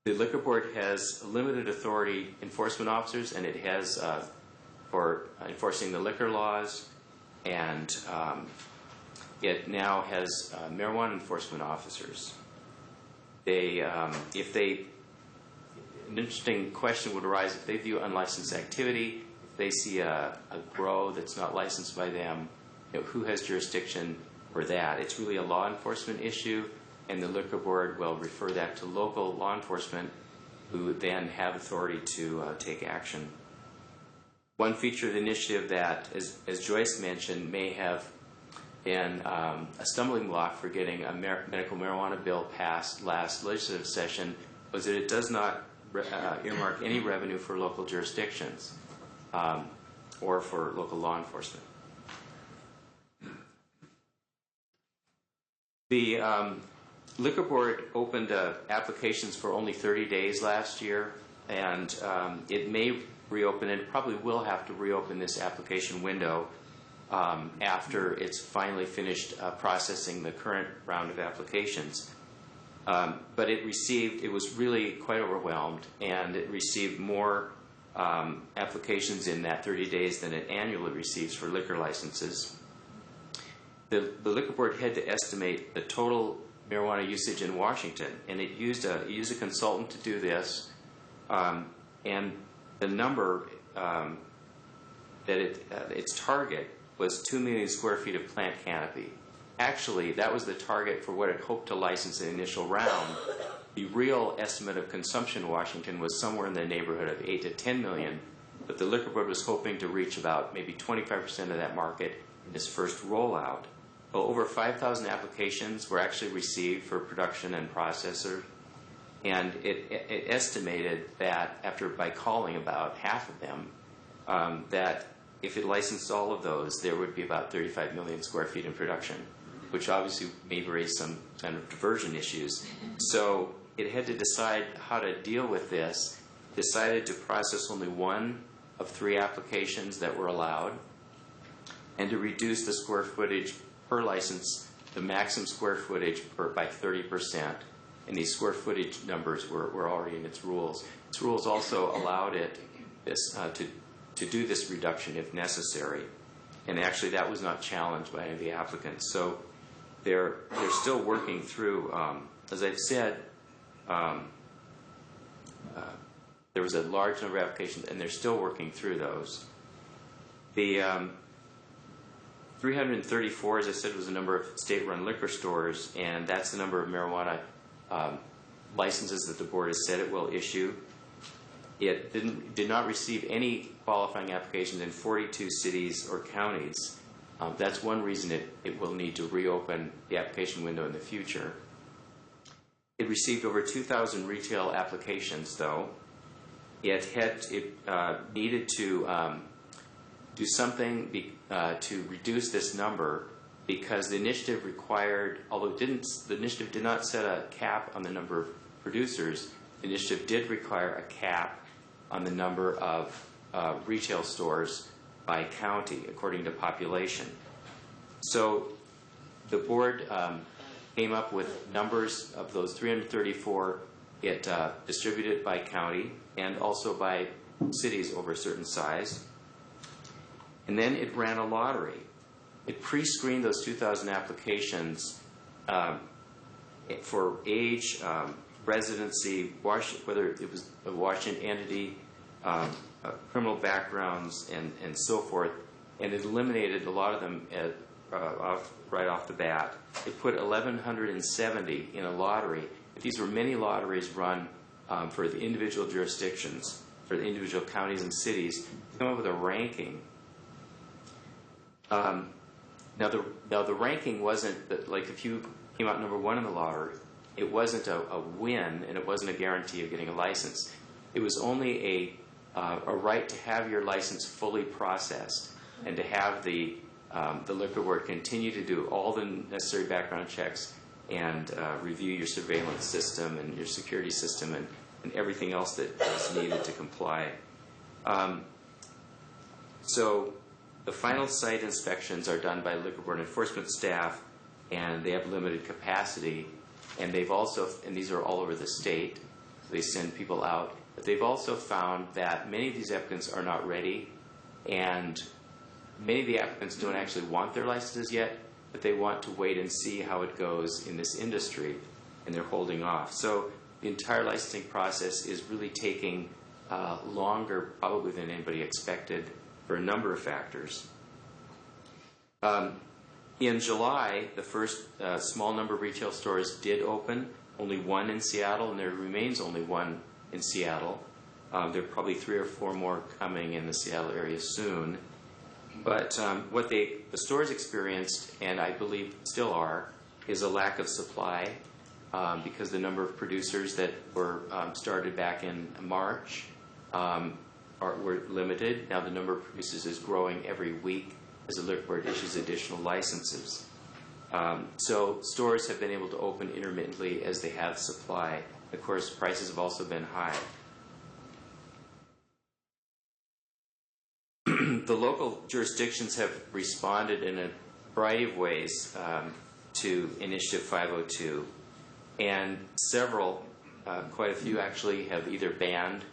The Liquor Board has limited authority enforcement officers, and it has for enforcing the liquor laws, and it now has marijuana enforcement officers. An interesting question would arise if they view unlicensed activity, if they see a grow that's not licensed by them, who has jurisdiction for that? It's really a law enforcement issue, and the Liquor Board will refer that to local law enforcement, who then have authority to take action. One feature of the initiative that, as Joyce mentioned, may have been a stumbling block for getting a medical marijuana bill passed last legislative session was that it does not earmark any revenue for local jurisdictions or for local law enforcement. The Liquor Board opened applications for only 30 days last year, and it may reopen, and probably will have to reopen this application window after it's finally finished processing the current round of applications. But it was really quite overwhelmed, and it received more applications in that 30 days than it annually receives for liquor licenses. The Liquor Board had to estimate the total marijuana usage in Washington, and it used a consultant to do this, and the number that its target was 2 million square feet of plant canopy. Actually, that was the target for what it hoped to license in the initial round. The real estimate of consumption in Washington was somewhere in the neighborhood of 8 to 10 million, but the Liquor Board was hoping to reach about maybe 25% of that market in its first rollout. Well, over 5,000 applications were actually received for production and processor, and it estimated that by calling about half of them, that if it licensed all of those, there would be about 35 million square feet in production, which obviously may raise some kind of diversion issues. So it had to decide how to deal with this, decided to process only one of 3 applications that were allowed, and to reduce the square footage per license, the maximum square footage by 30%. And these square footage numbers were already in its rules. Its rules also allowed it to do this reduction if necessary. And actually that was not challenged by any of the applicants. So they're still working through, as I've said, there was a large number of applications, and they're still working through those. The 334, as I said, was the number of state-run liquor stores, and that's the number of marijuana licenses that the board has said it will issue. It did not receive any qualifying applications in 42 cities or counties, That's one reason it will need to reopen the application window in the future. It received over 2,000 retail applications, though. It needed to do something to reduce this number, because the initiative required, although the initiative did not set a cap on the number of producers, the initiative did require a cap on the number of retail stores by county according to population. So the board came up with numbers of those 334. It distributed by county and also by cities over a certain size. And then it ran a lottery. It pre-screened those 2,000 applications for age, residency, whether it was a Washington entity, criminal backgrounds, and so forth, and it eliminated a lot of them right off the bat. It put 1,170 in a lottery. These were many lotteries run for the individual jurisdictions, for the individual counties and cities, to come up with a ranking. Now the ranking wasn't that, like, if you came out number one in the lottery, it wasn't a win, and it wasn't a guarantee of getting a license. It was only a right to have your license fully processed and to have the liquor board continue to do all the necessary background checks and review your surveillance system and your security system and everything else that is needed to comply. So the final site inspections are done by liquor board enforcement staff, and they have limited capacity. And they've also, and these are all over the state, they send people out. But they've also found that many of these applicants are not ready, and many of the applicants don't actually want their licenses yet, but they want to wait and see how it goes in this industry, and they're holding off. So the entire licensing process is really taking longer probably than anybody expected for a number of factors. In July, the first small number of retail stores did open, only one in Seattle, and there remains only one in Seattle. There are probably 3 or 4 more coming in the Seattle area soon. But what the stores experienced, and I believe still are, is a lack of supply because the number of producers that were started back in March were limited. Now the number of producers is growing every week as the liquor board issues additional licenses. So stores have been able to open intermittently as they have supply. Of course, prices have also been high. The local jurisdictions have responded in a variety of ways to Initiative 502, and several, quite a few actually, have either banned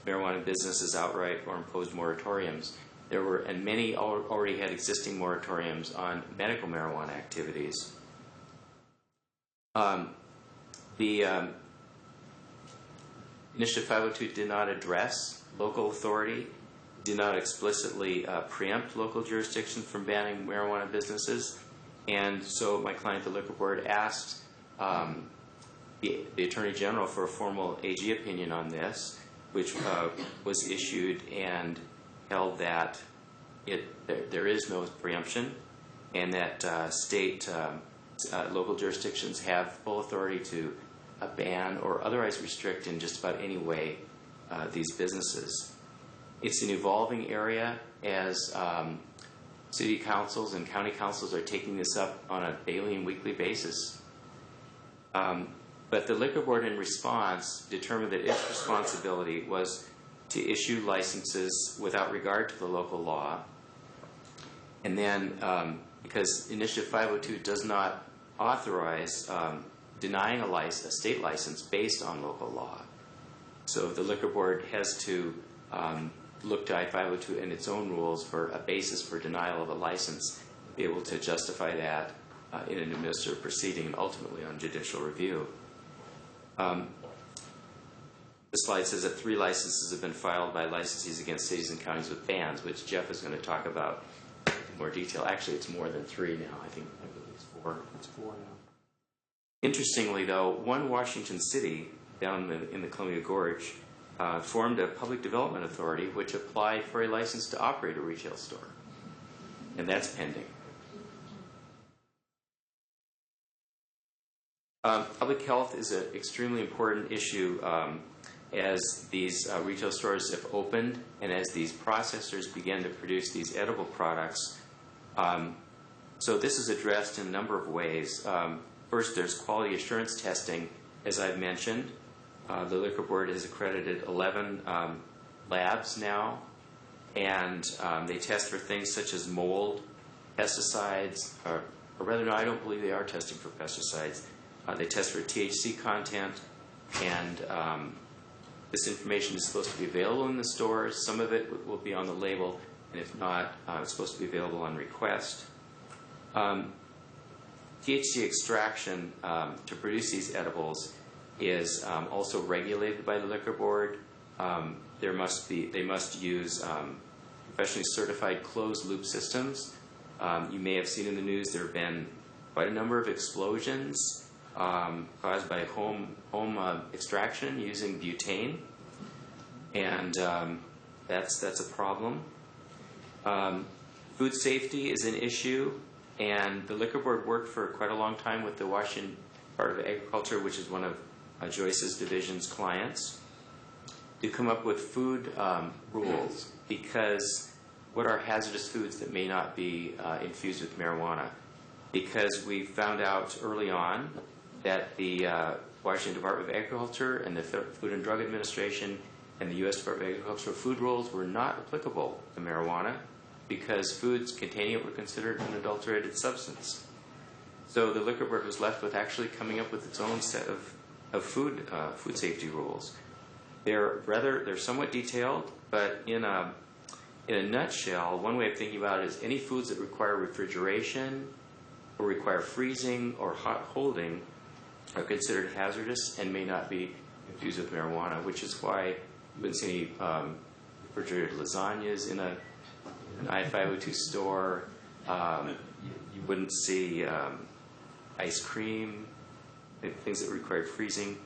marijuana businesses outright or imposed moratoriums. There were, and many already had existing moratoriums on medical marijuana activities. The Initiative 502 did not address local authority, did not explicitly preempt local jurisdictions from banning marijuana businesses, and so my client, the liquor board, asked the Attorney General for a formal AG opinion on this, which was issued and held that there is no preemption, and that local jurisdictions have full authority to ban or otherwise restrict in just about any way these businesses. It's an evolving area as city councils and county councils are taking this up on a daily and weekly basis. But the liquor board, in response, determined that its responsibility was to issue licenses without regard to the local law. And then, because Initiative 502 does not authorize denying a state license based on local law. So the liquor board has to look to I-502 and its own rules for a basis for denial of a license, be able to justify that in an administrative proceeding and ultimately on judicial review. The slide says that 3 licenses have been filed by licensees against cities and counties with bans, which Jeff is going to talk about in more detail. Actually, it's more than 3 now. I believe it's 4. It's 4 now. Interestingly, though, one Washington city down in the Columbia Gorge formed a public development authority which applied for a license to operate a retail store, and that's pending. Public health is an extremely important issue as these retail stores have opened and as these processors begin to produce these edible products. So this is addressed in a number of ways. First, there's quality assurance testing, as I've mentioned. The Liquor Board has accredited 11 labs now, and they test for things such as mold, pesticides, or rather, no, I don't believe they are testing for pesticides. They test for THC content, and this information is supposed to be available in the stores. Some of it will be on the label, and if not, it's supposed to be available on request. THC extraction to produce these edibles is also regulated by the Liquor Board. They must use professionally certified closed-loop systems. You may have seen in the news there have been quite a number of explosions caused by home extraction using butane, and that's a problem. Food safety is an issue, and the Liquor Board worked for quite a long time with the Washington Department of Agriculture, which is one of Joyce's division's clients, to come up with food rules, because what are hazardous foods that may not be infused with marijuana? Because we found out early on that the Washington Department of Agriculture and the Food and Drug Administration and the U.S. Department of Agriculture food rules were not applicable to marijuana because foods containing it were considered an adulterated substance. So the Liquor Board was left with actually coming up with its own set of food safety rules. They're somewhat detailed, but in a nutshell, one way of thinking about it is any foods that require refrigeration or require freezing or hot holding are considered hazardous and may not be infused with marijuana, which is why you wouldn't see any refrigerated lasagnas in an I-502 store. You wouldn't see ice cream, things that required freezing.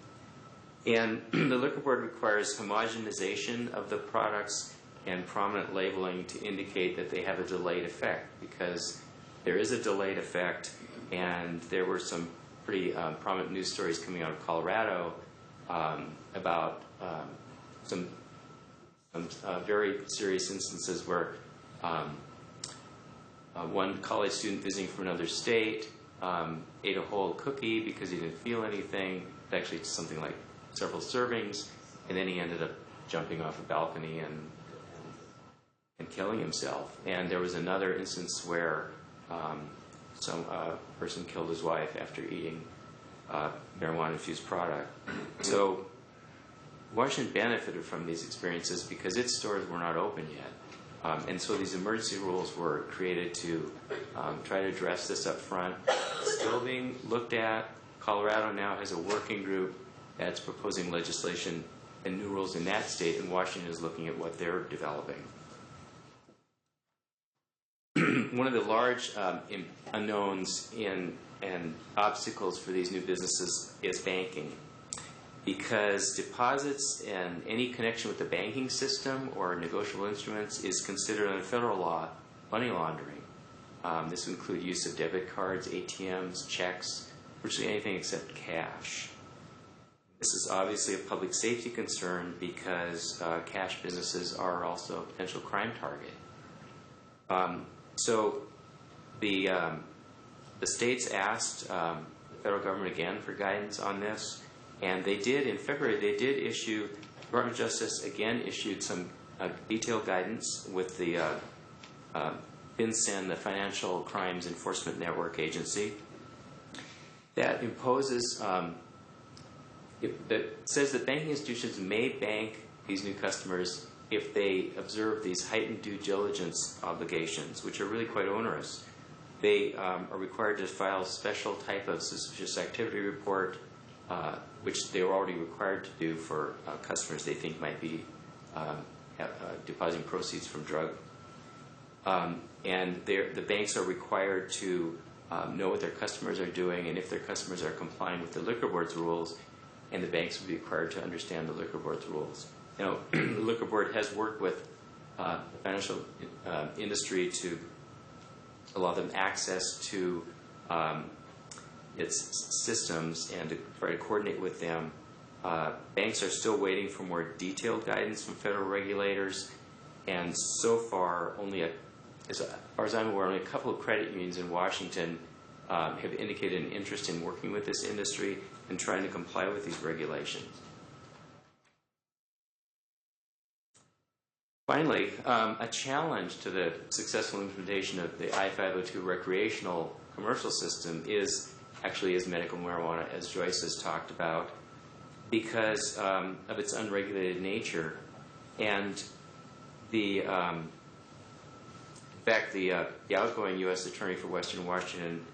And the Liquor Board requires homogenization of the products and prominent labeling to indicate that they have a delayed effect, because there is a delayed effect, and there were some pretty prominent news stories coming out of Colorado about some very serious instances where one college student visiting from another state ate a whole cookie because he didn't feel anything, actually something like several servings, and then he ended up jumping off a balcony and killing himself. And there was another instance where some person killed his wife after eating marijuana-infused product. So Washington benefited from these experiences because its stores were not open yet. And so these emergency rules were created to try to address this up front. Still being looked at. Colorado now has a working group that's proposing legislation and new rules in that state, and Washington is looking at what they're developing. One of the large unknowns and obstacles for these new businesses is banking, because deposits and any connection with the banking system or negotiable instruments is considered under federal law money laundering. This would include use of debit cards, ATMs, checks, virtually anything except cash. This is obviously a public safety concern because cash businesses are also a potential crime target. So the states asked the federal government again for guidance on this, and they did. In February, they did issue, the Department of Justice again issued some detailed guidance with the FinCEN, the Financial Crimes Enforcement Network Agency, that imposes, that says that banking institutions may bank these new customers if they observe these heightened due diligence obligations, which are really quite onerous. They are required to file a special type of suspicious activity report, which they were already required to do for customers they think might be depositing proceeds from drug. And the banks are required to know what their customers are doing, and if their customers are complying with the Liquor Board's rules, and the banks will be required to understand the Liquor Board's rules. You know, the Liquor Board has worked with the financial industry to allow them access to its systems and to try to coordinate with them. Banks are still waiting for more detailed guidance from federal regulators, and so far, as far as I'm aware, only a couple of credit unions in Washington have indicated an interest in working with this industry and trying to comply with these regulations. Finally, a challenge to the successful implementation of the I-502 recreational commercial system is medical marijuana, as Joyce has talked about, because of its unregulated nature. And in fact, the outgoing U.S. Attorney for Western Washington,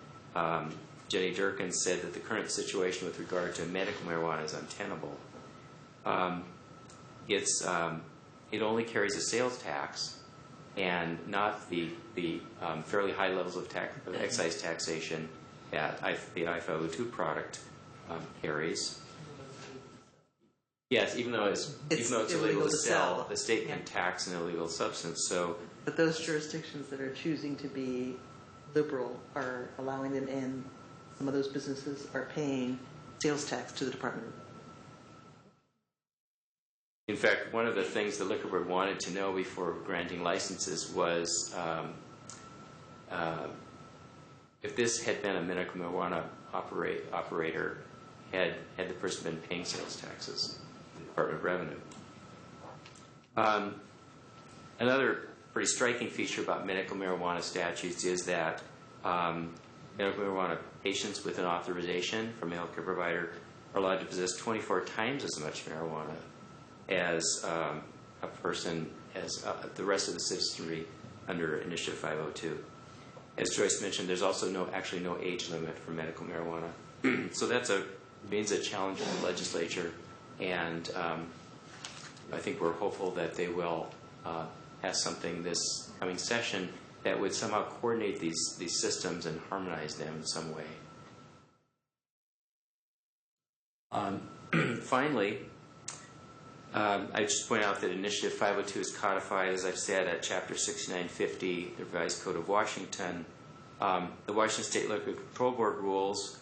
Jenny Durkin, said that the current situation with regard to medical marijuana is untenable. It only carries a sales tax and not the fairly high levels of excise taxation that the I-502 product carries. Yes, even though it's illegal to sell, the state can tax an illegal substance. But those jurisdictions that are choosing to be liberal are allowing them in. Some of those businesses are paying sales tax to the Department of Health. In fact, one of the things the Liquor Board wanted to know before granting licenses was if this had been a medical marijuana operator, had the person been paying sales taxes to the Department of Revenue. Another pretty striking feature about medical marijuana statutes is that medical marijuana patients with an authorization from a healthcare provider are allowed to possess 24 times as much marijuana as a person, as the rest of the citizenry under Initiative 502. As Joyce mentioned, there's also no age limit for medical marijuana. So that means a challenge in the legislature, and I think we're hopeful that they will pass something this coming session that would somehow coordinate these systems and harmonize them in some way. Finally, I just point out that Initiative 502 is codified, as I've said, at Chapter 6950, the Revised Code of Washington. The Washington State Liquor Control Board rules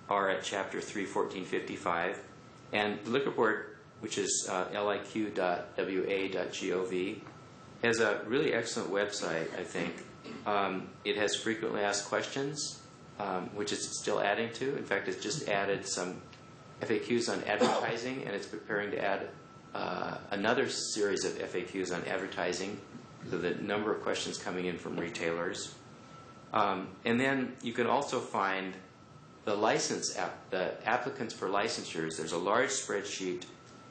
are at Chapter 31455. And the Liquor Board, which is liq.wa.gov, has a really excellent website, I think. It has frequently asked questions, which it's still adding to. In fact, it's just added some FAQs on advertising, and it's preparing to add another series of FAQs on advertising, so the number of questions coming in from retailers. And then you can also find the applicants for licensures. There's a large spreadsheet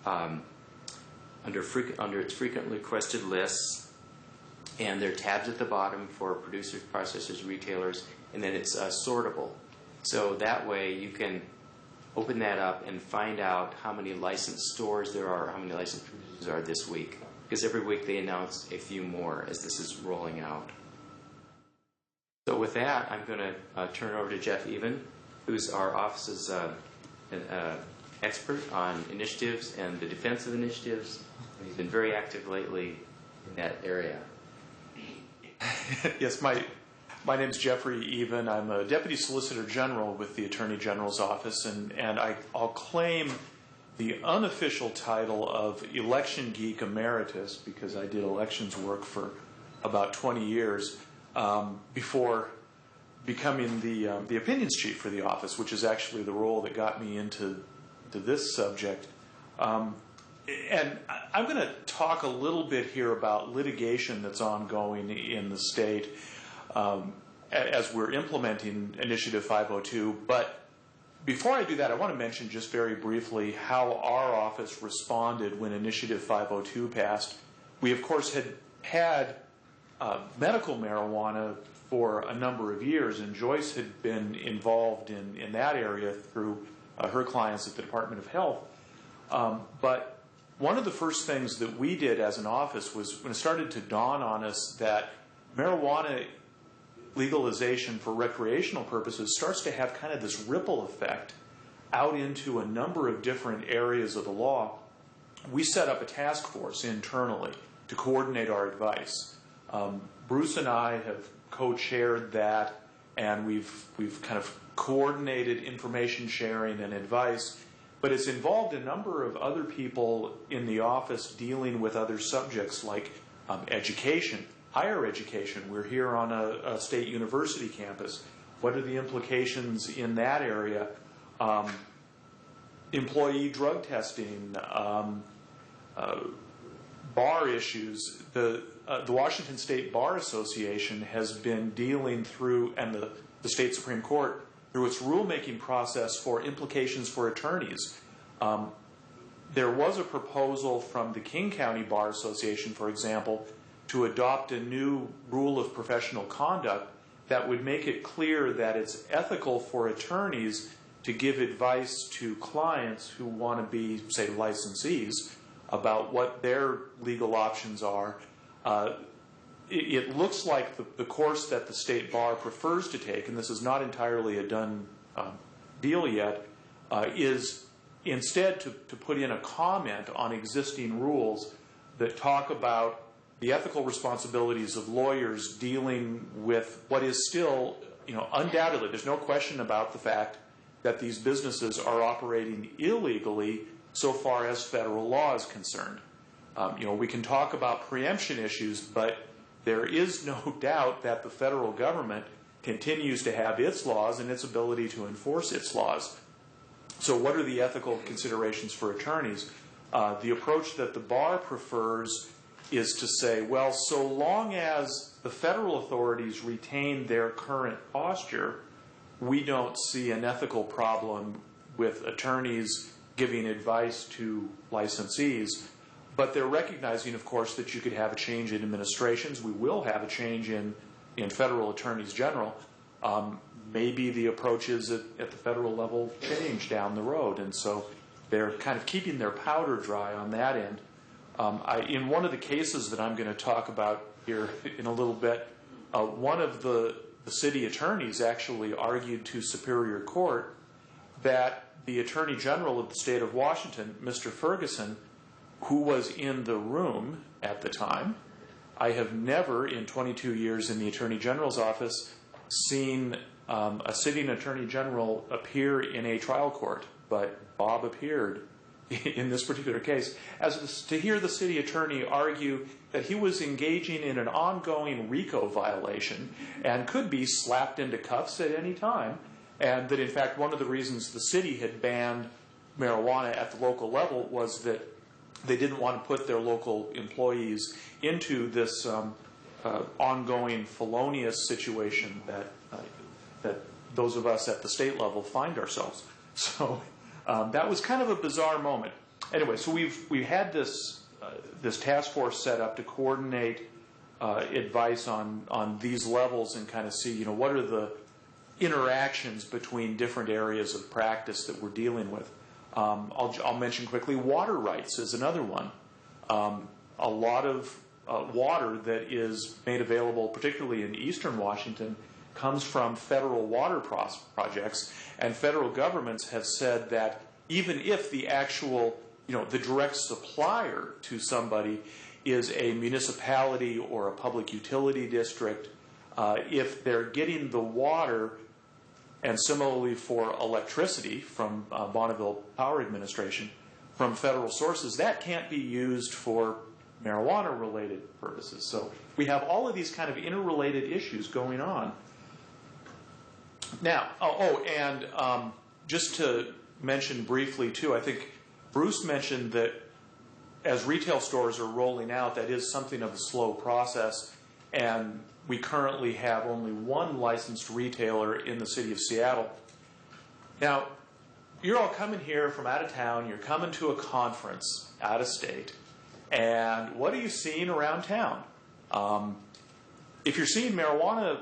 under its frequently requested lists, and there are tabs at the bottom for producers, processors, retailers, and then it's sortable. So that way you can open that up and find out how many licensed stores there are, how many licensed producers are this week. Because every week they announce a few more as this is rolling out. So with that, I'm going to turn it over to Jeff Even, who's our office's expert on initiatives and the defense of initiatives. He's been very active lately in that area. Yes, my name's Jeffrey Even. I'm a Deputy Solicitor General with the Attorney General's Office, and I'll claim the unofficial title of Election Geek Emeritus because I did elections work for about 20 years before becoming the opinions chief for the office, which is actually the role that got me into this subject. And I'm going to talk a little bit here about litigation that's ongoing in the state as we're implementing Initiative 502. But before I do that, I want to mention just very briefly how our office responded when Initiative 502 passed. We, of course, had medical marijuana for a number of years, and Joyce had been involved in that area through her clients at the Department of Health. But one of the first things that we did as an office was when it started to dawn on us that marijuana legalization for recreational purposes starts to have kind of this ripple effect out into a number of different areas of the law, we set up a task force internally to coordinate our advice. Bruce and I have co-chaired that, and we've kind of coordinated information sharing and advice, but it's involved a number of other people in the office dealing with other subjects like education, higher education. We're here on a state university campus. What are the implications in that area? Employee drug testing, bar issues. The Washington State Bar Association has been dealing through, and the state Supreme Court, through its rulemaking process for implications for attorneys. There was a proposal from the King County Bar Association, for example, to adopt a new rule of professional conduct that would make it clear that it's ethical for attorneys to give advice to clients who want to be, say, licensees about what their legal options are. It looks like the course that the state bar prefers to take, and this is not entirely a done deal yet, is instead to put in a comment on existing rules that talk about the ethical responsibilities of lawyers dealing with what is still, undoubtedly, there's no question about the fact that these businesses are operating illegally so far as federal law is concerned. We can talk about preemption issues, but there is no doubt that the federal government continues to have its laws and its ability to enforce its laws. So what are the ethical considerations for attorneys? The approach that the bar prefers is to say, well, so long as the federal authorities retain their current posture, we don't see an ethical problem with attorneys giving advice to licensees. But they're recognizing, of course, that you could have a change in administrations. We will have a change in federal attorneys general. Maybe the approaches at the federal level change down the road. And so they're kind of keeping their powder dry on that end. In one of the cases that I'm going to talk about here in a little bit, one of the city attorneys actually argued to Superior Court that the Attorney General of the state of Washington, Mr. Ferguson, who was in the room at the time, I have never in 22 years in the Attorney General's office seen a sitting Attorney General appear in a trial court, but Bob appeared in this particular case, to hear the city attorney argue that he was engaging in an ongoing RICO violation and could be slapped into cuffs at any time, and that in fact one of the reasons the city had banned marijuana at the local level was that they didn't want to put their local employees into this ongoing felonious situation that those of us at the state level find ourselves. So that was kind of a bizarre moment. Anyway, so we've had this task force set up to coordinate advice on these levels and kind of see, what are the interactions between different areas of practice that we're dealing with. I'll mention quickly water rights is another one. A lot of water that is made available, particularly in eastern Washington, comes from federal water projects, and federal governments have said that even if the actual, the direct supplier to somebody is a municipality or a public utility district, if they're getting the water, and similarly for electricity from Bonneville Power Administration, from federal sources, that can't be used for marijuana-related purposes. So we have all of these kind of interrelated issues going on. Now, and just to mention briefly, too, I think Bruce mentioned that as retail stores are rolling out, that is something of a slow process, and we currently have only one licensed retailer in the city of Seattle. Now, you're all coming here from out of town, you're coming to a conference out of state, and what are you seeing around town? If you're seeing marijuana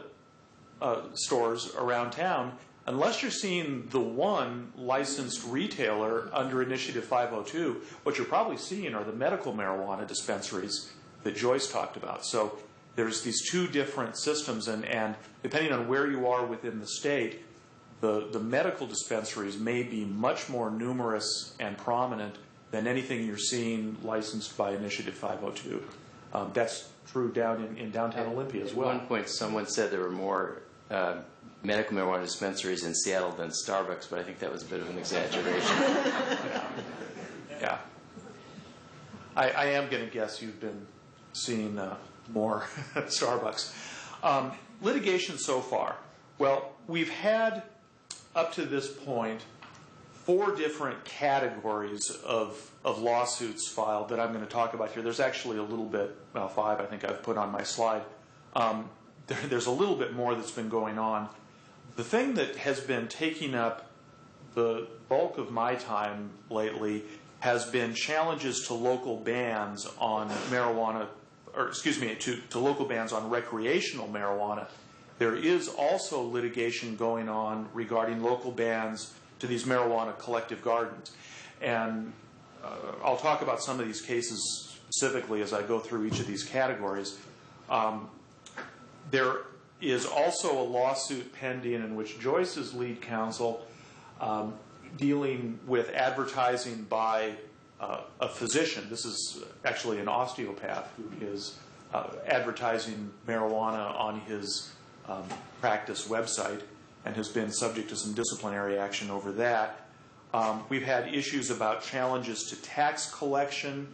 stores around town, unless you're seeing the one licensed retailer under Initiative 502, what you're probably seeing are the medical marijuana dispensaries that Joyce talked about. So there's these two different systems, and depending on where you are within the state, the medical dispensaries may be much more numerous and prominent than anything you're seeing licensed by Initiative 502. That's true down in downtown Olympia as well. At one point, someone said there were more medical marijuana dispensaries in Seattle than Starbucks, but I think that was a bit of an exaggeration. Yeah. I am going to guess you've been seeing more at Starbucks. Litigation so far. Well, we've had, up to this point, 4 different categories of lawsuits filed that I'm going to talk about here. There's actually a little bit, well, 5 I think I've put on my slide. There's a little bit more that's been going on. The thing that has been taking up the bulk of my time lately has been challenges to local bans on marijuana, or excuse me, to local bans on recreational marijuana. There is also litigation going on regarding local bans to these marijuana collective gardens. And I'll talk about some of these cases specifically as I go through each of these categories. There is also a lawsuit pending in which Joyce is lead counsel, dealing with advertising by a physician. This is actually an osteopath who is advertising marijuana on his practice website and has been subject to some disciplinary action over that. We've had issues about challenges to tax collection,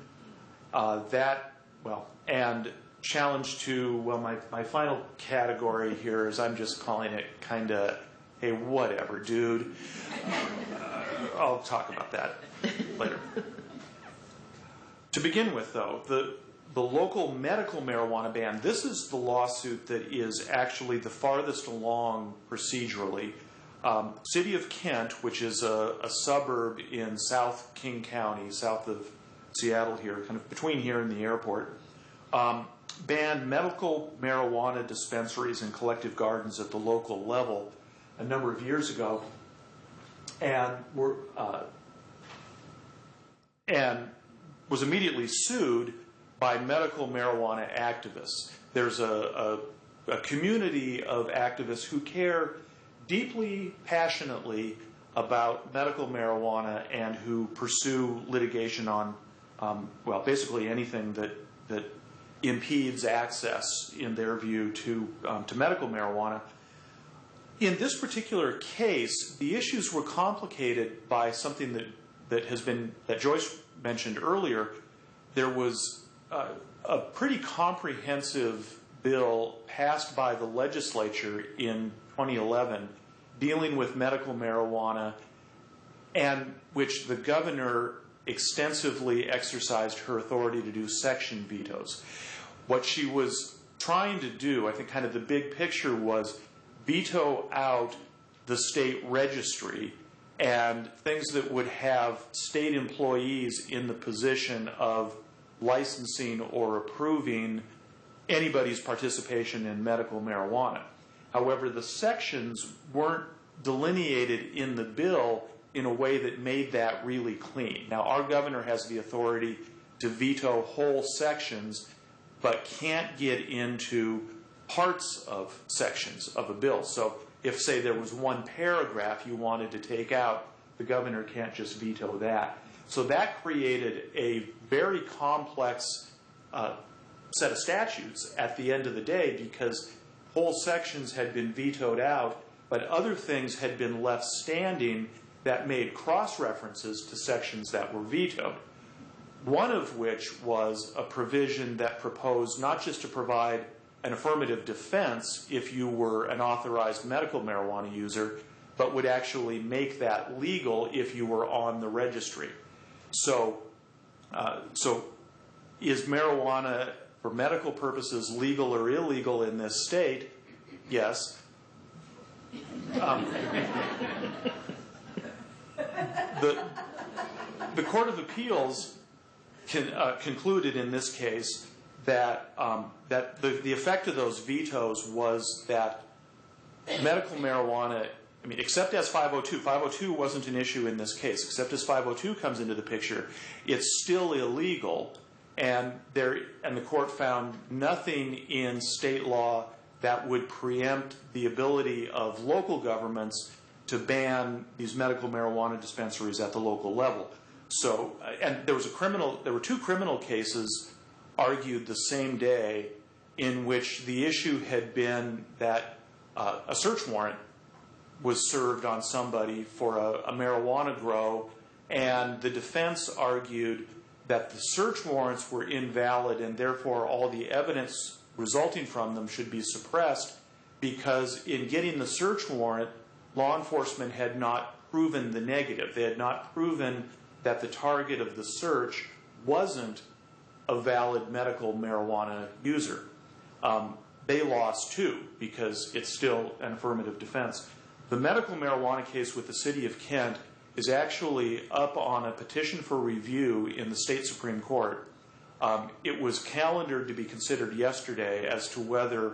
and challenge to, well, my final category here is I'm just calling it kind of, hey, whatever, dude. I'll talk about that later. To begin with, though, the local medical marijuana ban, this is the lawsuit that is actually the farthest along procedurally. City of Kent, which is a suburb in South King County, south of Seattle here, kind of between here and the airport, banned medical marijuana dispensaries and collective gardens at the local level a number of years ago, and was immediately sued by medical marijuana activists. There's a community of activists who care deeply, passionately about medical marijuana and who pursue litigation on, basically anything that impedes access, in their view, to medical marijuana. In this particular case, the issues were complicated by something that Joyce mentioned earlier. There was a pretty comprehensive bill passed by the legislature in 2011 dealing with medical marijuana, and which the governor extensively exercised her authority to do section vetoes. What she was trying to do, I think kind of the big picture, was veto out the state registry and things that would have state employees in the position of licensing or approving anybody's participation in medical marijuana. However, the sections weren't delineated in the bill in a way that made that really clean. Now, our governor has the authority to veto whole sections, but can't get into parts of sections of a bill. So if, say, there was one paragraph you wanted to take out, the governor can't just veto that. So that created a very complex set of statutes at the end of the day, because whole sections had been vetoed out, but other things had been left standing that made cross-references to sections that were vetoed. One of which was a provision that proposed not just to provide an affirmative defense if you were an authorized medical marijuana user, but would actually make that legal if you were on the registry. So is marijuana for medical purposes legal or illegal in this state? Yes. The Court of Appeals concluded in this case that the effect of those vetoes was that medical marijuana, except as 502, 502 wasn't an issue in this case, except as 502 comes into the picture, it's still illegal, and the court found nothing in state law that would preempt the ability of local governments to ban these medical marijuana dispensaries at the local level. So, and there were 2 criminal cases argued the same day in which the issue had been that a search warrant was served on somebody for a marijuana grow, and the defense argued that the search warrants were invalid and therefore all the evidence resulting from them should be suppressed because in getting the search warrant, law enforcement had not proven the negative. They had not proven that the target of the search wasn't a valid medical marijuana user. They lost too because it's still an affirmative defense. The medical marijuana case with the City of Kent is actually up on a petition for review in the state Supreme Court. It was calendared to be considered yesterday as to whether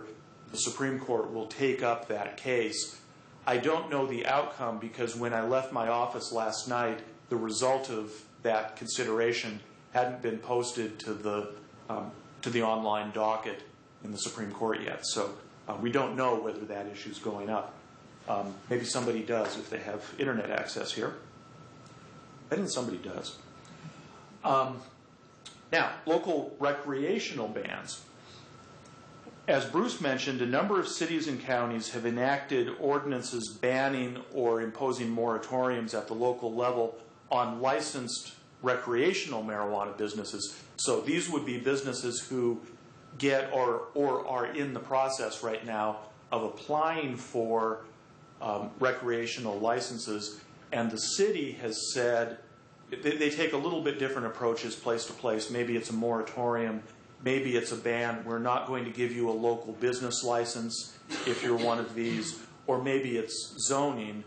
the Supreme Court will take up that case. I don't know the outcome because when I left my office last night, the result of that consideration hadn't been posted to the online docket in the Supreme Court yet. So we don't know whether that issue is going up. Maybe somebody does if they have internet access here. I think somebody does. Now, local recreational bans. As Bruce mentioned, a number of cities and counties have enacted ordinances banning or imposing moratoriums at the local level on licensed recreational marijuana businesses. So these would be businesses who get or are in the process right now of applying for recreational licenses. And the city has said, they take a little bit different approaches place to place. Maybe it's a moratorium. Maybe it's a ban. We're not going to give you a local business license if you're one of these. Or maybe it's zoning.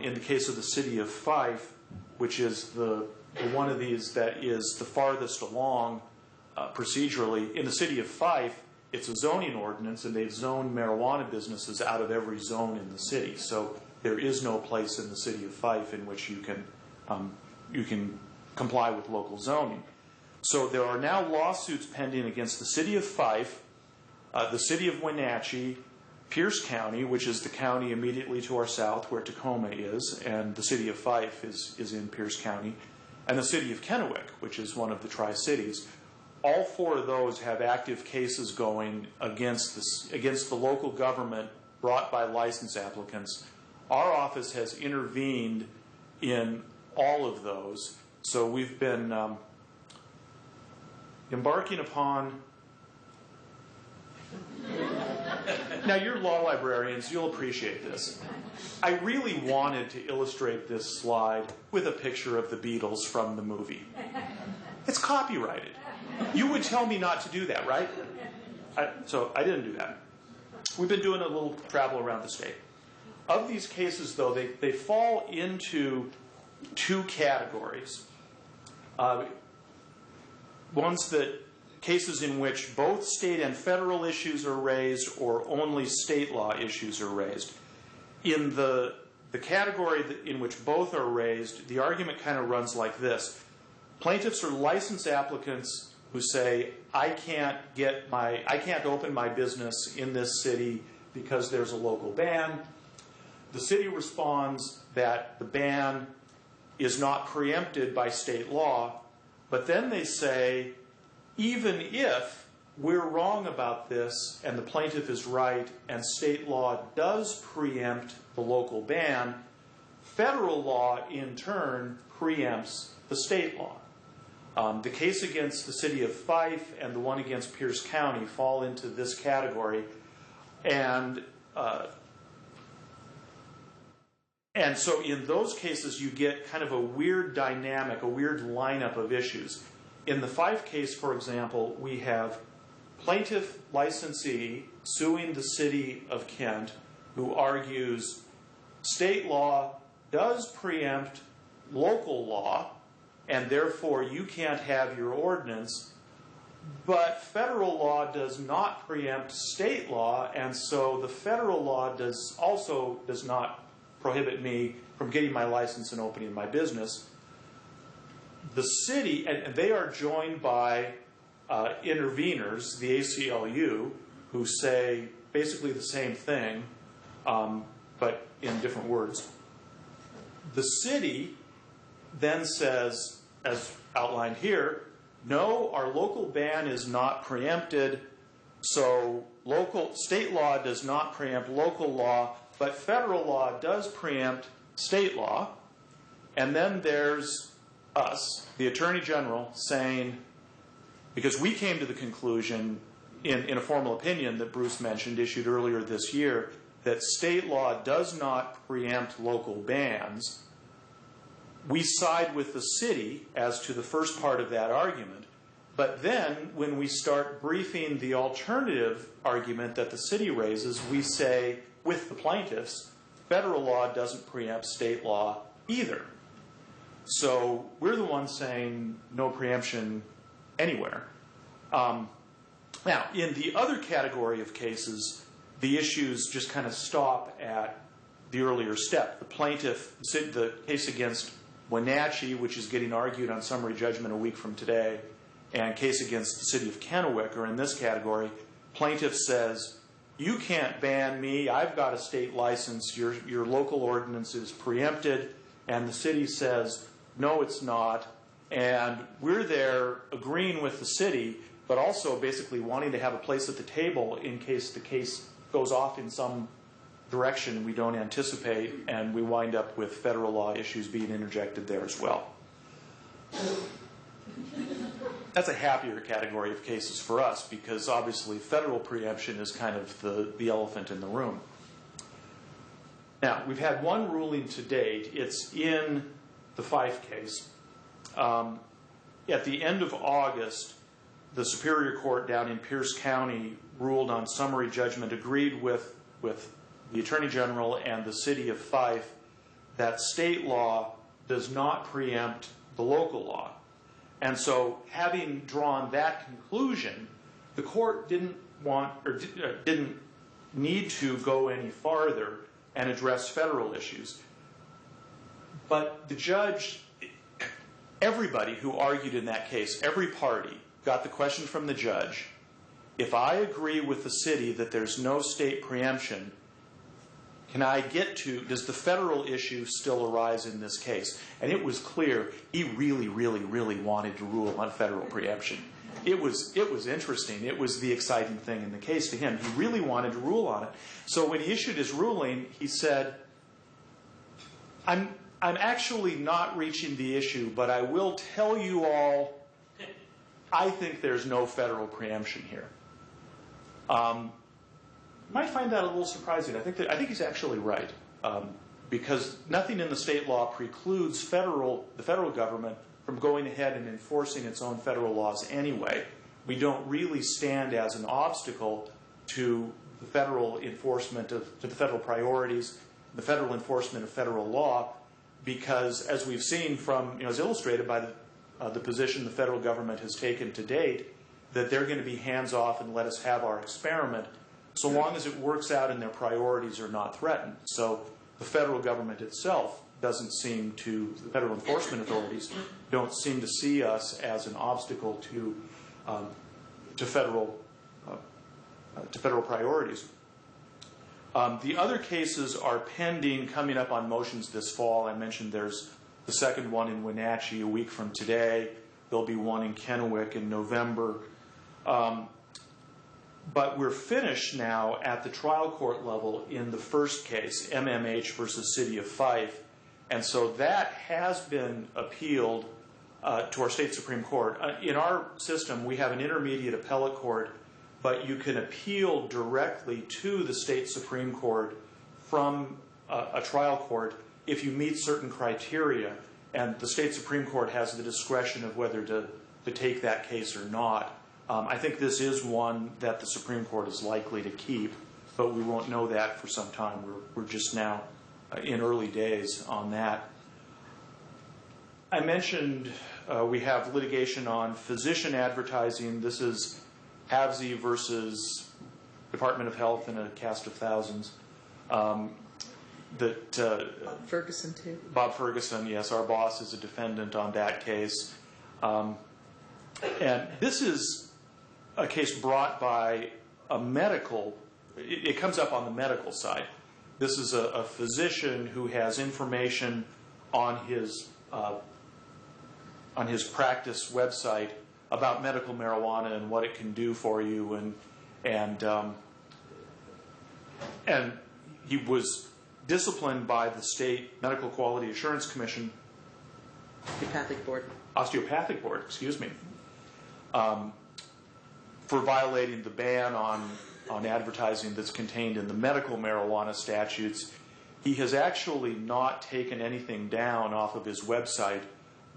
In the case of the city of Fife, which is the one of these that is the farthest along procedurally, in the city of Fife, it's a zoning ordinance, and they've zoned marijuana businesses out of every zone in the city. So there is no place in the city of Fife in which you can comply with local zoning. So there are now lawsuits pending against the city of Fife, the city of Wenatchee, Pierce County, which is the county immediately to our south where Tacoma is, and the city of Fife is in Pierce County, and the city of Kennewick, which is one of the Tri-Cities. All four of those have active cases going against the local government brought by license applicants. Our office has intervened in all of those. So we've been embarking upon... Now, you're law librarians. You'll appreciate this. I really wanted to illustrate this slide with a picture of the Beatles from the movie. It's copyrighted. You would tell me not to do that, right? So I didn't do that. We've been doing a little travel around the state. Of these cases, though, they fall into two categories. Cases in which both state and federal issues are raised or only state law issues are raised. In the category in which both are raised, the argument kind of runs like this. Plaintiffs are license applicants who say, I can't open my business in this city because there's a local ban. The city responds that the ban is not preempted by state law, but then they say, even if we're wrong about this and the plaintiff is right and state law does preempt the local ban, federal law in turn preempts the state law. The case against the city of Fife and the one against Pierce County fall into this category. And so in those cases, you get kind of a weird dynamic, a weird lineup of issues. In the Fife case, for example, we have plaintiff licensee suing the city of Kent who argues state law does preempt local law, and therefore you can't have your ordinance, but federal law does not preempt state law, and so the federal law does not prohibit me from getting my license and opening my business. The city, and they are joined by interveners, the ACLU, who say basically the same thing, but in different words. The city then says, as outlined here, no, our local ban is not preempted, so state law does not preempt local law, but federal law does preempt state law. And then there's us, the Attorney General, saying, because we came to the conclusion in a formal opinion that Bruce mentioned, issued earlier this year, that state law does not preempt local bans. We side with the city as to the first part of that argument. But then, when we start briefing the alternative argument that the city raises, we say, with the plaintiffs, federal law doesn't preempt state law either. So we're the ones saying no preemption anywhere. Now, in the other category of cases, the issues just kind of stop at the earlier step. The plaintiff, the case against Wenatchee, which is getting argued on summary judgment a week from today, and case against the city of Kennewick are in this category. Plaintiff says, you can't ban me, I've got a state license, your local ordinance is preempted, and the city says, no, it's not, and we're there agreeing with the city, but also basically wanting to have a place at the table in case the case goes off in some direction we don't anticipate, and we wind up with federal law issues being interjected there as well. That's a happier category of cases for us, because obviously federal preemption is kind of the elephant in the room. Now, we've had one ruling to date. It's in the Fife case. At the end of August, the Superior Court down in Pierce County ruled on summary judgment, agreed with the Attorney General and the city of Fife that state law does not preempt the local law. And so, having drawn that conclusion, the court didn't need to go any farther and address federal issues. But the judge, everybody who argued in that case, every party, got the question from the judge, if I agree with the city that there's no state preemption, does the federal issue still arise in this case? And it was clear he really, really, really wanted to rule on federal preemption. It was interesting. It was the exciting thing in the case to him. He really wanted to rule on it. So when he issued his ruling, he said, I'm actually not reaching the issue, but I will tell you all, I think there's no federal preemption here. You might find that a little surprising. I think he's actually right, because nothing in the state law precludes the federal government from going ahead and enforcing its own federal laws anyway. We don't really stand as an obstacle to the federal enforcement to the federal priorities, the federal enforcement of federal law, because as we've seen from, as illustrated by the position the federal government has taken to date, that they're going to be hands off and let us have our experiment, so long as it works out and their priorities are not threatened. So the federal government itself the federal enforcement authorities don't seem to see us as an obstacle to federal priorities. The other cases are pending, coming up on motions this fall. I mentioned there's the second one in Wenatchee a week from today. There'll be one in Kennewick in November. But we're finished now at the trial court level in the first case, MMH versus City of Fife. And so that has been appealed to our state Supreme Court. In our system, we have an intermediate appellate court, but you can appeal directly to the state Supreme Court from a trial court if you meet certain criteria. And the state Supreme Court has the discretion of whether to take that case or not. I think this is one that the Supreme Court is likely to keep, but we won't know that for some time. We're just now in early days on that. I mentioned we have litigation on physician advertising. This is Havsey versus Department of Health in a cast of thousands. Bob Ferguson, too. Bob Ferguson, yes. Our boss is a defendant on that case. And this is a case brought by a medical, it comes up on the medical side. This is a physician who has information on his practice website about medical marijuana and what it can do for you, and he was disciplined by the State Medical Quality Assurance Commission. Osteopathic Board, excuse me, for violating the ban on advertising that's contained in the medical marijuana statutes. He has actually not taken anything down off of his website,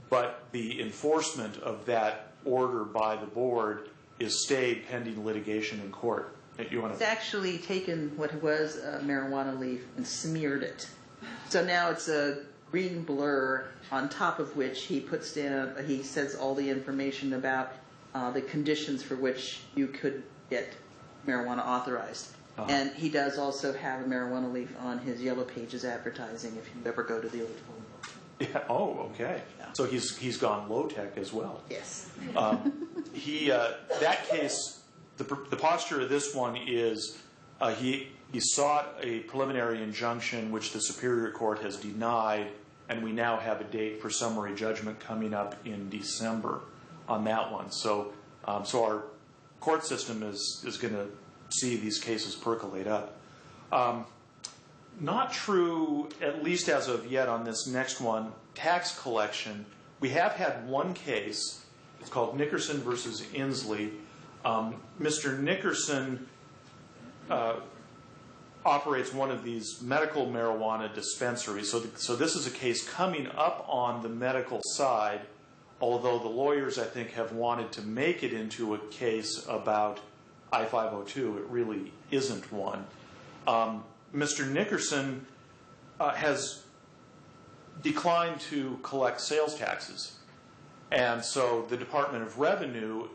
but the enforcement of that order by the board is stayed pending litigation in court. He's actually taken what was a marijuana leaf and smeared it. So now it's a green blur on top of which he puts down, he says all the information about the conditions for which you could get marijuana authorized. Uh-huh. And he does also have a marijuana leaf on his Yellow Pages advertising if you ever go to the old phone book. Yeah. Oh, okay. Yeah. So he's gone low tech as well. Yes. That case, the posture of this one is he sought a preliminary injunction which the Superior Court has denied, and we now have a date for summary judgment coming up in December on that one. So our court system is going to see these cases percolate up. Not true, at least as of yet, on this next one, tax collection. We have had one case. It's called Nickerson versus Inslee. Mr. Nickerson operates one of these medical marijuana dispensaries. So this is a case coming up on the medical side, although the lawyers, I think, have wanted to make it into a case about I-502. It really isn't one. Mr. Nickerson has declined to collect sales taxes. And so the Department of Revenue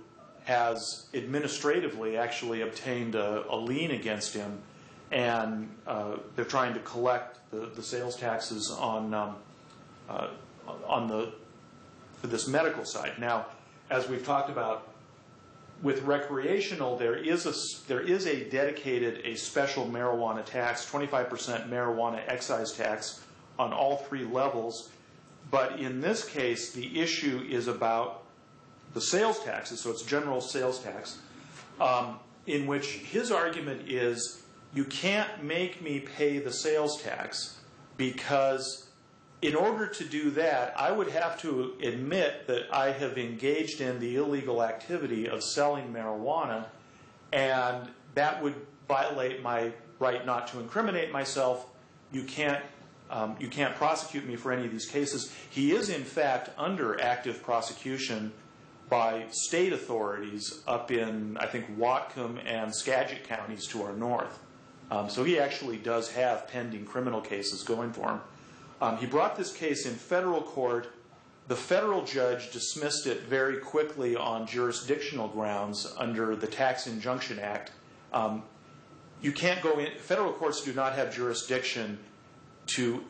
has administratively actually obtained a lien against him, and they're trying to collect the sales taxes for this medical side. Now, as we've talked about, with recreational, there is a dedicated, a special marijuana tax, 25% marijuana excise tax on all three levels. But in this case, the issue is about the sales taxes, so it's general sales tax, in which his argument is, you can't make me pay the sales tax because in order to do that, I would have to admit that I have engaged in the illegal activity of selling marijuana, and that would violate my right not to incriminate myself. You can't prosecute me for any of these cases. He is, in fact, under active prosecution by state authorities up in, I think, Whatcom and Skagit counties to our north. So he actually does have pending criminal cases going for him. He brought this case in federal court. The federal judge dismissed it very quickly on jurisdictional grounds under the Tax Injunction Act. You can't go in. Federal courts do not have jurisdiction to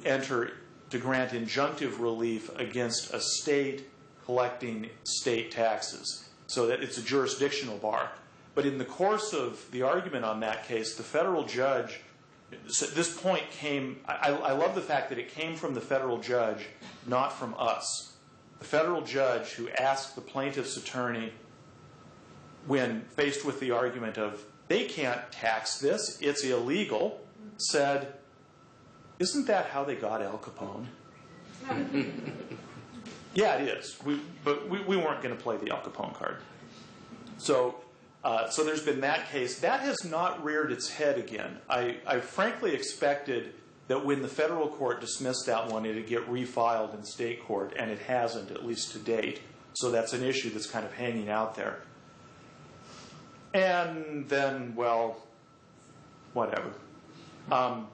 grant injunctive relief against a state collecting state taxes. So that it's a jurisdictional bar. But in the course of the argument on that case, the federal judge, this point came, I love the fact that it came from the federal judge, not from us. The federal judge who asked the plaintiff's attorney, when faced with the argument of, they can't tax this, it's illegal, said, isn't that how they got Al Capone? Yeah, it is. But we weren't going to play the Al Capone card. So there's been that case. That has not reared its head again. I frankly expected that when the federal court dismissed that one, it would get refiled in state court, and it hasn't, at least to date. So that's an issue that's kind of hanging out there. And then, well, whatever. I've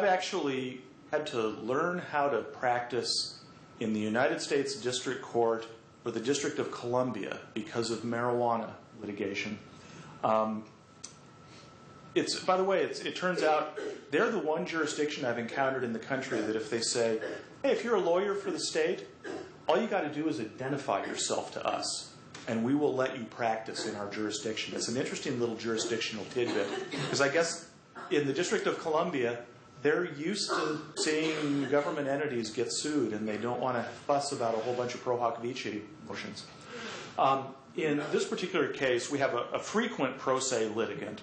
actually had to learn how to practice in the United States District Court for the District of Columbia because of marijuana litigation. By the way, it turns out they're the one jurisdiction I've encountered in the country that if they say, hey, if you're a lawyer for the state, all you got to do is identify yourself to us, and we will let you practice in our jurisdiction. It's an interesting little jurisdictional tidbit, because I guess in the District of Columbia, they're used to seeing government entities get sued, and they don't want to fuss about a whole bunch of pro hoc vici motions. In this particular case, we have a frequent pro se litigant.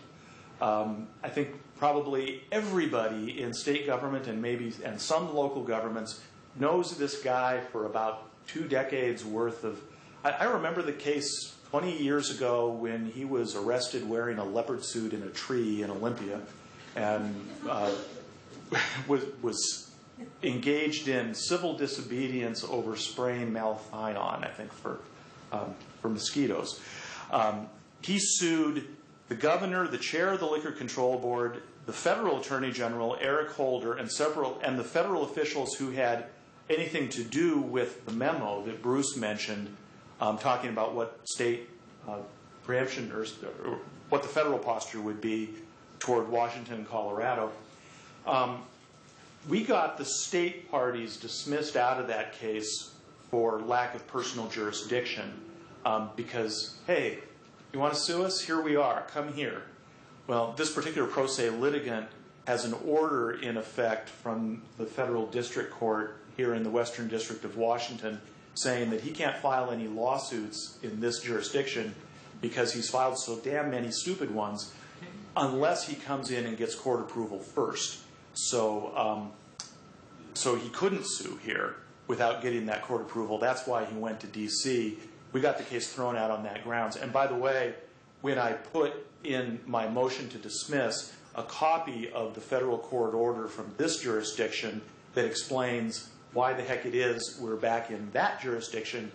I think probably everybody in state government and some local governments knows this guy for about 2 decades worth of. I remember the case 20 years ago when he was arrested wearing a leopard suit in a tree in Olympia, and was engaged in civil disobedience over spraying malathion, I think, for mosquitoes. He sued the governor, the chair of the Liquor Control Board, the federal attorney general, Eric Holder, and the federal officials who had anything to do with the memo that Bruce mentioned, talking about what state preemption or what the federal posture would be toward Washington and Colorado. We got the state parties dismissed out of that case for lack of personal jurisdiction because, hey, you want to sue us? Here we are. Come here. Well, this particular pro se litigant has an order in effect from the federal district court here in the Western District of Washington saying that he can't file any lawsuits in this jurisdiction because he's filed so damn many stupid ones unless he comes in and gets court approval first. So he couldn't sue here without getting that court approval. That's why he went to D.C. We got the case thrown out on that grounds. And by the way, when I put in my motion to dismiss a copy of the federal court order from this jurisdiction that explains why the heck it is we're back in that jurisdiction,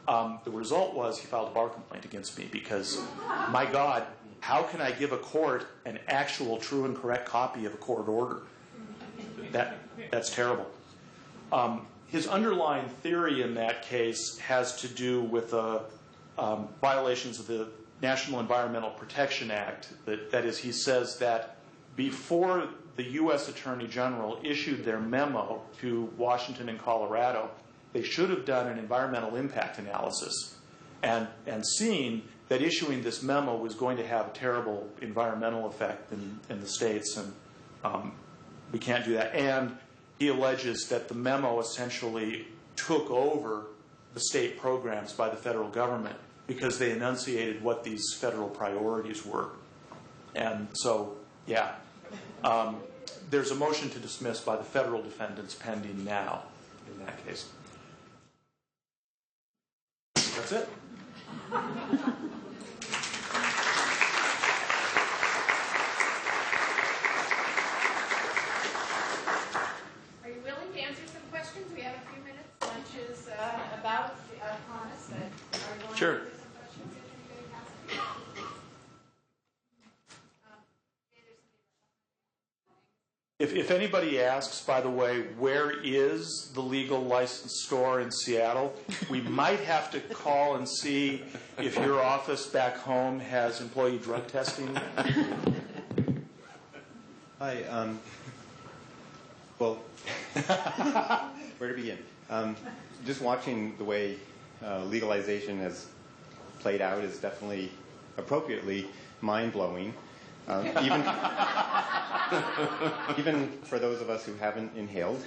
the result was he filed a bar complaint against me because, my God, how can I give a court an actual true and correct copy of a court order? That's terrible. His underlying theory in that case has to do with violations of the National Environmental Protection Act. That is, he says that before the U.S. Attorney General issued their memo to Washington and Colorado, they should have done an environmental impact analysis and seen that issuing this memo was going to have a terrible environmental effect in the states, and we can't do that. And he alleges that the memo essentially took over the state programs by the federal government because they enunciated what these federal priorities were. And so, yeah, there's a motion to dismiss by the federal defendants pending now in that case. That's it. Are you willing to answer some questions? We have a few minutes. Lunch is about upon us, but are you willing Sure. to answer some questions if anybody has them? If anybody asks, by the way, where is the legal licensed store in Seattle, we might have to call and see if your office back home has employee drug testing. Hi. Well, where to begin? Just watching the way legalization has played out is definitely appropriately mind-blowing. Even for those of us who haven't inhaled.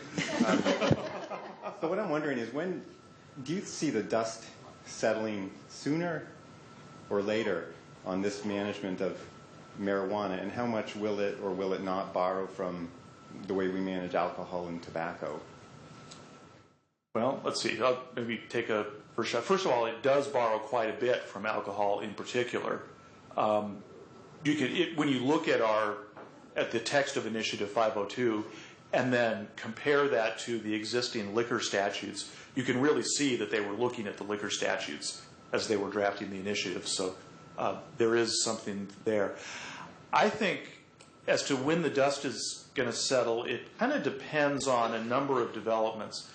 So what I'm wondering is, when do you see the dust settling, sooner or later, on this management of marijuana, and how much will it or will it not borrow from the way we manage alcohol and tobacco? Well, let's see. I'll maybe take a first shot. First of all, it does borrow quite a bit from alcohol in particular. When you look at the text of Initiative 502 and then compare that to the existing liquor statutes, you can really see that they were looking at the liquor statutes as they were drafting the initiative. So there is something there. I think as to when the dust is going to settle, it kind of depends on a number of developments.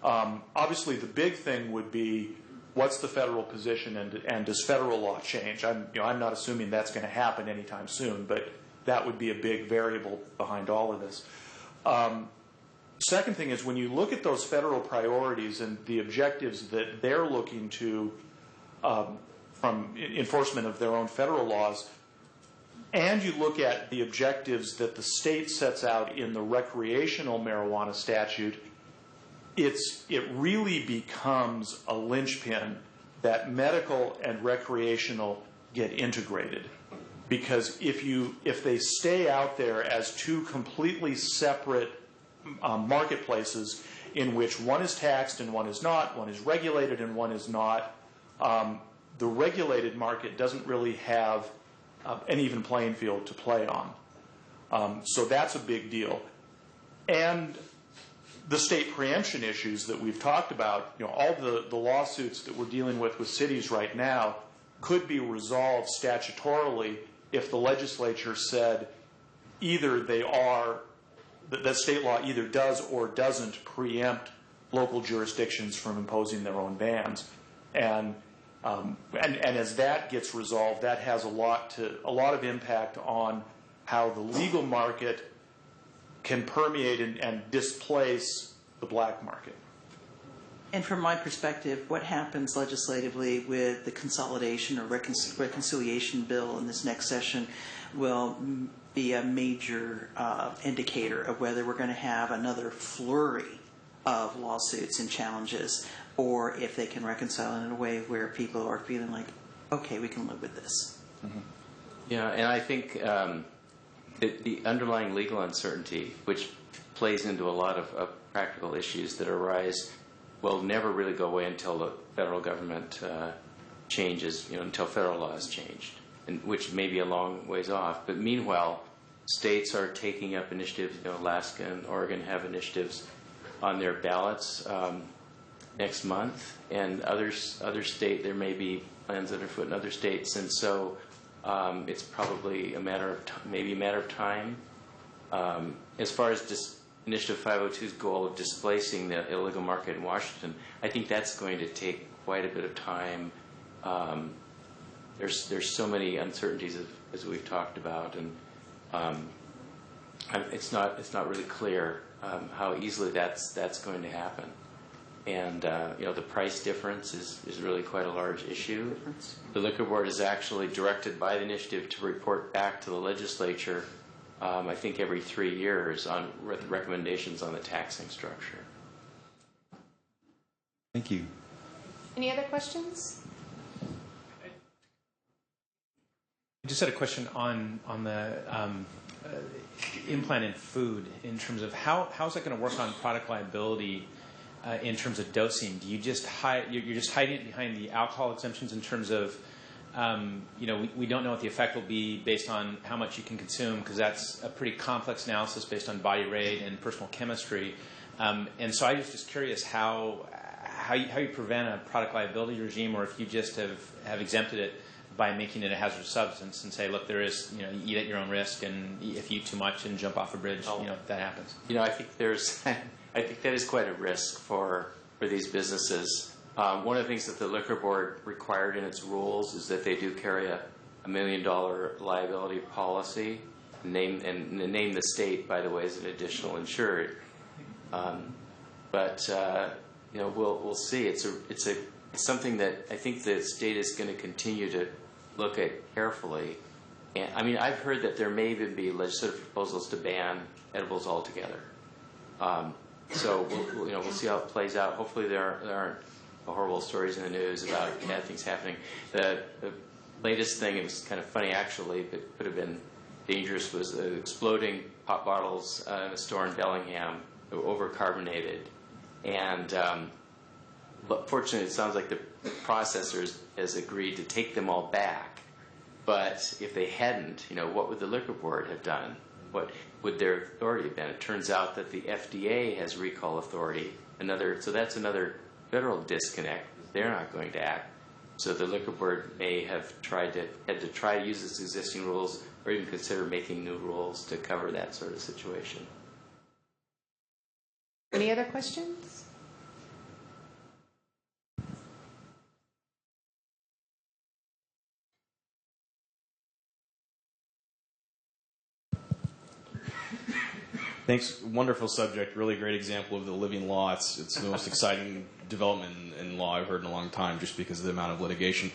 Obviously, the big thing would be, what's the federal position, and does federal law change? I'm not assuming that's going to happen anytime soon, but that would be a big variable behind all of this. Second thing is, when you look at those federal priorities and the objectives that they're looking to from enforcement of their own federal laws, and you look at the objectives that the state sets out in the recreational marijuana statute, it really becomes a linchpin that medical and recreational get integrated. because if they stay out there as two completely separate marketplaces in which one is taxed and one is not, one is regulated and one is not, the regulated market doesn't really have an even playing field to play on. So that's a big deal. And the state preemption issues that we've talked about, all the lawsuits that we're dealing with cities right now could be resolved statutorily if the legislature said either that state law either does or doesn't preempt local jurisdictions from imposing their own bans. And as that gets resolved, that has a lot of impact on how the legal market can permeate and displace the black market. And from my perspective, what happens legislatively with the consolidation or reconciliation bill in this next session will be a major indicator of whether we're going to have another flurry of lawsuits and challenges, or if they can reconcile in a way where people are feeling like, okay, we can live with this. Mm-hmm. Yeah, and I think the underlying legal uncertainty, which plays into a lot of practical issues that arise, will never really go away until the federal government changes, until federal law is changed, and which may be a long ways off. But meanwhile, states are taking up initiatives. Alaska and Oregon have initiatives on their ballots next month, and other state there may be plans that are afoot in other states, and so it's probably maybe a matter of time. As far as Initiative 502's goal of displacing the illegal market in Washington, I think that's going to take quite a bit of time. There's so many uncertainties as we've talked about, and it's not really clear how easily that's going to happen. And the price difference is really quite a large issue. The Liquor Board is actually directed by the initiative to report back to the legislature, I think every 3 years, on recommendations on the taxing structure. Thank you. Any other questions? I just had a question on the implant in food, in terms of how's that going to work on product liability in terms of dosing. Do you just you're just hiding it behind the alcohol exemptions in terms of we don't know what the effect will be based on how much you can consume, because that's a pretty complex analysis based on body weight and personal chemistry. And so I was just curious how you prevent a product liability regime, or if you just have exempted it by making it a hazardous substance and say, look, there is, you eat at your own risk, and if you eat too much and jump off a bridge, that happens. I think I think that is quite a risk for these businesses. One of the things that the Liquor Board required in its rules is that they do carry a $1 million liability policy, and name the state, by the way, as an additional insured. But we'll see. It's something that I think the state is going to continue to look at carefully. And I mean, I've heard that there may even be legislative proposals to ban edibles altogether. So we'll see how it plays out. Hopefully there aren't horrible stories in the news about bad things happening. The latest thing, it was kind of funny actually, but could have been dangerous, was exploding pop bottles in a store in Bellingham that were overcarbonated. And fortunately, it sounds like the processors has agreed to take them all back. But if they hadn't, what would the Liquor Board have done? What would their authority have been? It turns out that the FDA has recall authority. So that's another federal disconnect. They're not going to act. So the Liquor Board may have had to try to use its existing rules, or even consider making new rules to cover that sort of situation. Any other questions? Thanks. Wonderful subject. Really great example of the living law. It's the most exciting development in law I've heard in a long time, just because of the amount of litigation.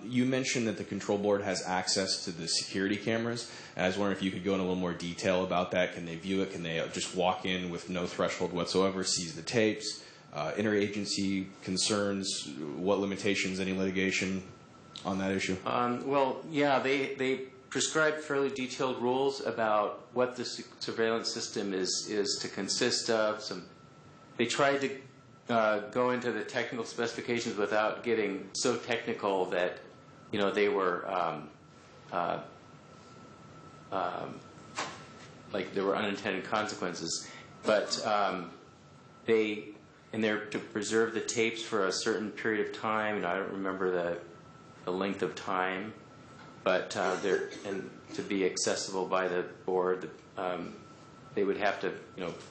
You mentioned that the control board has access to the security cameras. I was wondering if you could go into a little more detail about that. Can they view it? Can they just walk in with no threshold whatsoever, seize the tapes? Interagency concerns? What limitations? Any litigation on that issue? Well, yeah, they prescribed fairly detailed rules about what the surveillance system is to consist of. They tried to go into the technical specifications without getting so technical that they were like there were unintended consequences. But they're to preserve the tapes for a certain period of time. I don't remember the length of time, but and to be accessible by the board, they would have to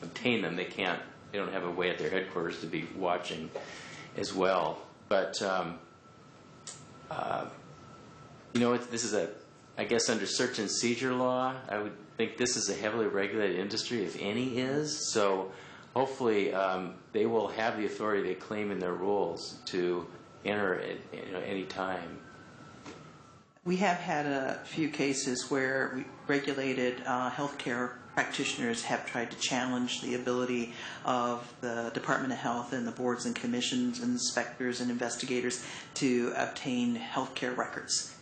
obtain them. They don't have a way at their headquarters to be watching as well. But this is I guess under search and seizure law, I would think this is a heavily regulated industry, if any is. So hopefully they will have the authority they claim in their rules to enter at any time. We have had a few cases where regulated healthcare practitioners have tried to challenge the ability of the Department of Health and the boards and commissions and inspectors and investigators to obtain healthcare records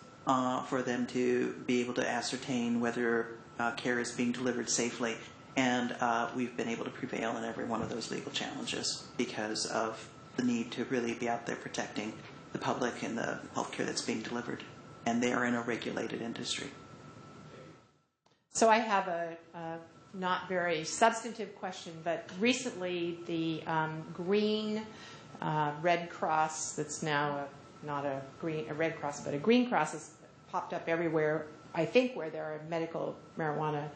for them to be able to ascertain whether care is being delivered safely. And we've been able to prevail in every one of those legal challenges because of the need to really be out there protecting the public and the healthcare that's being delivered. And they are in a regulated industry. So I have a not very substantive question, but recently the green Red Cross, that's now not a Red Cross, but a Green Cross, has popped up everywhere, I think, where there are medical marijuana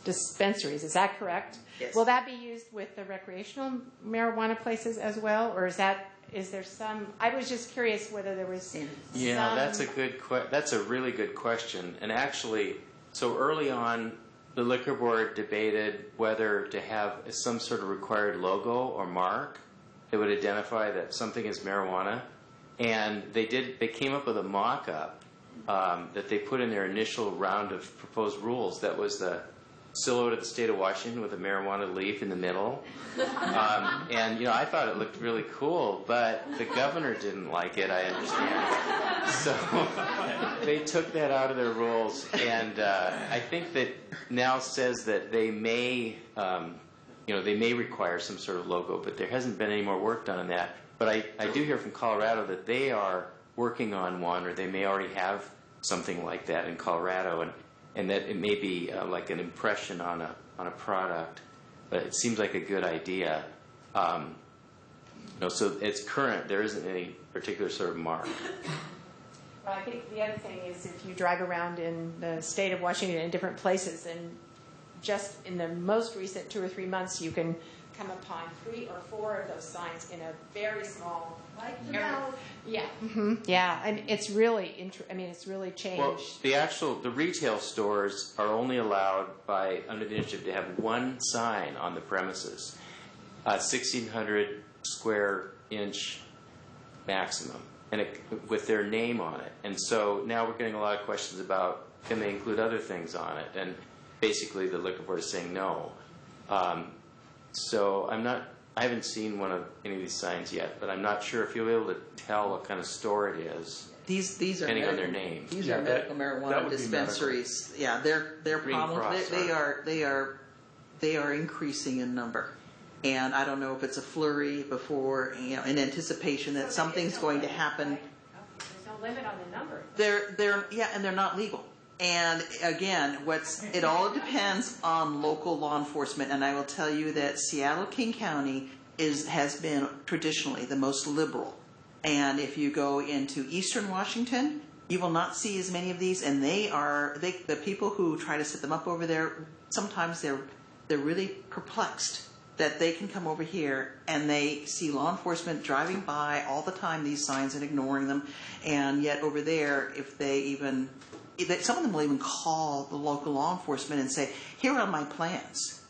dispensaries. Is that correct? Yes. Will that be used with the recreational marijuana places as well, or is there some? I was just curious whether there was. Yeah, that's a really good question. And actually, so early on, the liquor board debated whether to have some sort of required logo or mark that would identify that something is marijuana, and they came up with a mock-up that they put in their initial round of proposed rules. That was the silhouette of the state of Washington with a marijuana leaf in the middle. And I thought it looked really cool, but the governor didn't like it, I understand. So they took that out of their rules, and I think that now says that they may require some sort of logo, but there hasn't been any more work done on that. But I do hear from Colorado that they are working on one, or they may already have something like that in Colorado, and that it may be like an impression on a product, but it seems like a good idea. So it's current. There isn't any particular sort of mark. Well, I think the other thing is if you drive around in the state of Washington in different places, and just in the most recent 2 or 3 months, you can come upon 3 or 4 of those signs in a very small area. Yeah, yeah, and it's really it's really changed. Well, the retail stores are only allowed under the initiative to have one sign on the premises, 1,600 square inch maximum, and with their name on it. And so now we're getting a lot of questions about can they include other things on it, and basically the liquor board is saying no. So I haven't seen any of these signs yet, but I'm not sure if you'll be able to tell what kind of store it is. These are depending on their name. These are medical marijuana dispensaries. Yeah, they're problems. They are increasing in number, and I don't know if it's a flurry before in anticipation that something's going to happen. There's no limit on the number. And they're not legal. And again, it all depends on local law enforcement. And I will tell you that Seattle-King County has been traditionally the most liberal. And if you go into eastern Washington, you will not see as many of these. And the people who try to set them up over there, sometimes they're really perplexed that they can come over here and they see law enforcement driving by all the time, these signs, and ignoring them. And yet over there, some of them will even call the local law enforcement and say, here are my plans,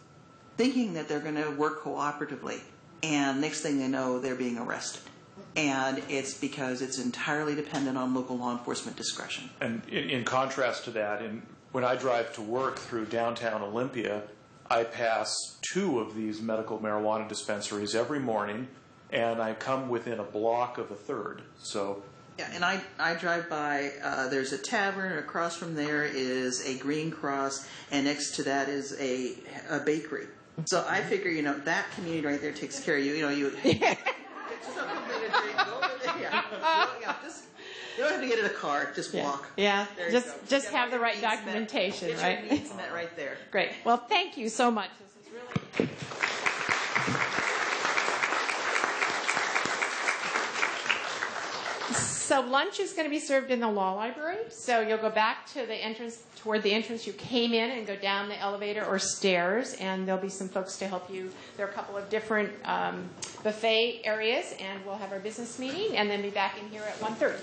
thinking that they're going to work cooperatively. And next thing they know, they're being arrested. And it's because it's entirely dependent on local law enforcement discretion. And in contrast to that, when I drive to work through downtown Olympia, I pass 2 of these medical marijuana dispensaries every morning, and I come within a block of a third. So Yeah, and I drive by, there's a tavern, across from there is a green cross, and next to that is a bakery. So I figure, that community right there takes care of you. You get something to drink, go over there. You don't have to get in a car, just walk. Yeah, There you go. just have the right documentation, Get right? your needs met right there. Great. Well, thank you so much. This is really... So lunch is going to be served in the law library. So you'll go back to the entrance, toward the entrance you came in, and go down the elevator or stairs, and there'll be some folks to help you. There are a couple of different buffet areas, and we'll have our business meeting, and then be back in here at 1:30.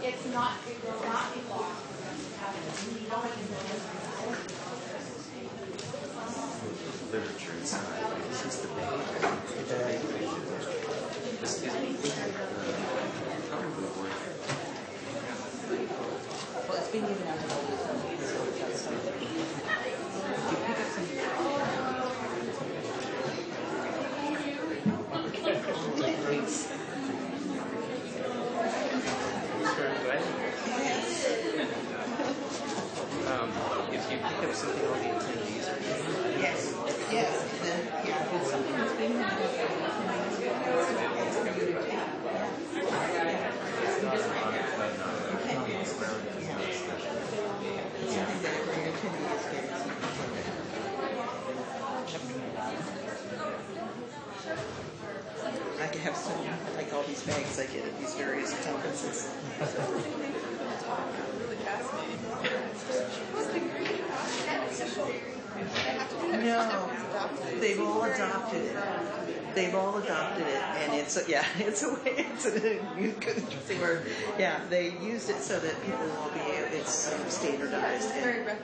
It will not be long. Literature inside. This is the bag. This is probably worth it. Well, it's being given out to all the time. You pick up some... If you pick up something all the attendees are doing. Yes. Then, if it's something that's being I can have some, like all these bags I get at these various conferences. No, they've all adopted it. They've all adopted it, and it's a way. It's an interesting word. Yeah, they used it so that people will be. It's standardized. And,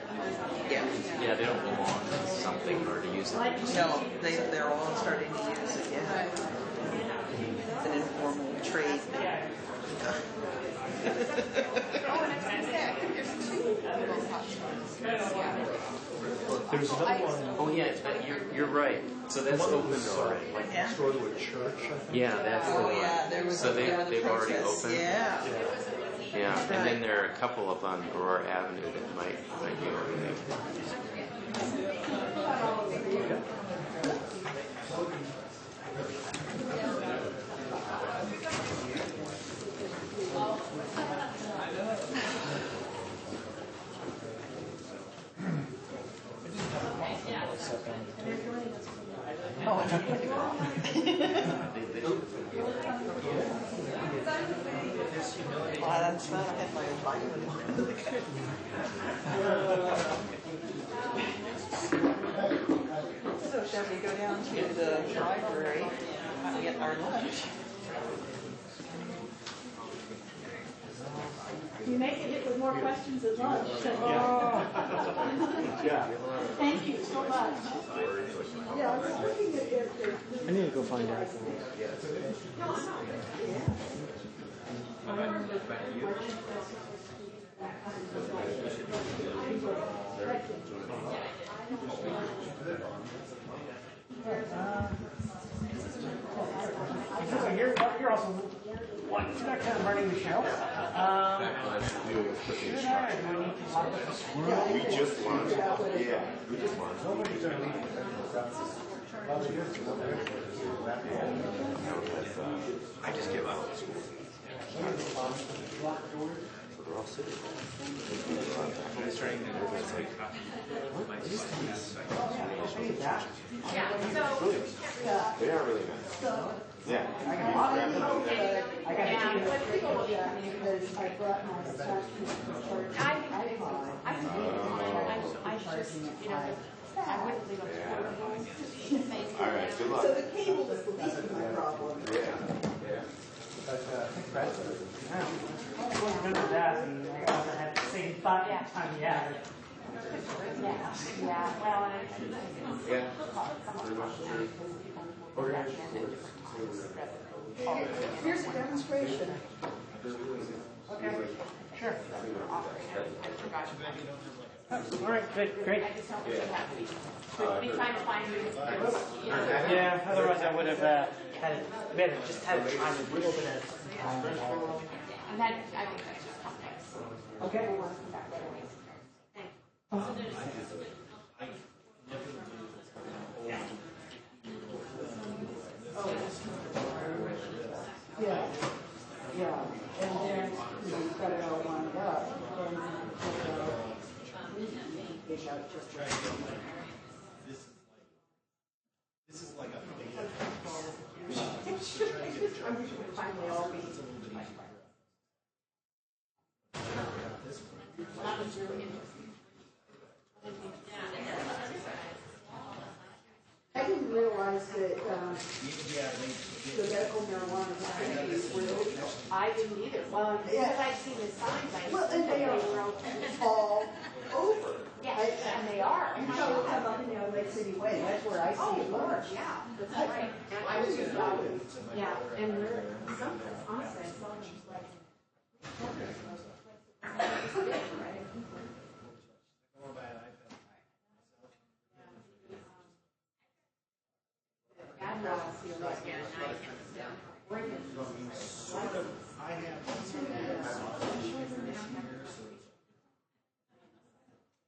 yeah. Yeah, they don't belong to something or to use it. No, they're all starting to use it. Yeah, it's an informal trade thing. There's another one. Oh yeah, you're right. So that's open already. Like next door to a church. Yeah, that's the one. Yeah, there was. So they've already opened. Yeah. Yeah, and then there are a couple up on Aurora Avenue that might be opening. That's not. I had my vitamin one. So shall we go down to the library and get our lunch? You make it hit with more questions at lunch. Yeah. Thank you so much. Yeah, I was looking at it. I need to go find out. You're also what? You're not kind of running the show. We just launched. Yeah, we just launched. I just gave out of school. So they're all sitting. I'm starting to they are really nice. Yeah. I brought my stuff to I wouldn't leave them. All right, good luck. So the cable is the least of my problem. Yeah. I remember that, and I also had the same thought every time you had it. Yeah, well, Yeah. Pretty much. Here's a demonstration. Okay, sure. All right, great. Be trying to find you. Yeah, otherwise I would have we had just had a time a little bit of time. And that, I think that's just complex. Okay. We'll come back to Yeah, yeah, and then you've got it all lined up, and This is like a finally all be. That was really interesting. I didn't realize that the medical marijuana was real. I didn't either. Well, because I've seen the signs, I Well, and they are all over. Yeah, and they are. You know what's up in Lake City Way, that's where I see it more. Yeah, that's right. And I was just yeah, and there, some, honestly, I saw them like, I have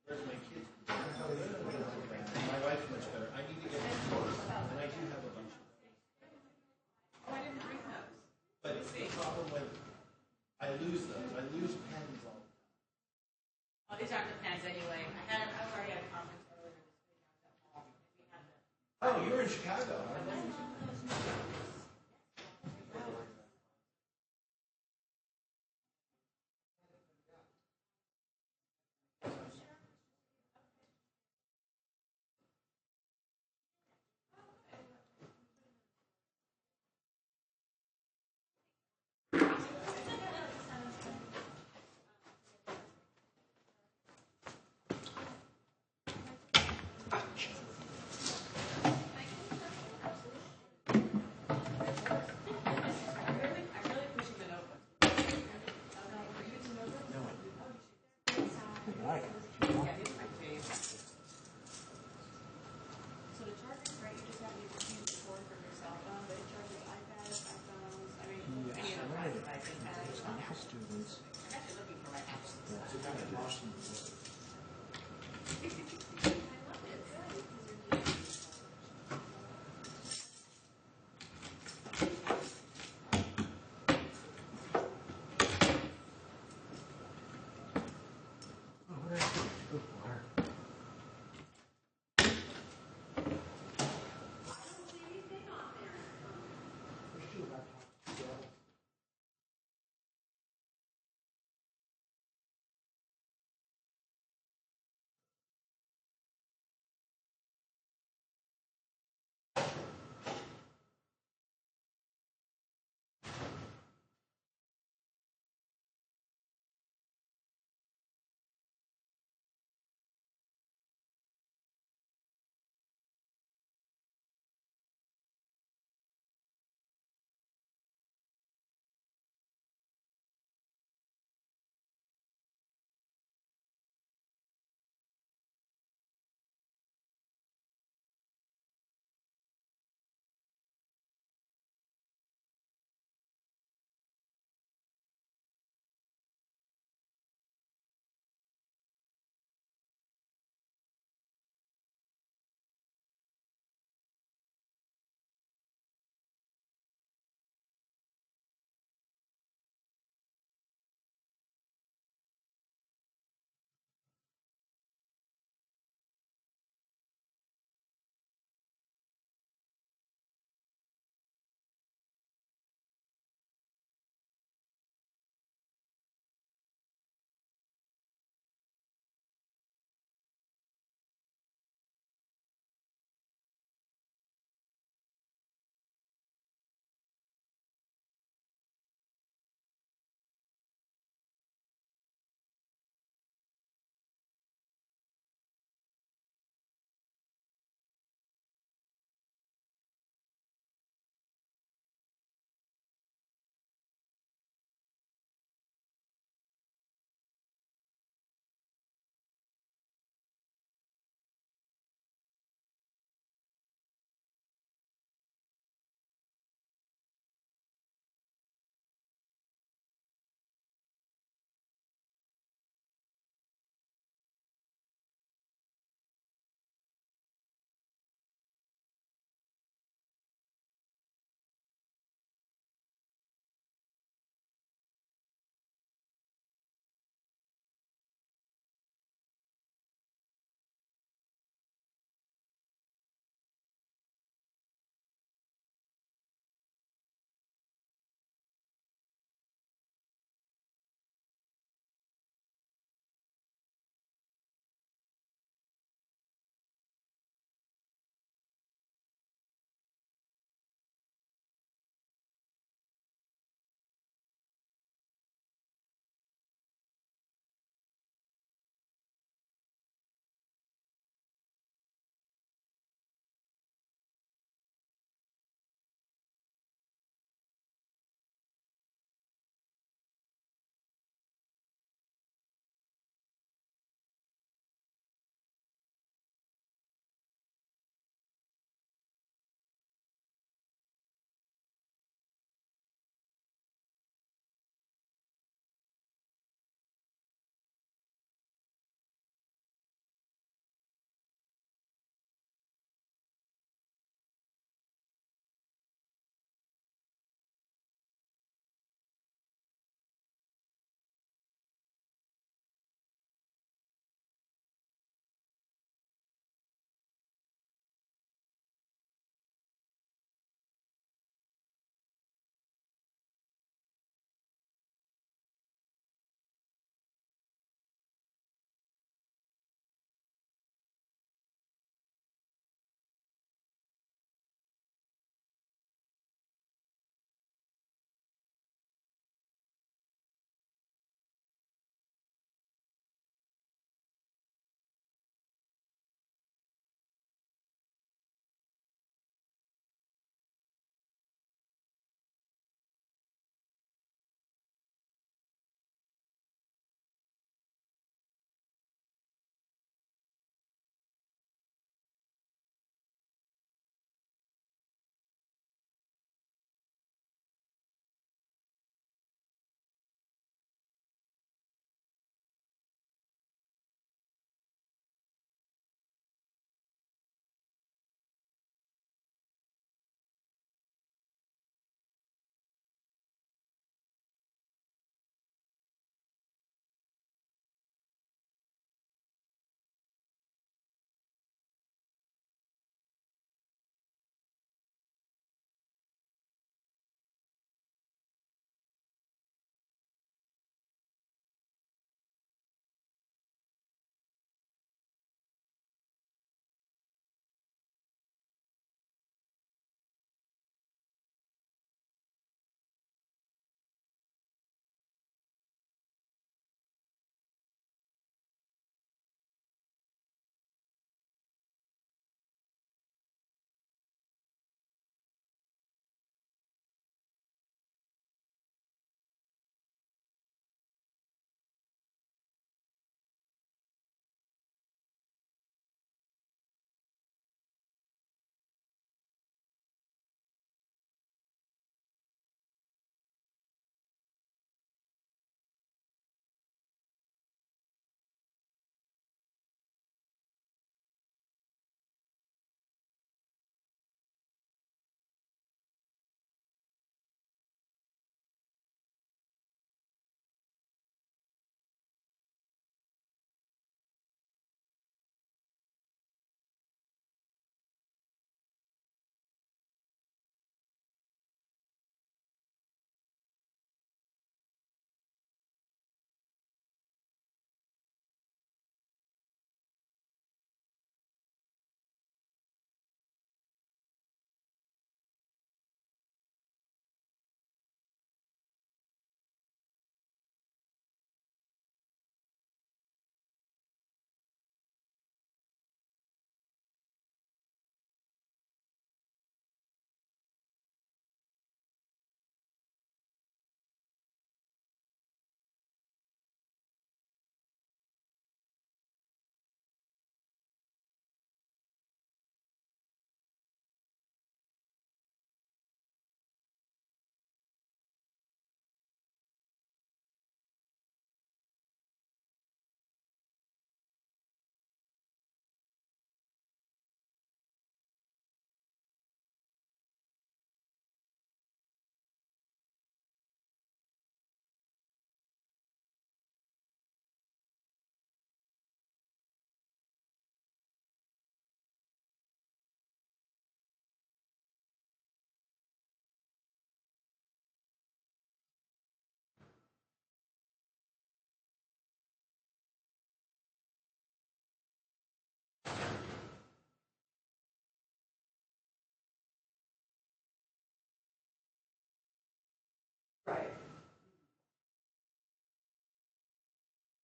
where's my kid? My wife's much better. I need to get more, and I do have a bunch. I didn't drink those. But it's the problem with I lose those. I lose pens all the time. Oh, these aren't the pens anyway. I've already had a conference earlier this week. I was at home. Oh, you were in Chicago.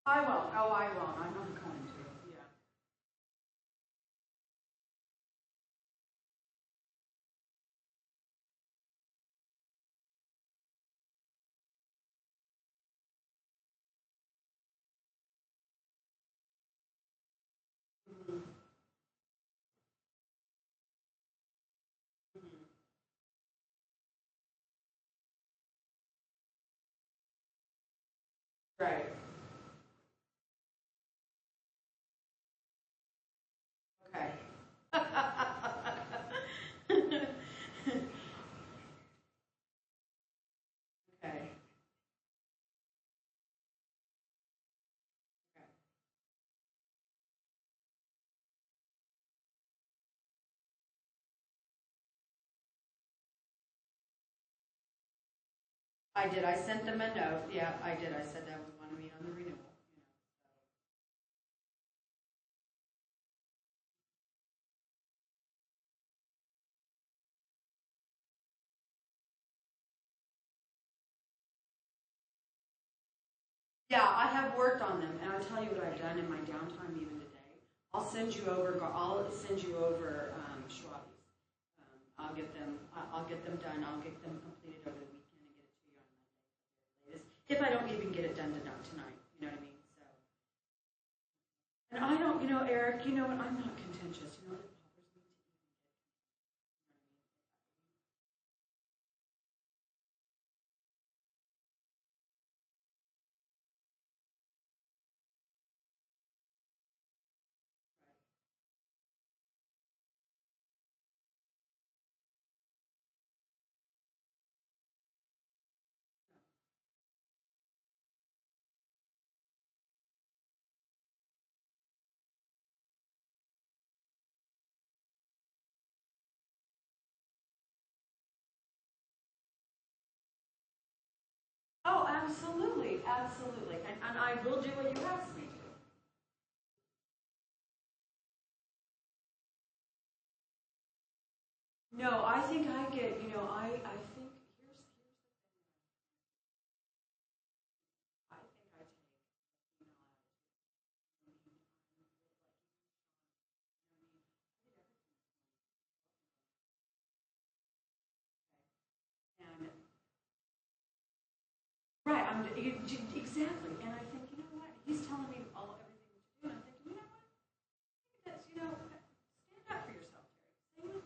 I won't. Oh, I won't. I'm not going to. Yeah. Mhm. Mhm. Right. Okay. Okay. I did. I sent them a note. Yeah, I did. I said that we want to meet on the renewal. Yeah, I have worked on them, and I'll tell you what I've done in my downtime even today. I'll send you over. Schwab's. I'll get them. I'll get them done. I'll get them completed over the weekend and get it to you on Monday, latest. If I don't even get it done tonight, you know what I mean. So, and I don't, Eric. You know what? I'm not contentious. You know, it bothers me to even get. Oh, absolutely, absolutely, and I will do what you ask me to. No, I think I get, I think here's the thing. I think I take a female attitude. And right, exactly. And I think, you know what? He's telling me everything to do, and I'm thinking, you know what? That's, stand up for yourself, Terry.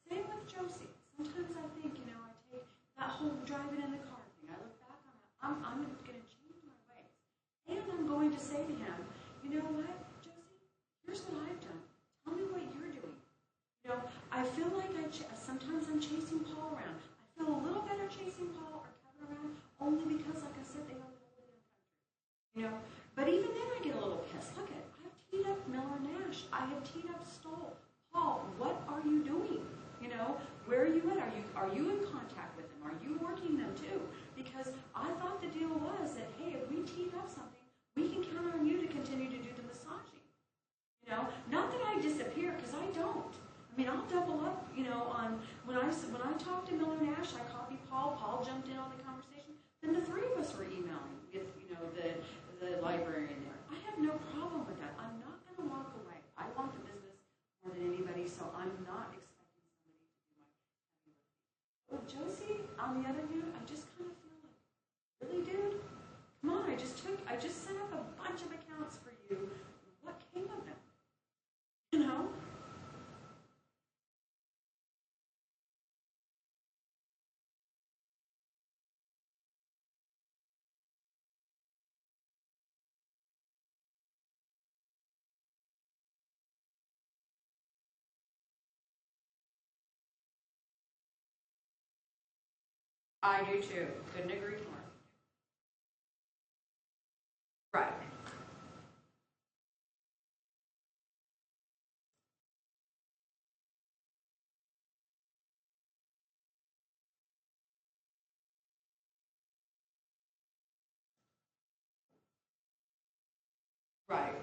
Same with Josie. Sometimes I think, I take that whole driving in the car thing. I look back on it. I'm going to change my ways, and I'm going to say to him, you know what, Josie? Here's what I've done. Tell me what you're doing. I feel like sometimes I'm chasing Paul around. I feel a little better chasing Paul or Kevin around only because, like I said, they own the whole damn country. But even then I get a little pissed. Look at, I have teed up Miller Nash. I have teed up Stoll. Paul, what are you doing? Where are you at? Are you in contact with them? Are you working them too? Because I thought the deal was that, hey, if we teed up something, we can count on you to continue to do the massaging. Not that I disappear, because I don't. I mean, I'll double up, on when I talked to Miller Nash, I copied Paul. Paul jumped in on the conversation. Then the three of us were emailing with, the librarian there. I have no problem with that. I'm not going to walk away. I want the business more than anybody, so I'm not expecting somebody to do my heavy lifting. With Josie, on the other hand, I just kind of feel like, really, dude? Come on, I just set up a bunch of accounts for you. What came of them? I do too. Couldn't agree more. Right. Right.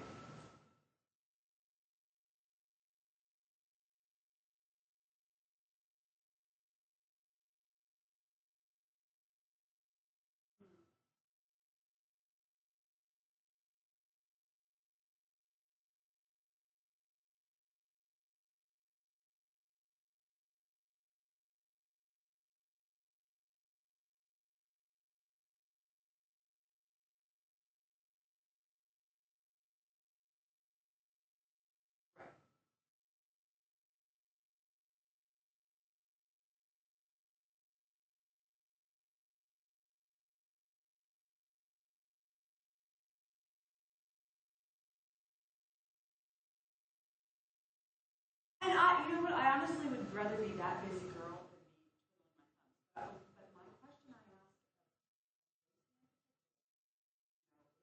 you know what? I honestly would rather be that busy girl than be twiddling my thumbs. But my question I ask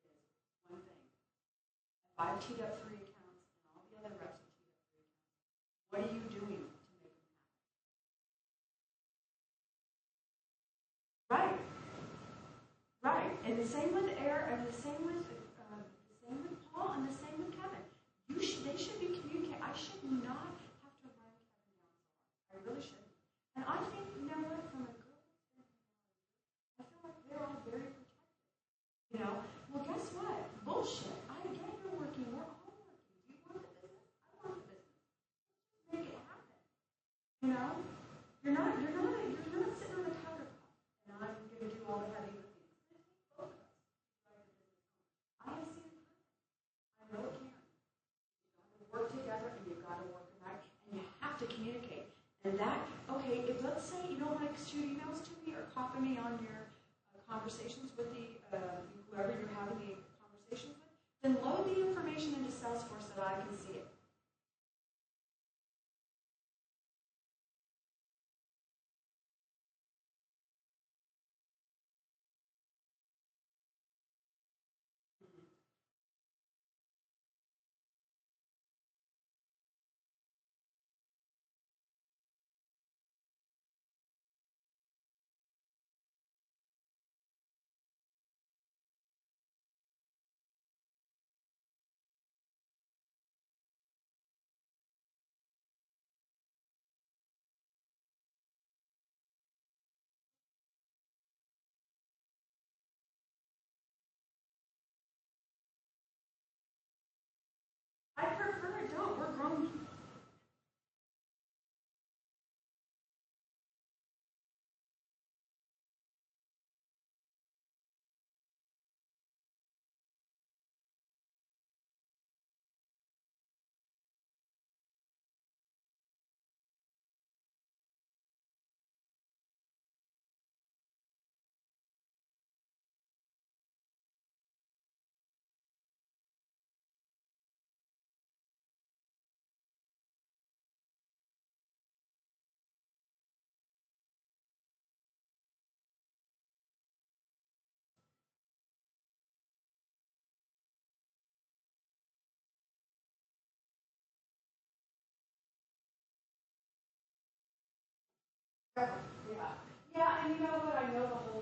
is one thing. If I've teed up 3 accounts and all the other reps have teed up 3 accounts, what are you doing to make them happen? Right. Right. And the same with Eric, and the same with Paul, and the same with Kevin. They should be communicating. I should not have to run Kevin down so hard. I really shouldn't. And I think, you know what, from a girl standpoint, I feel like they're all very protected. You know, well, guess what? Bullshit. I get you're working. We're all working. Do you want the business? I want the business. Let's just make it happen. You know, you're not sitting on the countertop, and I'm going to do all the heavy lifting. It's going to take both of us to drive the business home. I have seen it happen. I know it can. Work together, and you've got to work it right, and you have to communicate. And that, okay, if let's say you don't like to shoot emails to me or copy me on your conversations with whoever you're having the conversations with, then load the information into Salesforce so that I can see it. I prefer it don't. We're grown. Yeah. Yeah, and you know what? I know the whole